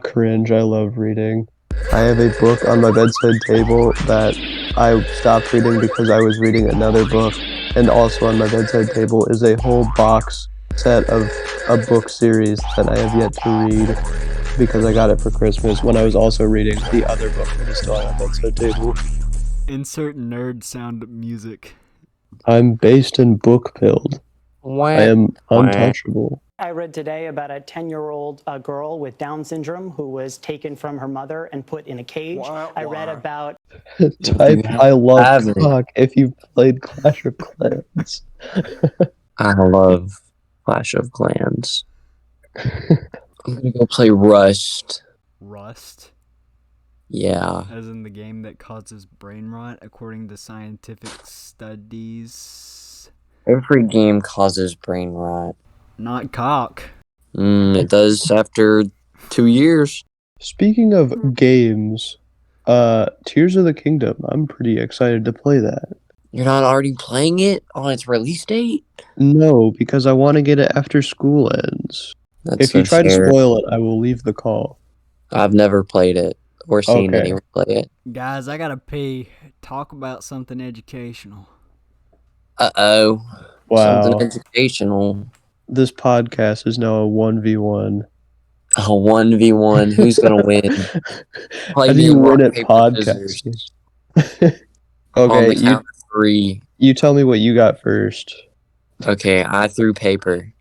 [SPEAKER 3] Cringe. I love reading. I have a book on my bedside table that I stopped reading because I was reading another book. And also on my bedside table is a whole box set of a book series that I have yet to read because I got it for Christmas when I was also reading the other book that is still on my bedside table.
[SPEAKER 1] Insert nerd sound music.
[SPEAKER 3] I'm based in Bookpilled. I am untouchable.
[SPEAKER 16] I read today about a 10-year-old girl with Down syndrome who was taken from her mother and put in a cage. I read about...
[SPEAKER 3] Type I love cock if you've played Clash of Clans.
[SPEAKER 10] I love Clash of Clans. I'm gonna go play Rust.
[SPEAKER 1] Rust?
[SPEAKER 10] Yeah.
[SPEAKER 1] As in the game that causes brain rot, according to scientific studies.
[SPEAKER 10] Every game causes brain rot.
[SPEAKER 1] Not cock.
[SPEAKER 10] It does after 2 years.
[SPEAKER 3] Speaking of games, Tears of the Kingdom, I'm pretty excited to play that.
[SPEAKER 10] You're not already playing it on its release date?
[SPEAKER 3] No, because I want to get it after school ends. If you try to spoil it, I will leave the call.
[SPEAKER 10] I've never played it or seen anyone play it.
[SPEAKER 1] Guys, I gotta pee. Talk about something educational.
[SPEAKER 10] Uh-oh.
[SPEAKER 3] Wow.
[SPEAKER 10] Something educational.
[SPEAKER 3] This podcast is now a 1v1.
[SPEAKER 10] A 1v1. Who's gonna win?
[SPEAKER 3] How do you win at podcasting? Okay,
[SPEAKER 10] on the count of 3.
[SPEAKER 3] You tell me what you got first.
[SPEAKER 10] Okay, I threw paper.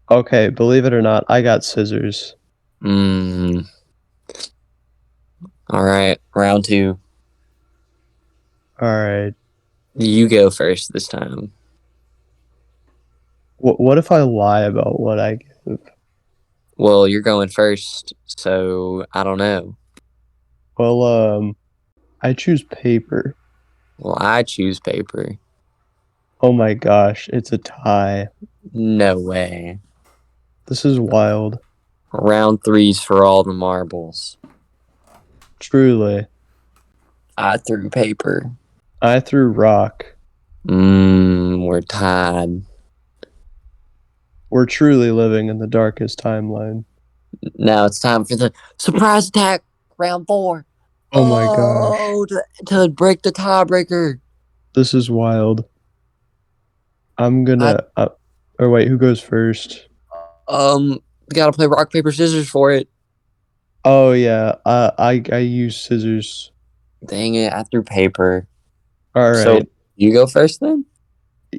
[SPEAKER 3] Okay, believe it or not, I got scissors.
[SPEAKER 10] Alright, round 2.
[SPEAKER 3] Alright.
[SPEAKER 10] You go first this time.
[SPEAKER 3] What if I lie about what I give?
[SPEAKER 10] Well, you're going first, so I don't know.
[SPEAKER 3] Well, I choose paper.
[SPEAKER 10] Well, I choose paper.
[SPEAKER 3] Oh my gosh, it's a tie.
[SPEAKER 10] No way.
[SPEAKER 3] This is wild.
[SPEAKER 10] Round 3's for all the marbles.
[SPEAKER 3] Truly.
[SPEAKER 10] I threw paper.
[SPEAKER 3] I threw rock.
[SPEAKER 10] We're tied.
[SPEAKER 3] We're truly living in the darkest timeline.
[SPEAKER 10] Now it's time for the surprise attack, round 4.
[SPEAKER 3] Oh my gosh.
[SPEAKER 10] Oh, to break the tiebreaker.
[SPEAKER 3] This is wild. I'm gonna... or wait, who goes first?
[SPEAKER 10] You gotta play rock, paper, scissors for it.
[SPEAKER 3] Oh yeah, I use scissors.
[SPEAKER 10] Dang it, I threw paper.
[SPEAKER 3] All
[SPEAKER 10] So
[SPEAKER 3] right.
[SPEAKER 10] you go first then?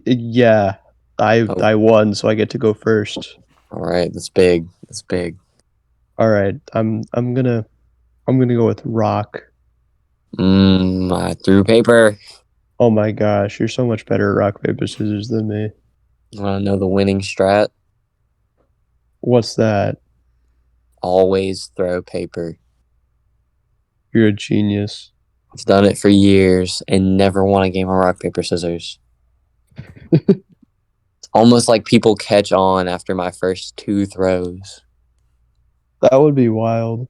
[SPEAKER 3] Yeah,
[SPEAKER 10] Oh,
[SPEAKER 3] I won, so I get to go first.
[SPEAKER 10] all right, that's big. That's big.
[SPEAKER 3] All right, I'm gonna go with rock.
[SPEAKER 10] I threw paper.
[SPEAKER 3] Oh my gosh, you're so much better at rock paper scissors than me.
[SPEAKER 10] Want to know the winning strat?
[SPEAKER 3] What's that?
[SPEAKER 10] Always throw paper.
[SPEAKER 3] You're a genius.
[SPEAKER 10] I've done it for years and never won a game of rock, paper, scissors. It's almost like people catch on after my first 2 throws.
[SPEAKER 3] That would be wild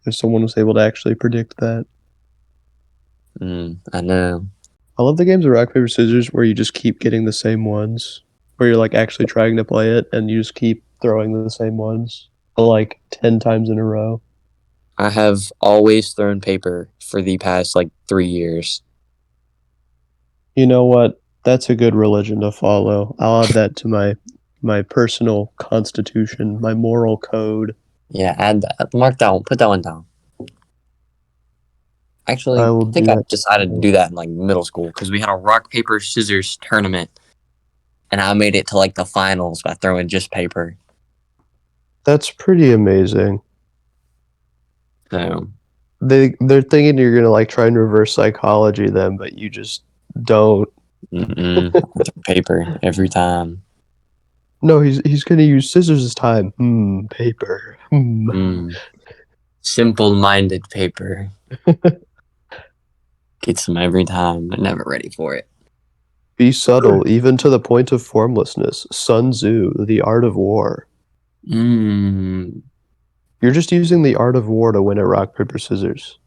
[SPEAKER 3] if someone was able to actually predict that.
[SPEAKER 10] I know.
[SPEAKER 3] I love the games of rock paper scissors where you just keep getting the same ones, where you're like actually trying to play it and you just keep throwing the same ones like 10 times in a row.
[SPEAKER 10] I have always thrown paper for the past 3 years.
[SPEAKER 3] You know what? That's a good religion to follow. I'll add that to my personal constitution, my moral code.
[SPEAKER 10] Yeah, add that. Mark that one. Put that one down. Actually,
[SPEAKER 3] I
[SPEAKER 10] I
[SPEAKER 3] will
[SPEAKER 10] think
[SPEAKER 3] do
[SPEAKER 10] I
[SPEAKER 3] that.
[SPEAKER 10] decided to do that in middle school because we had a rock, paper, scissors tournament. And I made it to the finals by throwing just paper.
[SPEAKER 3] That's pretty amazing.
[SPEAKER 10] So
[SPEAKER 3] They're thinking you're gonna try and reverse psychology them, but you just don't.
[SPEAKER 10] paper every time.
[SPEAKER 3] No, he's gonna use scissors this time. Paper.
[SPEAKER 10] Simple-minded paper. Gets them every time, but never ready for it.
[SPEAKER 3] Be subtle, even to the point of formlessness. Sun Tzu, The Art of War. You're just using the art of war to win at rock, paper, scissors.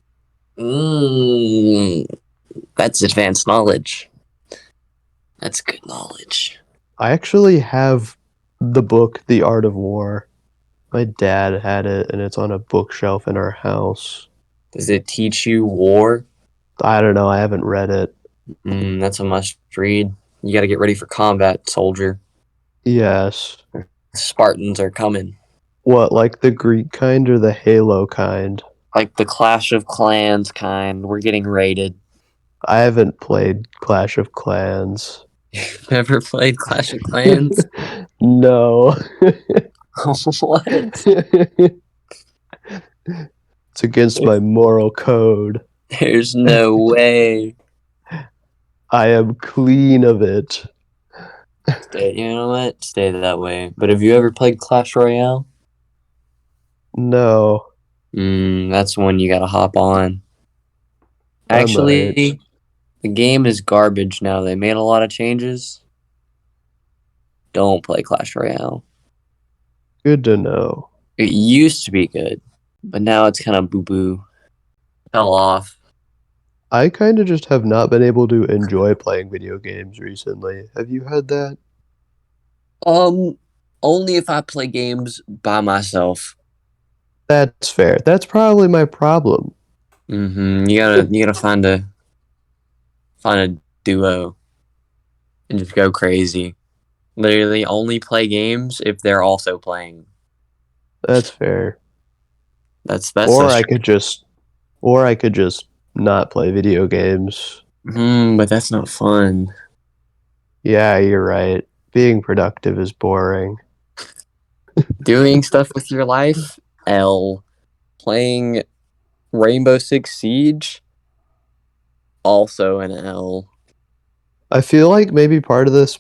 [SPEAKER 10] That's advanced knowledge. That's good knowledge.
[SPEAKER 3] I actually have the book, The Art of War. My dad had it, and it's on a bookshelf in our house.
[SPEAKER 10] Does it teach you war?
[SPEAKER 3] I don't know. I haven't read it.
[SPEAKER 10] That's a must read. You got to get ready for combat, soldier.
[SPEAKER 3] Yes.
[SPEAKER 10] Spartans are coming.
[SPEAKER 3] What, like the Greek kind or the Halo kind?
[SPEAKER 10] Like the Clash of Clans kind. We're getting raided.
[SPEAKER 3] I haven't played Clash of Clans.
[SPEAKER 10] Never played Clash of Clans?
[SPEAKER 3] No.
[SPEAKER 10] What?
[SPEAKER 3] It's against my moral code.
[SPEAKER 10] There's no way.
[SPEAKER 3] I am clean of it.
[SPEAKER 10] You know what? Stay that way. But have you ever played Clash Royale?
[SPEAKER 3] No.
[SPEAKER 10] That's one you gotta hop on. Actually, the game is garbage now. They made a lot of changes. Don't play Clash Royale.
[SPEAKER 3] Good to know.
[SPEAKER 10] It used to be good, but now it's kind of boo-boo. Fell off.
[SPEAKER 3] I kind of just have not been able to enjoy playing video games recently. Have you had that?
[SPEAKER 10] Only if I play games by myself.
[SPEAKER 3] That's fair. That's probably my problem.
[SPEAKER 10] You gotta find a duo and just go crazy. Literally only play games if they're also playing.
[SPEAKER 3] That's fair.
[SPEAKER 10] That's
[SPEAKER 3] or I could just not play video games.
[SPEAKER 10] But that's not fun.
[SPEAKER 3] Yeah, you're right. Being productive is boring.
[SPEAKER 10] Doing stuff with your life, L. Playing Rainbow Six Siege, also an L.
[SPEAKER 3] I feel like maybe part of this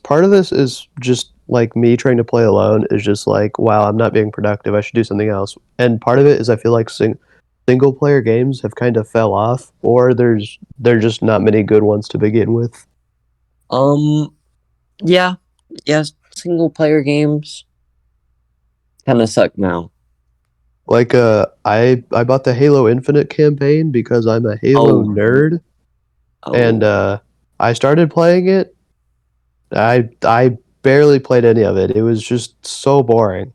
[SPEAKER 3] is just like me trying to play alone is just like, wow, I'm not being productive. I should do something else. And part of it is I feel like single player games have kind of fell off, or there just not many good ones to begin with.
[SPEAKER 10] Yeah, single player games kind of suck now.
[SPEAKER 3] Like I bought the Halo Infinite campaign because I'm a Halo nerd. And I started playing it. I barely played any of it. It was just so boring.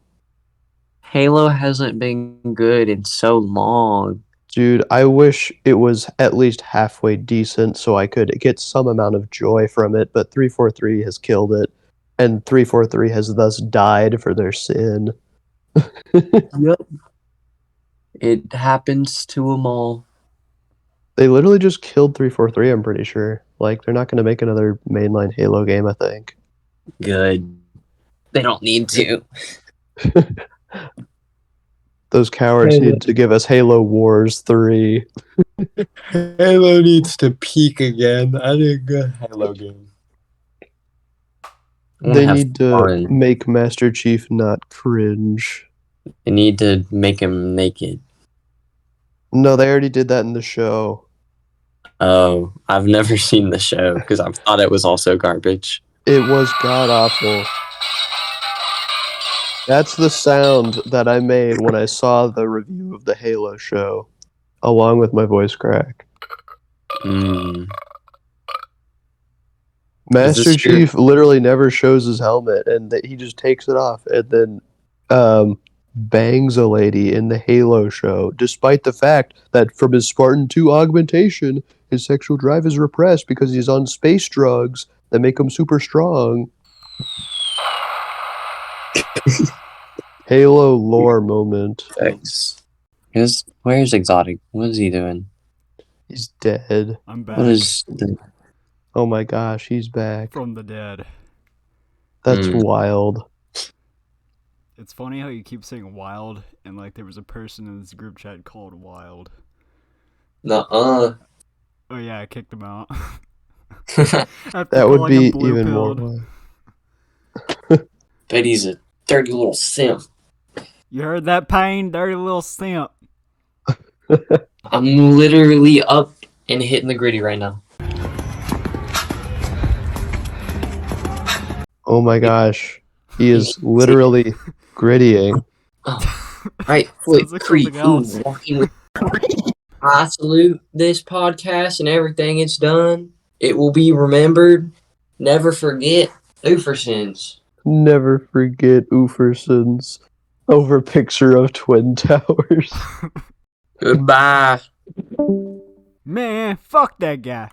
[SPEAKER 10] Halo hasn't been good in so long.
[SPEAKER 3] Dude, I wish it was at least halfway decent so I could get some amount of joy from it, but 343 has killed it, and 343 has thus died for their sin.
[SPEAKER 10] Yep. It happens to them all.
[SPEAKER 3] They literally just killed 343, I'm pretty sure. Like, they're not going to make another mainline Halo game, I think.
[SPEAKER 10] Good. They don't need to.
[SPEAKER 3] Those cowards
[SPEAKER 10] Halo.
[SPEAKER 3] need to give us Halo Wars 3.
[SPEAKER 10] Halo needs to peak again. I need a good Halo game.
[SPEAKER 3] They need to make Master Chief not cringe.
[SPEAKER 10] They need to make him naked.
[SPEAKER 3] No, they already did that in the show.
[SPEAKER 10] Oh, I've never seen the show because I thought it was also garbage.
[SPEAKER 3] It was god-awful. That's the sound that I made when I saw the review of the Halo show, along with my voice crack. Master Chief literally never shows his helmet, and he just takes it off and then bangs a lady in the Halo show, despite the fact that from his Spartan 2 augmentation, his sexual drive is repressed because he's on space drugs that make him super strong. Halo lore moment.
[SPEAKER 10] Thanks. Where's Exotic? What is he doing?
[SPEAKER 3] He's dead.
[SPEAKER 1] I'm back.
[SPEAKER 10] What is
[SPEAKER 3] Oh my gosh, he's back.
[SPEAKER 1] From the dead.
[SPEAKER 3] That's wild.
[SPEAKER 1] It's funny how you keep saying wild, and like there was a person in this group chat called Wild.
[SPEAKER 10] Nuh-uh.
[SPEAKER 1] Oh yeah, I kicked him out.
[SPEAKER 3] That would be even more wild.
[SPEAKER 10] Bet he's a dirty little simp.
[SPEAKER 1] You heard that, Payne? Dirty little simp.
[SPEAKER 10] I'm literally up and hitting the gritty right now.
[SPEAKER 3] Oh my gosh. He is literally grittying.
[SPEAKER 10] Right foot creep. Walking with I salute this podcast and everything it's done. It will be remembered. Never forget Ufersons.
[SPEAKER 3] Never forget Ufersons over picture of Twin Towers.
[SPEAKER 10] Goodbye.
[SPEAKER 1] Man, fuck that guy.